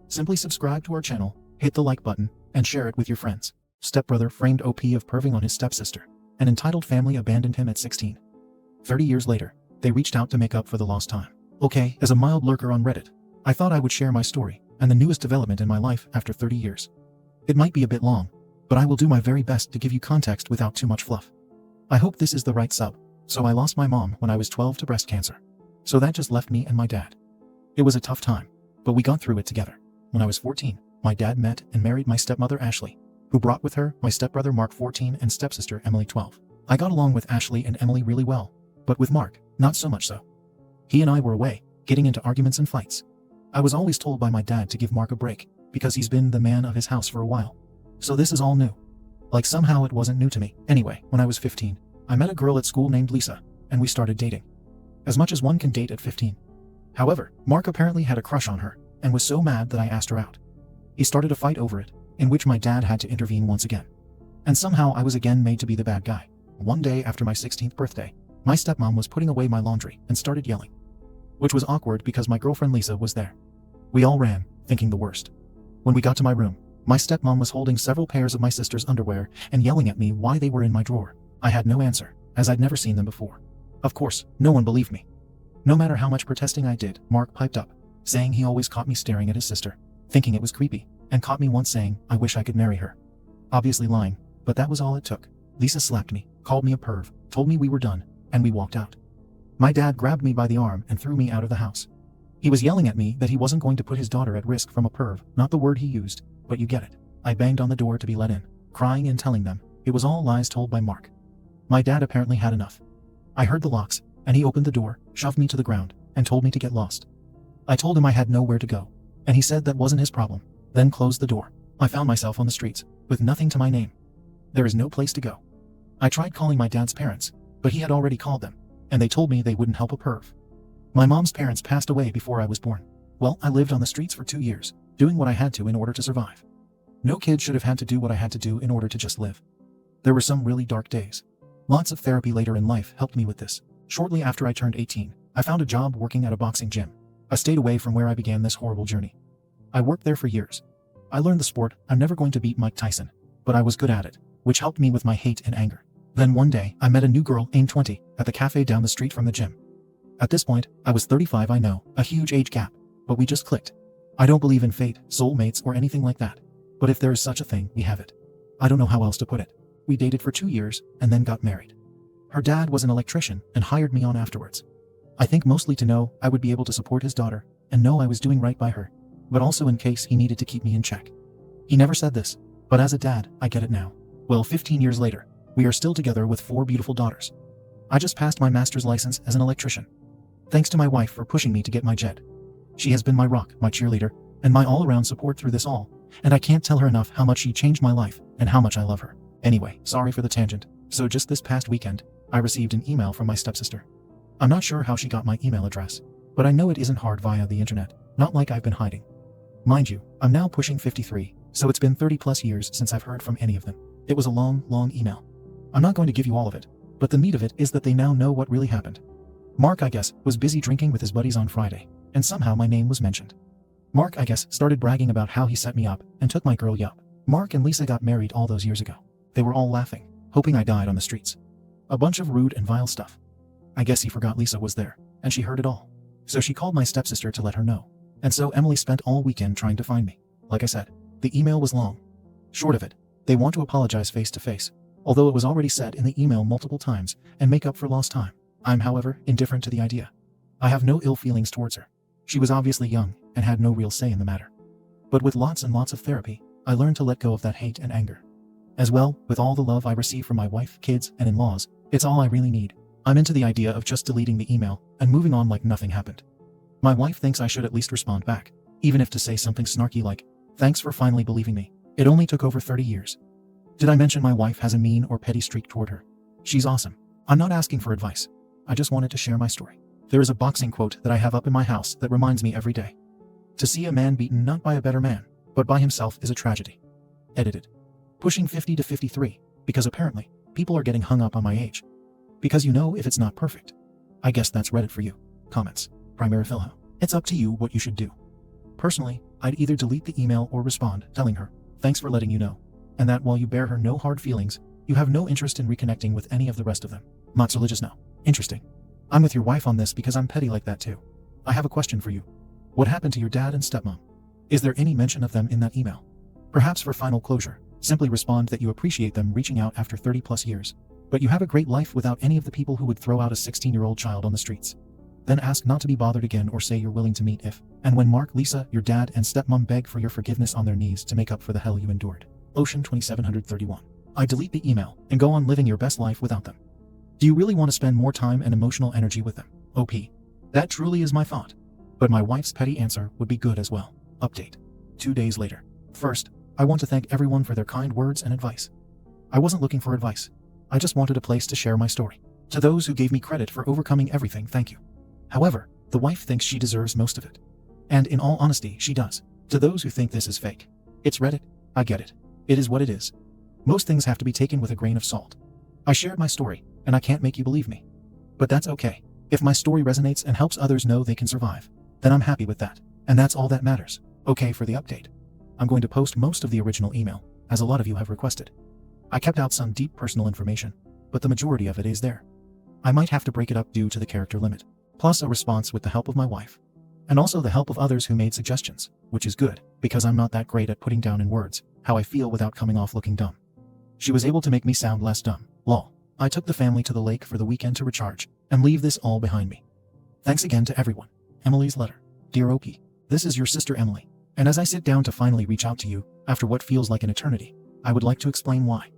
Speaker 1: Simply subscribe to our channel, hit the like button, and share it with your friends. Stepbrother framed OP of perving on his stepsister. An entitled family abandoned him at 16. 30 years later, they reached out to make up for the lost time. Okay, as a mild lurker on Reddit, I thought I would share my story and the newest development in my life after 30 years. It might be a bit long, but I will do my very best to give you context without too much fluff. I hope this is the right sub. So I lost my mom when I was 12 to breast cancer. So that just left me and my dad. It was a tough time, but we got through it together. When I was 14, my dad met and married my stepmother Ashley, who brought with her my stepbrother Mark 14 and stepsister Emily 12. I got along with Ashley and Emily really well, but with Mark, not so much so. He and I were away, getting into arguments and fights. I was always told by my dad to give Mark a break, because he's been the man of his house for a while. So this is all new. Like somehow it wasn't new to me. Anyway, when I was 15, I met a girl at school named Lisa, and we started dating. As much as one can date at 15. However, Mark apparently had a crush on her, and was so mad that I asked her out. He started a fight over it, in which my dad had to intervene once again. And somehow I was again made to be the bad guy. One day after my 16th birthday, my stepmom was putting away my laundry and started yelling. Which was awkward because my girlfriend Lisa was there. We all ran, thinking the worst. When we got to my room, my stepmom was holding several pairs of my sister's underwear and yelling at me why they were in my drawer. I had no answer, as I'd never seen them before. Of course, no one believed me. No matter how much protesting I did, Mark piped up, saying he always caught me staring at his sister, thinking it was creepy, and caught me once saying, I wish I could marry her. Obviously lying, but that was all it took. Lisa slapped me, called me a perv, told me we were done, and we walked out. My dad grabbed me by the arm and threw me out of the house. He was yelling at me that he wasn't going to put his daughter at risk from a perv, not the word he used, but you get it. I banged on the door to be let in, crying and telling them it was all lies told by Mark. My dad apparently had enough. I heard the locks, and he opened the door, shoved me to the ground, and told me to get lost. I told him I had nowhere to go, and he said that wasn't his problem, then closed the door. I found myself on the streets, with nothing to my name. There is no place to go. I tried calling my dad's parents, but he had already called them, and they told me they wouldn't help a perv. My mom's parents passed away before I was born. Well, I lived on the streets for 2 years, doing what I had to in order to survive. No kid should have had to do what I had to do in order to just live. There were some really dark days. Lots of therapy later in life helped me with this. Shortly after I turned 18, I found a job working at a boxing gym. I stayed away from where I began this horrible journey. I worked there for years. I learned the sport. I'm never going to beat Mike Tyson, but I was good at it, which helped me with my hate and anger. Then one day, I met a new girl, named 20, at the cafe down the street from the gym. At this point, I was 35, I know, a huge age gap, but we just clicked. I don't believe in fate, soulmates, or anything like that. But if there is such a thing, we have it. I don't know how else to put it. We dated for 2 years, and then got married. Her dad was an electrician and hired me on afterwards. I think mostly to know I would be able to support his daughter, and know I was doing right by her, but also in case he needed to keep me in check. He never said this, but as a dad, I get it now. Well, 15 years later, we are still together with 4 beautiful daughters. I just passed my master's license as an electrician. Thanks to my wife for pushing me to get my JED. She has been my rock, my cheerleader, and my all-around support through this all, and I can't tell her enough how much she changed my life and how much I love her. Anyway, sorry for the tangent. So just this past weekend, I received an email from my stepsister. I'm not sure how she got my email address, but I know it isn't hard via the internet, not like I've been hiding. Mind you, I'm now pushing 53, so it's been 30 plus years since I've heard from any of them. It was a long, long email. I'm not going to give you all of it, but the meat of it is that they now know what really happened. Mark, I guess, was busy drinking with his buddies on Friday, and somehow my name was mentioned. Mark, I guess, started bragging about how he set me up and took my girl yup. Mark and Lisa got married all those years ago. They were all laughing, hoping I died on the streets. A bunch of rude and vile stuff. I guess he forgot Lisa was there, and she heard it all. So she called my stepsister to let her know. And so Emily spent all weekend trying to find me. Like I said, the email was long. Short of it, they want to apologize face to face, although it was already said in the email multiple times, and make up for lost time. I'm, however, indifferent to the idea. I have no ill feelings towards her. She was obviously young and had no real say in the matter. But with lots and lots of therapy, I learned to let go of that hate and anger. As well, with all the love I receive from my wife, kids, and in-laws, it's all I really need. I'm into the idea of just deleting the email and moving on like nothing happened. My wife thinks I should at least respond back, even if to say something snarky like, "Thanks for finally believing me. It only took over 30 years. Did I mention my wife has a mean or petty streak toward her? She's awesome. I'm not asking for advice. I just wanted to share my story. There is a boxing quote that I have up in my house that reminds me every day. To see a man beaten not by a better man, but by himself is a tragedy. Edited. Pushing 50 to 53, because apparently, people are getting hung up on my age. Because you know if it's not perfect. I guess that's Reddit for you. Comments. AmITheA. It's up to you what you should do. Personally, I'd either delete the email or respond, telling her, "Thanks for letting you know," and that while you bear her no hard feelings, you have no interest in reconnecting with any of the rest of them. Not religious now. Interesting. I'm with your wife on this because I'm petty like that too. I have a question for you. What happened to your dad and stepmom? Is there any mention of them in that email? Perhaps for final closure, simply respond that you appreciate them reaching out after 30 plus years, but you have a great life without any of the people who would throw out a 16-year-old child on the streets. Then ask not to be bothered again or say you're willing to meet if, and when Mark, Lisa, your dad, and stepmom beg for your forgiveness on their knees to make up for the hell you endured. Ocean 2731. I delete the email and go on living your best life without them. Do you really want to spend more time and emotional energy with them? OP. That truly is my thought. But my wife's petty answer would be good as well. Update. 2 days later. First, I want to thank everyone for their kind words and advice. I wasn't looking for advice. I just wanted a place to share my story. To those who gave me credit for overcoming everything, thank you. However, the wife thinks she deserves most of it. And in all honesty, she does. To those who think this is fake, it's Reddit. I get it. It is what it is. Most things have to be taken with a grain of salt. I shared my story, and I can't make you believe me. But that's okay. If my story resonates and helps others know they can survive, then I'm happy with that. And that's all that matters. Okay, for the update. I'm going to post most of the original email, as a lot of you have requested. I kept out some deep personal information, but the majority of it is there. I might have to break it up due to the character limit, plus a response with the help of my wife. And also the help of others who made suggestions, which is good, because I'm not that great at putting down in words how I feel without coming off looking dumb. She was able to make me sound less dumb. Lol. I took the family to the lake for the weekend to recharge and leave this all behind me. Thanks again to everyone. Emily's letter. Dear OP, this is your sister Emily, and as I sit down to finally reach out to you, after what feels like an eternity, I would like to explain why.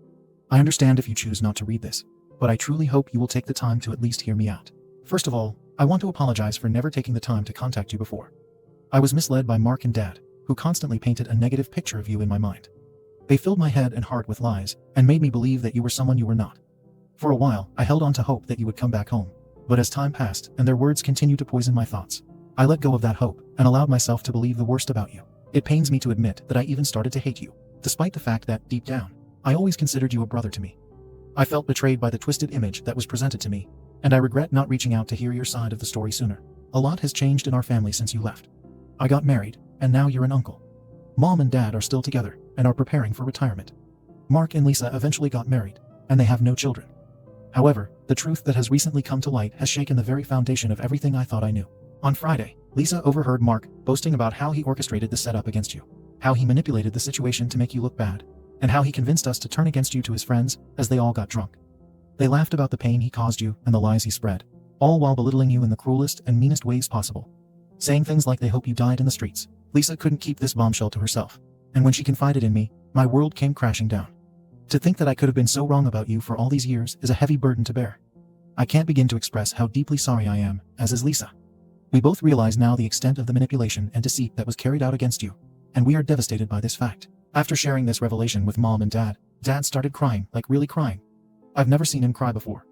Speaker 1: I understand if you choose not to read this, but I truly hope you will take the time to at least hear me out. First of all, I want to apologize for never taking the time to contact you before. I was misled by Mark and Dad, who constantly painted a negative picture of you in my mind. They filled my head and heart with lies and made me believe that you were someone you were not. For a while, I held on to hope that you would come back home, but as time passed and their words continued to poison my thoughts, I let go of that hope and allowed myself to believe the worst about you. It pains me to admit that I even started to hate you, despite the fact that, deep down, I always considered you a brother to me. I felt betrayed by the twisted image that was presented to me, and I regret not reaching out to hear your side of the story sooner. A lot has changed in our family since you left. I got married, and now you're an uncle. Mom and Dad are still together and are preparing for retirement. Mark and Lisa eventually got married, and they have no children. However, the truth that has recently come to light has shaken the very foundation of everything I thought I knew. On Friday, Lisa overheard Mark boasting about how he orchestrated the setup against you, how he manipulated the situation to make you look bad, and how he convinced us to turn against you to his friends as they all got drunk. They laughed about the pain he caused you and the lies he spread, all while belittling you in the cruelest and meanest ways possible. Saying things like they hope you died in the streets. Lisa couldn't keep this bombshell to herself, and when she confided in me, my world came crashing down. To think that I could have been so wrong about you for all these years is a heavy burden to bear. I can't begin to express how deeply sorry I am, as is Lisa. We both realize now the extent of the manipulation and deceit that was carried out against you, and we are devastated by this fact. After sharing this revelation with Mom and Dad, Dad started crying, like really crying. I've never seen him cry before.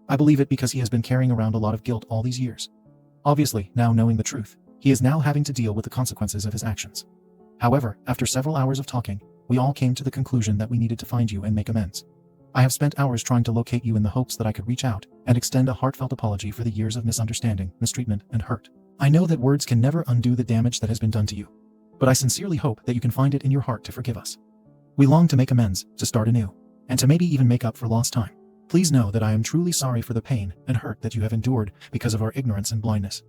Speaker 1: I believe it because he has been carrying around a lot of guilt all these years. Obviously, now knowing the truth, he is now having to deal with the consequences of his actions. However, after several hours of talking, we all came to the conclusion that we needed to find you and make amends. I have spent hours trying to locate you in the hopes that I could reach out and extend a heartfelt apology for the years of misunderstanding, mistreatment, and hurt. I know that words can never undo the damage that has been done to you, but I sincerely hope that you can find it in your heart to forgive us. We long to make amends, to start anew, and to maybe even make up for lost time. Please know that I am truly sorry for the pain and hurt that you have endured because of our ignorance and blindness.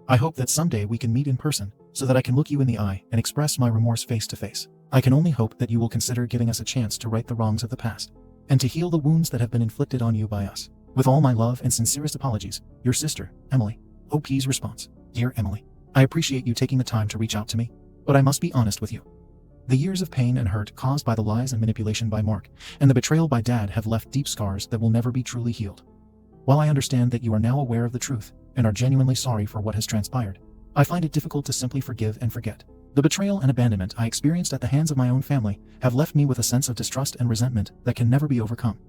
Speaker 1: I hope that someday we can meet in person so that I can look you in the eye and express my remorse face to face. I can only hope that you will consider giving us a chance to right the wrongs of the past and to heal the wounds that have been inflicted on you by us. With all my love and sincerest apologies, your sister, Emily. OP's response. Dear Emily, I appreciate you taking the time to reach out to me, but I must be honest with you. The years of pain and hurt caused by the lies and manipulation by Mark and the betrayal by Dad have left deep scars that will never be truly healed. While I understand that you are now aware of the truth and are genuinely sorry for what has transpired, I find it difficult to simply forgive and forget. The betrayal and abandonment I experienced at the hands of my own family have left me with a sense of distrust and resentment that can never be overcome.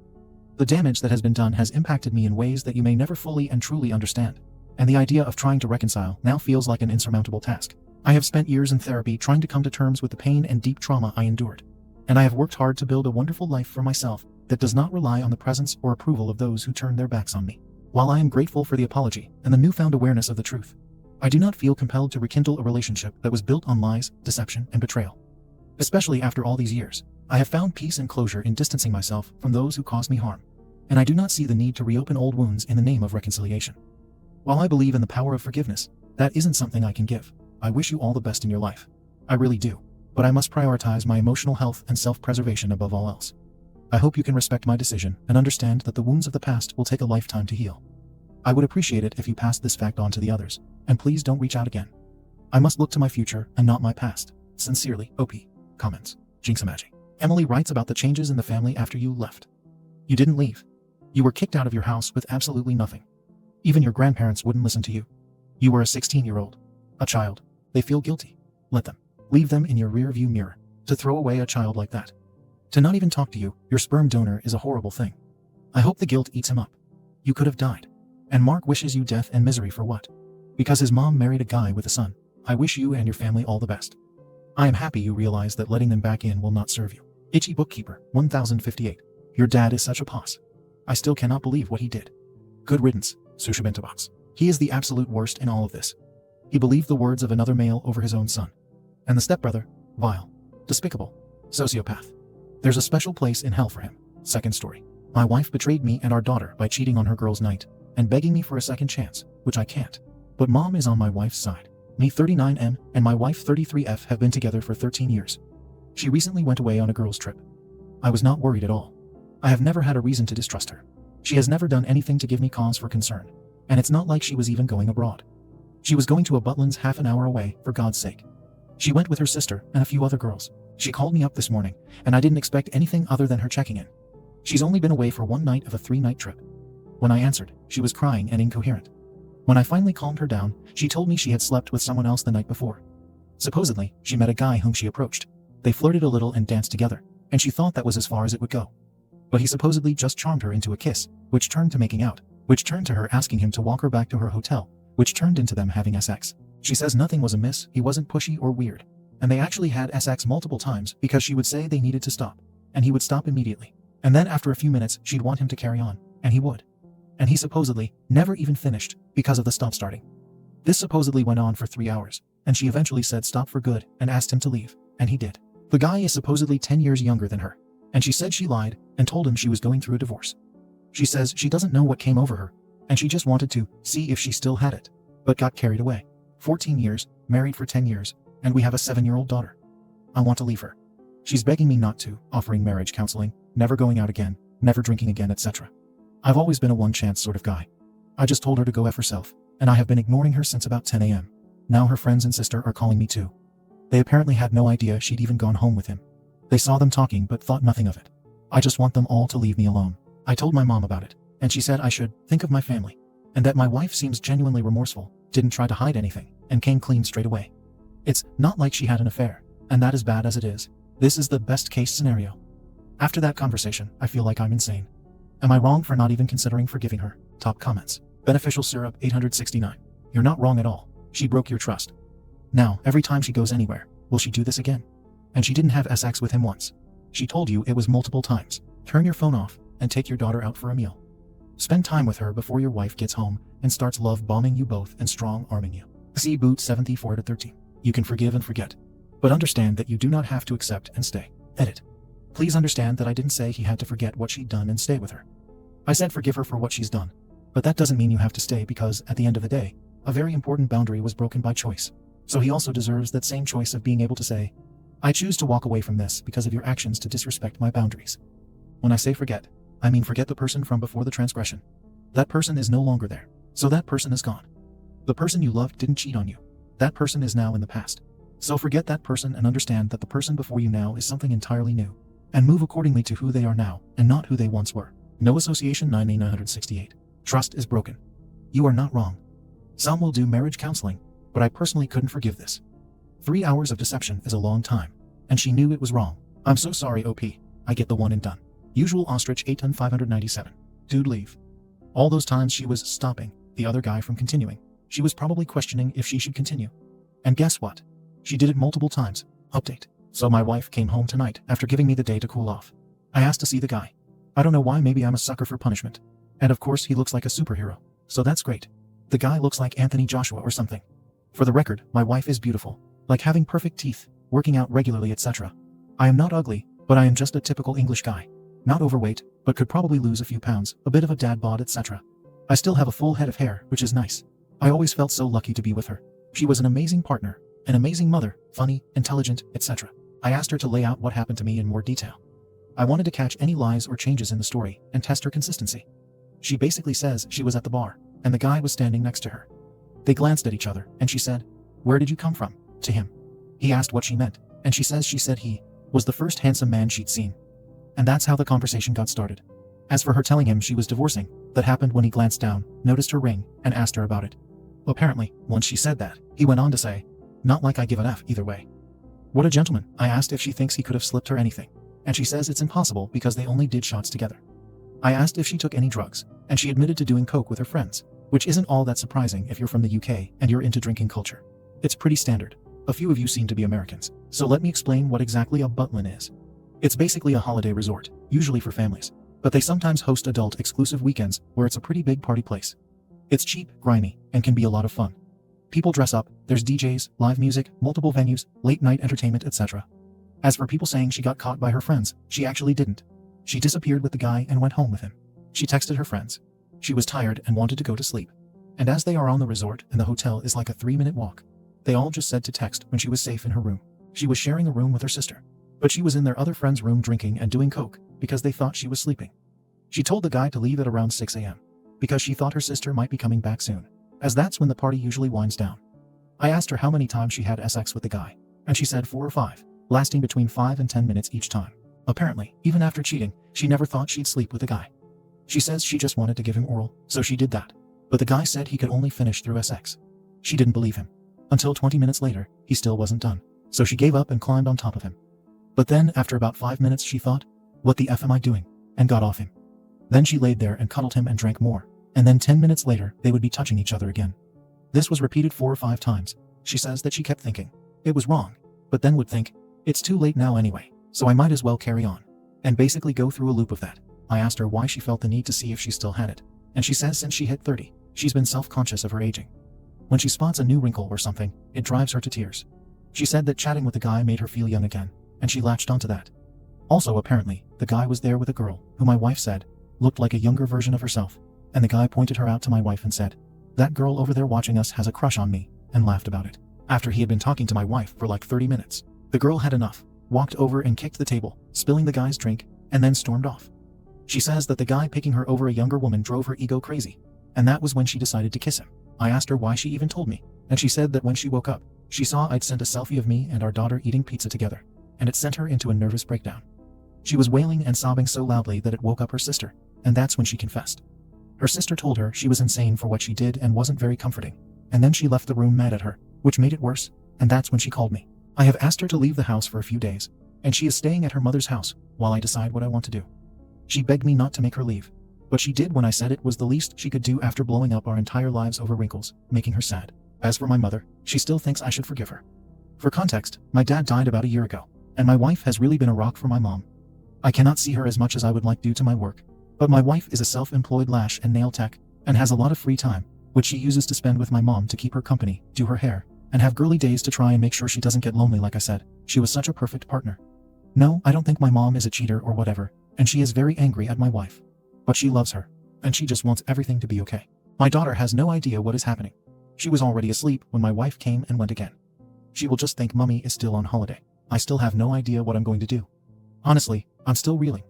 Speaker 1: The damage that has been done has impacted me in ways that you may never fully and truly understand, and the idea of trying to reconcile now feels like an insurmountable task. I have spent years in therapy trying to come to terms with the pain and deep trauma I endured, and I have worked hard to build a wonderful life for myself that does not rely on the presence or approval of those who turn their backs on me. While I am grateful for the apology and the newfound awareness of the truth, I do not feel compelled to rekindle a relationship that was built on lies, deception, and betrayal. Especially after all these years, I have found peace and closure in distancing myself from those who caused me harm, and I do not see the need to reopen old wounds in the name of reconciliation. While I believe in the power of forgiveness, that isn't something I can give. I wish you all the best in your life. I really do, but I must prioritize my emotional health and self-preservation above all else. I hope you can respect my decision and understand that the wounds of the past will take a lifetime to heal. I would appreciate it if you passed this fact on to the others, and please don't reach out again. I must look to my future and not my past. Sincerely, OP. Comments. Jinxamaji. Emily writes about the changes in the family after you left. You didn't leave. You were kicked out of your house with absolutely nothing. Even your grandparents wouldn't listen to you. You were a 16-year-old. A child. They feel guilty. Let them. Leave them in your rear-view mirror. To throw away a child like that. To not even talk to you, your sperm donor, is a horrible thing. I hope the guilt eats him up. You could have died. And Mark wishes you death and misery for what? Because his mom married a guy with a son. I wish you and your family all the best. I am happy you realize that letting them back in will not serve you. Itchy Bookkeeper, 1058. Your dad is such a poss. I still cannot believe what he did. Good riddance, Susha Bentabox. He is the absolute worst in all of this. He believed the words of another male over his own son. And the stepbrother, vile, despicable, sociopath. There's a special place in hell for him. Second story. My wife betrayed me and our daughter by cheating on her girls' night and begging me for a second chance, which I can't. But mom is on my wife's side. Me 39M and my wife 33F have been together for 13 years. She recently went away on a girls' trip. I was not worried at all. I have never had a reason to distrust her. She has never done anything to give me cause for concern. And it's not like she was even going abroad. She was going to a Butlins half an hour away, for God's sake. She went with her sister and a few other girls. She called me up this morning, and I didn't expect anything other than her checking in. She's only been away for one night of a 3-night trip. When I answered, she was crying and incoherent. When I finally calmed her down, she told me she had slept with someone else the night before. Supposedly, she met a guy whom she approached. They flirted a little and danced together, and she thought that was as far as it would go. But he supposedly just charmed her into a kiss, which turned to making out, which turned to her asking him to walk her back to her hotel, which turned into them having sex. She says nothing was amiss, he wasn't pushy or weird. And they actually had sex multiple times because she would say they needed to stop, and he would stop immediately. And then after a few minutes, she'd want him to carry on, and he would. And he supposedly never even finished because of the stop starting. This supposedly went on for 3 hours, and she eventually said stop for good and asked him to leave, and he did. The guy is supposedly 10 years younger than her, and she said she lied and told him she was going through a divorce. She says she doesn't know what came over her, and she just wanted to see if she still had it, but got carried away. 14 years, married for 10 years, and we have a 7-year-old daughter. I want to leave her. She's begging me not to, offering marriage counseling, never going out again, never drinking again, etc. I've always been a one-chance sort of guy. I just told her to go F herself, and I have been ignoring her since about 10 a.m. Now her friends and sister are calling me too. They apparently had no idea she'd even gone home with him. They saw them talking but thought nothing of it. I just want them all to leave me alone. I told my mom about it, and she said I should think of my family, and that my wife seems genuinely remorseful, didn't try to hide anything, and came clean straight away. It's not like she had an affair, and that is bad as it is. This is the best case scenario. After that conversation, I feel like I'm insane. Am I wrong for not even considering forgiving her? Top comments. Beneficial Syrup 869. You're not wrong at all. She broke your trust. Now, every time she goes anywhere, will she do this again? And she didn't have sex with him once. She told you it was multiple times. Turn your phone off and take your daughter out for a meal. Spend time with her before your wife gets home and starts love bombing you both and strong arming you. See Boot 74-13. You can forgive and forget. But understand that you do not have to accept and stay. Edit. Please understand that I didn't say he had to forget what she'd done and stay with her. I said forgive her for what she's done. But that doesn't mean you have to stay because, at the end of the day, a very important boundary was broken by choice. So he also deserves that same choice of being able to say, I choose to walk away from this because of your actions to disrespect my boundaries. When I say forget, I mean forget the person from before the transgression. That person is no longer there. So that person is gone. The person you loved didn't cheat on you. That person is now in the past. So forget that person and understand that the person before you now is something entirely new. And move accordingly to who they are now and not who they once were. No Association 9968. Trust is broken. You are not wrong. Some will do marriage counseling, but I personally couldn't forgive this. 3 hours of deception is a long time, and she knew it was wrong. I'm so sorry, OP. I get the one and done. Usual Ostrich 8 ton 597. Dude, leave. All those times she was stopping the other guy from continuing. She was probably questioning if she should continue. And guess what? She did it multiple times. Update. So my wife came home tonight after giving me the day to cool off. I asked to see the guy. I don't know why, maybe I'm a sucker for punishment. And of course he looks like a superhero. So that's great. The guy looks like Anthony Joshua or something. For the record, my wife is beautiful. Like having perfect teeth, working out regularly, etc. I am not ugly, but I am just a typical English guy. Not overweight, but could probably lose a few pounds, a bit of a dad bod, etc. I still have a full head of hair, which is nice. I always felt so lucky to be with her. She was an amazing partner, an amazing mother, funny, intelligent, etc. I asked her to lay out what happened to me in more detail. I wanted to catch any lies or changes in the story and test her consistency. She basically says she was at the bar, and the guy was standing next to her. They glanced at each other, and she said, "Where did you come from?" to him. He asked what she meant, and she said he was the first handsome man she'd seen. And that's how the conversation got started. As for her telling him she was divorcing, that happened when he glanced down, noticed her ring, and asked her about it. Apparently, once she said that, He went on to say, "Not like I give an F either way." What a gentleman. I asked if she thinks he could have slipped her anything, and she says it's impossible because they only did shots together. I asked if she took any drugs, and she admitted to doing coke with her friends, which isn't all that surprising if you're from the UK and you're into drinking culture. It's pretty standard. A few of you seem to be Americans, so let me explain what exactly a butlin is. It's basically a holiday resort, usually for families, but they sometimes host adult exclusive weekends where it's a pretty big party place. It's cheap, grimy, and can be a lot of fun. People dress up, there's DJs, live music, multiple venues, late night entertainment, etc. As for people saying she got caught by her friends, she actually didn't. She disappeared with the guy and went home with him. She texted her friends. She was tired and wanted to go to sleep. And as they are on the resort and the hotel is like a 3-minute walk, they all just said to text when she was safe in her room. She was sharing a room with her sister, but she was in their other friend's room drinking and doing coke because they thought she was sleeping. She told the guy to leave at around 6 a.m. because she thought her sister might be coming back soon, as that's when the party usually winds down. I asked her how many times she had sex with the guy, and she said 4 or 5, lasting between 5 and 10 minutes each time. Apparently, even after cheating, she never thought she'd sleep with the guy. She says she just wanted to give him oral, so she did that. But the guy said he could only finish through sex. She didn't believe him. Until 20 minutes later, he still wasn't done. So she gave up and climbed on top of him. But then, after about 5 minutes, she thought, "What the F am I doing?" and got off him. Then she laid there and cuddled him and drank more. And then 10 minutes later, they would be touching each other again. This was repeated 4 or 5 times. She says that she kept thinking it was wrong, but then would think, it's too late now anyway, so I might as well carry on. And basically go through a loop of that. I asked her why she felt the need to see if she still had it. And she says since she hit 30, she's been self-conscious of her aging. When she spots a new wrinkle or something, it drives her to tears. She said that chatting with the guy made her feel young again, and she latched onto that. Also, apparently, the guy was there with a girl, who my wife said, looked like a younger version of herself, and the guy pointed her out to my wife and said, "That girl over there watching us has a crush on me," and laughed about it. After he had been talking to my wife for like 30 minutes, the girl had enough, walked over and kicked the table, spilling the guy's drink, and then stormed off. She says that the guy picking her over a younger woman drove her ego crazy, and that was when she decided to kiss him. I asked her why she even told me, and she said that when she woke up, she saw I'd sent a selfie of me and our daughter eating pizza together, and it sent her into a nervous breakdown. She was wailing and sobbing so loudly that it woke up her sister, and that's when she confessed. Her sister told her she was insane for what she did and wasn't very comforting, and then she left the room mad at her, which made it worse, and that's when she called me. I have asked her to leave the house for a few days, and she is staying at her mother's house while I decide what I want to do. She begged me not to make her leave, but she did when I said it was the least she could do after blowing up our entire lives over wrinkles, making her sad. As for my mother, she still thinks I should forgive her. For context, my dad died about a year ago, and my wife has really been a rock for my mom. I cannot see her as much as I would like due to my work, but my wife is a self-employed lash and nail tech, and has a lot of free time, which she uses to spend with my mom to keep her company, do her hair, and have girly days to try and make sure she doesn't get lonely. Like I said, she was such a perfect partner. No, I don't think my mom is a cheater or whatever, and she is very angry at my wife. But she loves her, and she just wants everything to be okay. My daughter has no idea what is happening. She was already asleep when my wife came and went again. She will just think Mummy is still on holiday. I still have no idea what I'm going to do. Honestly, I'm still reeling.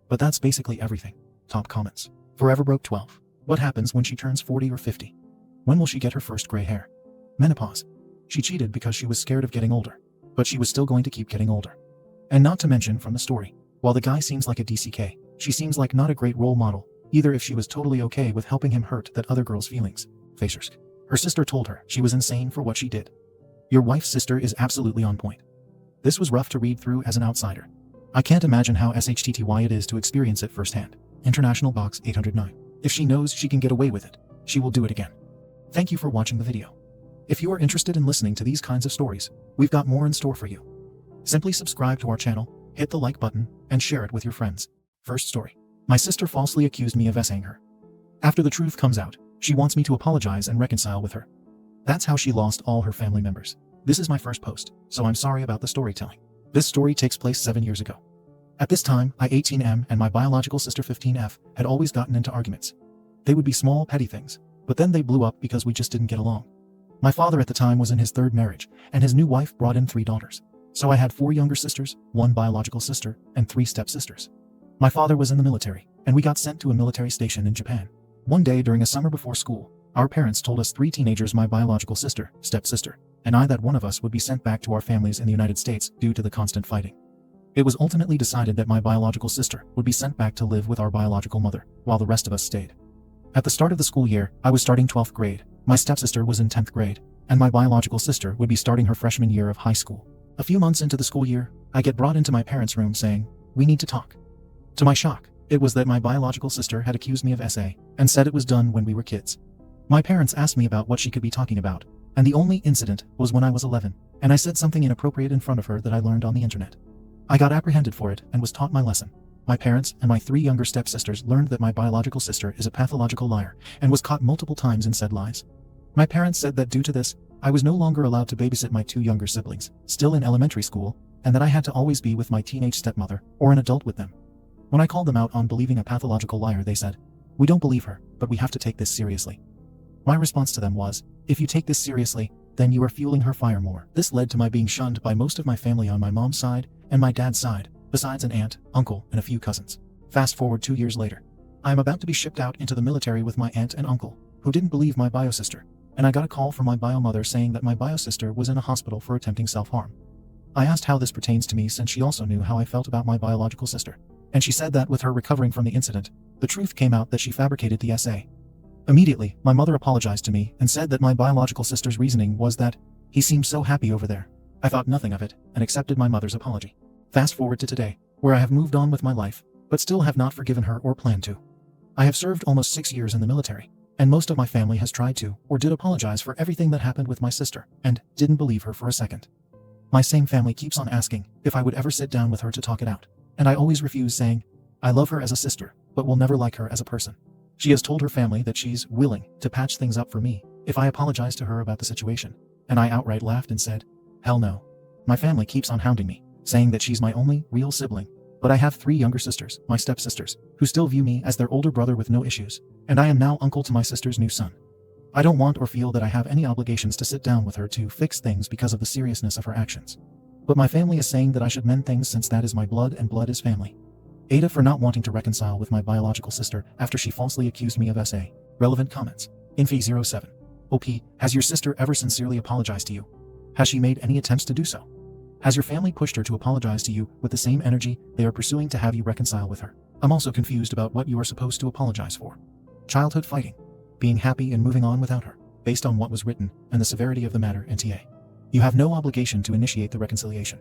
Speaker 1: But that's basically everything. Top comments. Forever Broke 12. What happens when she turns 40 or 50? When will she get her first gray hair? Menopause. She cheated because she was scared of getting older, but she was still going to keep getting older. And not to mention from the story, while the guy seems like a DCK, she seems like not a great role model, either if she was totally okay with helping him hurt that other girl's feelings. Facers. Her sister told her she was insane for what she did. Your wife's sister is absolutely on point. This was rough to read through as an outsider. I can't imagine how SHTTY it is to experience it firsthand. International Box 809. If she knows she can get away with it, she will do it again. Thank you for watching the video. If you are interested in listening to these kinds of stories, we've got more in store for you. Simply subscribe to our channel, hit the like button, and share it with your friends. First story. My sister falsely accused me of S-ing her. After the truth comes out, she wants me to apologize and reconcile with her. That's how she lost all her family members. This is my first post, so I'm sorry about the storytelling. This story takes place 7 years ago. At this time, I 18M and my biological sister 15F had always gotten into arguments. They would be small, petty things, but then they blew up because we just didn't get along. My father at the time was in his third marriage, and his new wife brought in 3 daughters. So I had 4 younger sisters, 1 biological sister, and 3 stepsisters. My father was in the military, and we got sent to a military station in Japan. One day during a summer before school, our parents told us 3 teenagers, my biological sister, stepsister, and I, that one of us would be sent back to our families in the United States due to the constant fighting. It was ultimately decided that my biological sister would be sent back to live with our biological mother, while the rest of us stayed. At the start of the school year, I was starting 12th grade, my stepsister was in 10th grade, and my biological sister would be starting her freshman year of high school. A few months into the school year, I get brought into my parents' room saying, "We need to talk." To my shock, it was that my biological sister had accused me of SA and said it was done when we were kids. My parents asked me about what she could be talking about, and the only incident was when I was 11, and I said something inappropriate in front of her that I learned on the internet. I got apprehended for it and was taught my lesson. My parents and my 3 younger stepsisters learned that my biological sister is a pathological liar and was caught multiple times in said lies. My parents said that due to this, I was no longer allowed to babysit my 2 younger siblings, still in elementary school, and that I had to always be with my teenage stepmother or an adult with them. When I called them out on believing a pathological liar, they said, "We don't believe her, but we have to take this seriously." My response to them was, "If you take this seriously, then you are fueling her fire more." This led to my being shunned by most of my family on my mom's side and my dad's side, besides an aunt, uncle, and a few cousins. Fast forward 2 years later. I am about to be shipped out into the military with my aunt and uncle, who didn't believe my bio sister, and I got a call from my bio mother saying that my bio sister was in a hospital for attempting self-harm. I asked how this pertains to me since she also knew how I felt about my biological sister, and she said that with her recovering from the incident, the truth came out that she fabricated the SA. Immediately, my mother apologized to me and said that my biological sister's reasoning was that he seemed so happy over there. I thought nothing of it and accepted my mother's apology. Fast forward to today, where I have moved on with my life, but still have not forgiven her or plan to. I have served almost 6 years in the military, and most of my family has tried to or did apologize for everything that happened with my sister and didn't believe her for a second. My same family keeps on asking if I would ever sit down with her to talk it out, and I always refuse, saying, "I love her as a sister, but will never like her as a person." She has told her family that she's willing to patch things up for me if I apologize to her about the situation, and I outright laughed and said, "Hell no." My family keeps on hounding me, saying that she's my only real sibling, but I have 3 younger sisters, my stepsisters, who still view me as their older brother with no issues, and I am now uncle to my sister's new son. I don't want or feel that I have any obligations to sit down with her to fix things because of the seriousness of her actions. But my family is saying that I should mend things since that is my blood and blood is family. AITA for not wanting to reconcile with my biological sister after she falsely accused me of SA. Relevant comments. Infi07. OP, has your sister ever sincerely apologized to you? Has she made any attempts to do so? Has your family pushed her to apologize to you with the same energy they are pursuing to have you reconcile with her? I'm also confused about what you are supposed to apologize for. Childhood fighting. Being happy and moving on without her, based on what was written and the severity of the matter, NTA. You have no obligation to initiate the reconciliation.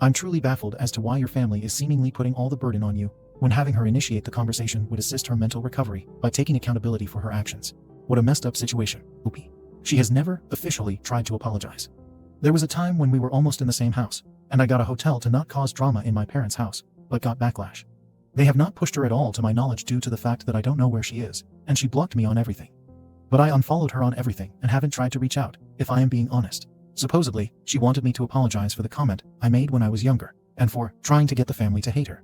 Speaker 1: I'm truly baffled as to why your family is seemingly putting all the burden on you, when having her initiate the conversation would assist her mental recovery by taking accountability for her actions. What a messed up situation. OP. She has never officially tried to apologize. There was a time when we were almost in the same house, and I got a hotel to not cause drama in my parents' house, but got backlash. They have not pushed her at all to my knowledge due to the fact that I don't know where she is, and she blocked me on everything. But I unfollowed her on everything and haven't tried to reach out, if I am being honest. Supposedly, she wanted me to apologize for the comment I made when I was younger, and for trying to get the family to hate her.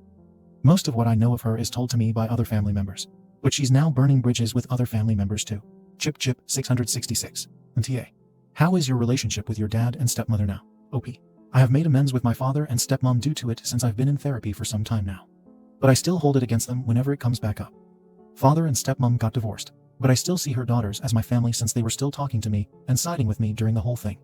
Speaker 1: Most of what I know of her is told to me by other family members, but she's now burning bridges with other family members too. Chip 666. NTA. How is your relationship with your dad and stepmother now? OP. I have made amends with my father and stepmom due to it since I've been in therapy for some time now. But I still hold it against them whenever it comes back up. Father and stepmom got divorced, but I still see her daughters as my family since they were still talking to me and siding with me during the whole thing.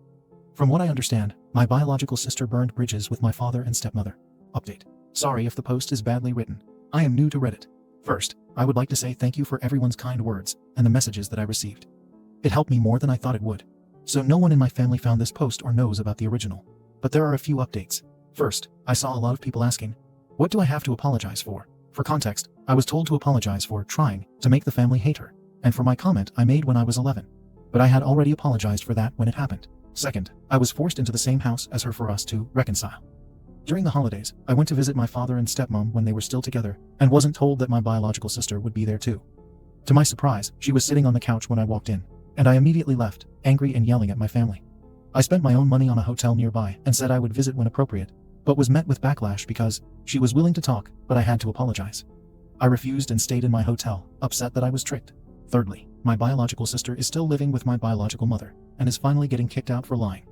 Speaker 1: From what I understand, my biological sister burned bridges with my father and stepmother. Update. Sorry if the post is badly written. I am new to Reddit. First, I would like to say thank you for everyone's kind words and the messages that I received. It helped me more than I thought it would. So no one in my family found this post or knows about the original. But there are a few updates. First, I saw a lot of people asking, what do I have to apologize for? For context, I was told to apologize for trying to make the family hate her, and for my comment I made when I was 11. But I had already apologized for that when it happened. Second, I was forced into the same house as her for us to reconcile. During the holidays, I went to visit my father and stepmom when they were still together, and wasn't told that my biological sister would be there too. To my surprise, she was sitting on the couch when I walked in, and I immediately left, angry and yelling at my family. I spent my own money on a hotel nearby and said I would visit when appropriate, but was met with backlash because she was willing to talk, but I had to apologize. I refused and stayed in my hotel, upset that I was tricked. Thirdly, my biological sister is still living with my biological mother, and is finally getting kicked out for lying.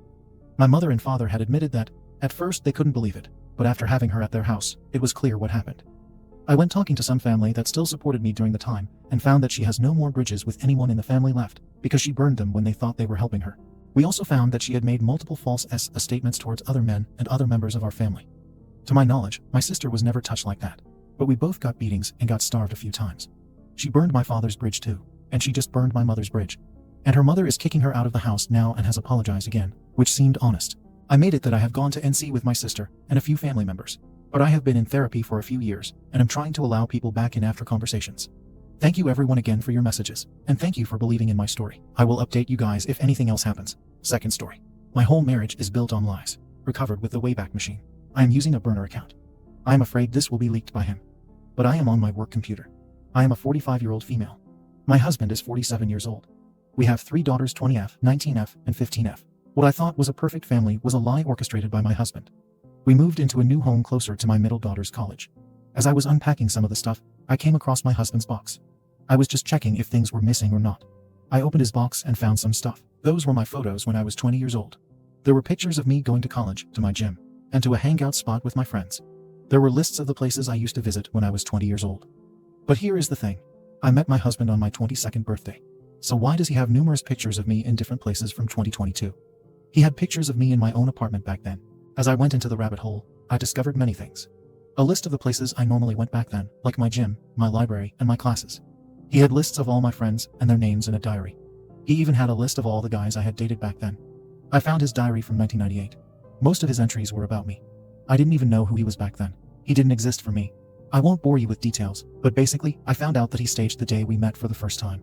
Speaker 1: My mother and father had admitted that, at first they couldn't believe it, but after having her at their house, it was clear what happened. I went talking to some family that still supported me during the time, and found that she has no more bridges with anyone in the family left, because she burned them when they thought they were helping her. We also found that she had made multiple false statements towards other men and other members of our family. To my knowledge, my sister was never touched like that, but we both got beatings and got starved a few times. She burned my father's bridge too, and she just burned my mother's bridge. and her mother is kicking her out of the house now and has apologized again, which seemed honest. I made it that I have gone to NC with my sister and a few family members, but I have been in therapy for a few years and am trying to allow people back in after conversations. Thank you everyone again for your messages, and thank you for believing in my story. I will update you guys if anything else happens. Second story. My whole marriage is built on lies. Recovered with the Wayback Machine. I am using a burner account. I am afraid this will be leaked by him. But I am on my work computer. I am a 45-year-old female. My husband is 47 years old. We have 3 daughters, 20F, 19F, and 15F. What I thought was a perfect family was a lie orchestrated by my husband. We moved into a new home closer to my middle daughter's college. As I was unpacking some of the stuff, I came across my husband's box. I was just checking if things were missing or not. I opened his box and found some stuff. Those were my photos when I was 20 years old. There were pictures of me going to college, to my gym, and to a hangout spot with my friends. There were lists of the places I used to visit when I was 20 years old. But here is the thing. I met my husband on my 22nd birthday. So why does he have numerous pictures of me in different places from 2022? He had pictures of me in my own apartment back then. As I went into the rabbit hole, I discovered many things. A list of the places I normally went back then, like my gym, my library, and my classes. He had lists of all my friends and their names in a diary. He even had a list of all the guys I had dated back then. I found his diary from 1998. Most of his entries were about me. I didn't even know who he was back then. He didn't exist for me. I won't bore you with details, but basically, I found out that he staged the day we met for the first time.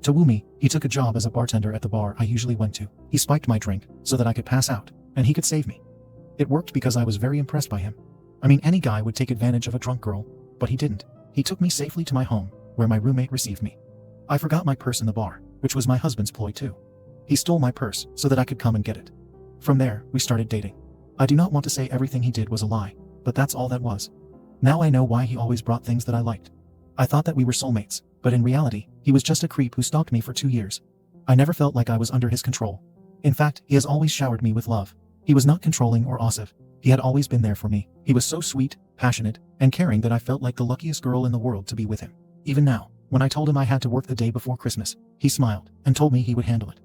Speaker 1: To woo me, he took a job as a bartender at the bar I usually went to. He spiked my drink so that I could pass out, and he could save me. It worked because I was very impressed by him. I mean, any guy would take advantage of a drunk girl, but he didn't. He took me safely to my home, where my roommate received me. I forgot my purse in the bar, which was my husband's ploy too. He stole my purse so that I could come and get it. From there, we started dating. I do not want to say everything he did was a lie, but that's all that was. Now I know why he always brought things that I liked. I thought that we were soulmates, but in reality, he was just a creep who stalked me for 2 years. I never felt like I was under his control. In fact, he has always showered me with love. He was not controlling or oppressive. He had always been there for me. He was so sweet, passionate, and caring that I felt like the luckiest girl in the world to be with him. Even now, when I told him I had to work the day before Christmas, he smiled and told me he would handle it.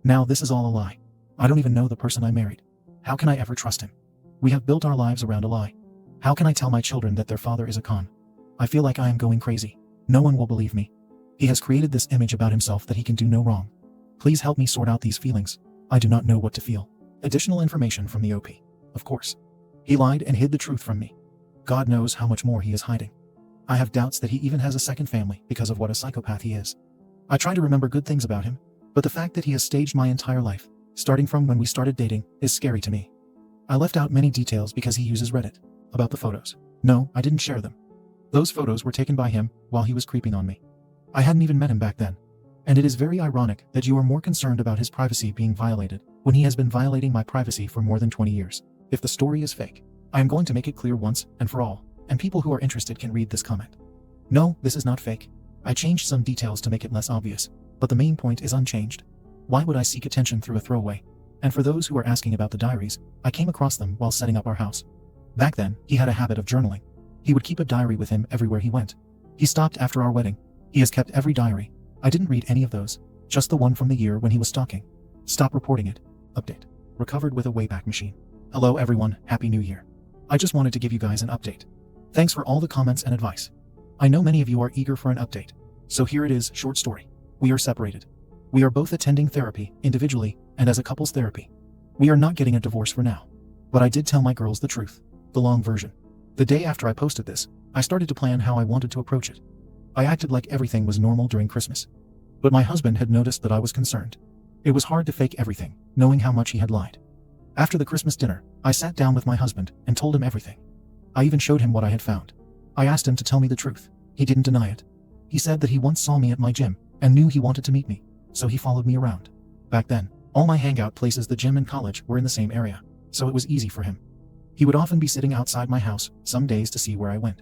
Speaker 1: Now this is all a lie. I don't even know the person I married. How can I ever trust him? We have built our lives around a lie. How can I tell my children that their father is a con? I feel like I am going crazy. No one will believe me. He has created this image about himself that he can do no wrong. Please help me sort out these feelings. I do not know what to feel. Additional information from the OP. Of course. He lied and hid the truth from me. God knows how much more he is hiding. I have doubts that he even has a second family because of what a psychopath he is. I try to remember good things about him, but the fact that he has staged my entire life, starting from when we started dating, is scary to me. I left out many details because he uses Reddit. About the photos. No, I didn't share them. Those photos were taken by him while he was creeping on me. I hadn't even met him back then. And it is very ironic that you are more concerned about his privacy being violated when he has been violating my privacy for more than 20 years. If the story is fake, I am going to make it clear once and for all, and people who are interested can read this comment. No, this is not fake. I changed some details to make it less obvious, but the main point is unchanged. Why would I seek attention through a throwaway? And for those who are asking about the diaries, I came across them while setting up our house. Back then, he had a habit of journaling. He would keep a diary with him everywhere he went. He stopped after our wedding. He has kept every diary. I didn't read any of those, just the one from the year when he was stalking. Stop reporting it. Update. Recovered with a Wayback Machine. Hello everyone, Happy New Year. I just wanted to give you guys an update. Thanks for all the comments and advice. I know many of you are eager for an update. So here it is, short story. We are separated. We are both attending therapy, individually, and as a couples therapy. We are not getting a divorce for now. But I did tell my girls the truth. The long version. The day after I posted this, I started to plan how I wanted to approach it. I acted like everything was normal during Christmas. But my husband had noticed that I was concerned. It was hard to fake everything, knowing how much he had lied. After the Christmas dinner, I sat down with my husband and told him everything. I even showed him what I had found. I asked him to tell me the truth. He didn't deny it. He said that he once saw me at my gym and knew he wanted to meet me, so he followed me around. Back then, all my hangout places, the gym and college, were in the same area, so it was easy for him. He would often be sitting outside my house some days to see where I went.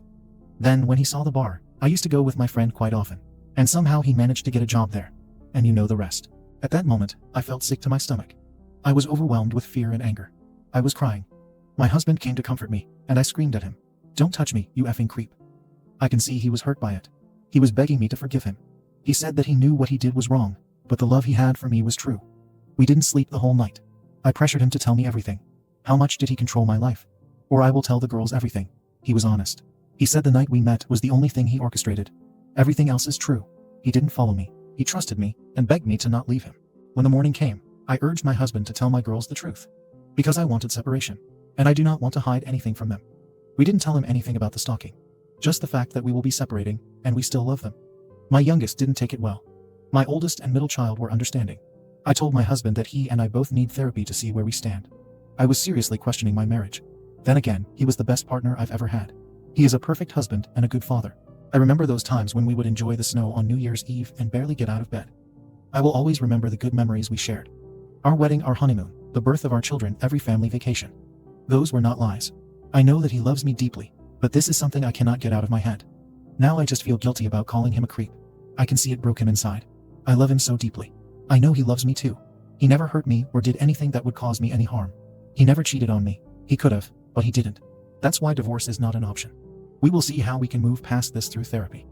Speaker 1: Then, when he saw the bar, I used to go with my friend quite often, and somehow he managed to get a job there. And you know the rest. At that moment, I felt sick to my stomach. I was overwhelmed with fear and anger. I was crying. My husband came to comfort me, and I screamed at him, "Don't touch me, you effing creep." I can see he was hurt by it. He was begging me to forgive him. He said that he knew what he did was wrong, but the love he had for me was true. We didn't sleep the whole night. I pressured him to tell me everything. How much did he control my life? Or I will tell the girls everything. He was honest. He said the night we met was the only thing he orchestrated. Everything else is true. He didn't follow me. He trusted me and begged me to not leave him. When the morning came, I urged my husband to tell my girls the truth. Because I wanted separation, and I do not want to hide anything from them. We didn't tell him anything about the stalking. Just the fact that we will be separating, and we still love them. My youngest didn't take it well. My oldest and middle child were understanding. I told my husband that he and I both need therapy to see where we stand. I was seriously questioning my marriage. Then again, he was the best partner I've ever had. He is a perfect husband and a good father. I remember those times when we would enjoy the snow on New Year's Eve and barely get out of bed. I will always remember the good memories we shared. Our wedding, our honeymoon, the birth of our children, every family vacation. Those were not lies. I know that he loves me deeply, but this is something I cannot get out of my head. Now I just feel guilty about calling him a creep. I can see it broke him inside. I love him so deeply. I know he loves me too. He never hurt me or did anything that would cause me any harm. He never cheated on me. He could have, but he didn't. That's why divorce is not an option. We will see how we can move past this through therapy.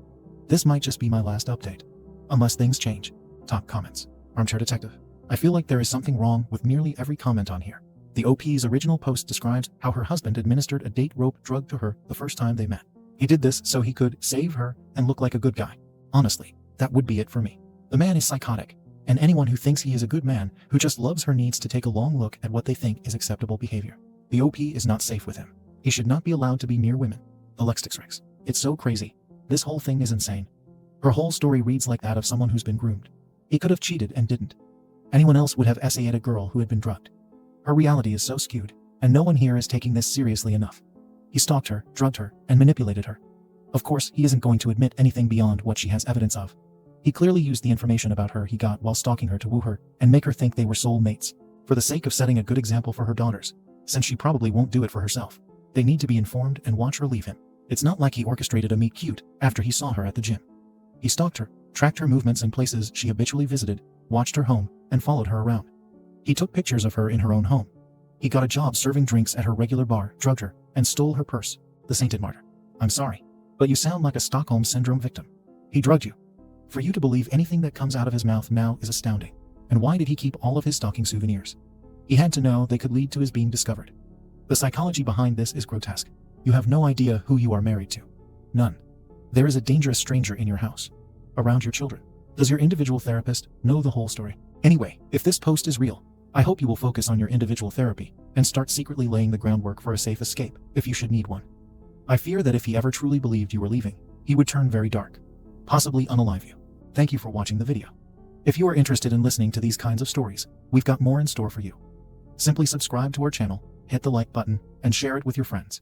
Speaker 1: This might just be my last update. Unless things change. Top comments. Armchair Detective. I feel like there is something wrong with nearly every comment on here. The OP's original post describes how her husband administered a date rope drug to her the first time they met. He did this so he could save her and look like a good guy. Honestly, that would be it for me. The man is psychotic, and anyone who thinks he is a good man who just loves her needs to take a long look at what they think is acceptable behavior. The OP is not safe with him. He should not be allowed to be near women. Alexis Rex. It's so crazy. This whole thing is insane. Her whole story reads like that of someone who's been groomed. He could have cheated and didn't. Anyone else would have essayed a girl who had been drugged. Her reality is so skewed, and no one here is taking this seriously enough. He stalked her, drugged her, and manipulated her. Of course, he isn't going to admit anything beyond what she has evidence of. He clearly used the information about her he got while stalking her to woo her and make her think they were soul mates, for the sake of setting a good example for her daughters, since she probably won't do it for herself. They need to be informed and watch her leave him. It's not like he orchestrated a meet cute after he saw her at the gym. He stalked her, tracked her movements and places she habitually visited, watched her home, and followed her around. He took pictures of her in her own home. He got a job serving drinks at her regular bar, drugged her, and stole her purse. The sainted martyr. I'm sorry, but you sound like a Stockholm Syndrome victim. He drugged you. For you to believe anything that comes out of his mouth now is astounding. And why did he keep all of his stalking souvenirs? He had to know they could lead to his being discovered. The psychology behind this is grotesque. You have no idea who you are married to. None. There is a dangerous stranger in your house. Around your children. Does your individual therapist know the whole story? Anyway, if this post is real, I hope you will focus on your individual therapy and start secretly laying the groundwork for a safe escape, if you should need one. I fear that if he ever truly believed you were leaving, he would turn very dark. Possibly unalive you. Thank you for watching the video. If you are interested in listening to these kinds of stories, we've got more in store for you. Simply subscribe to our channel, hit the like button, and share it with your friends.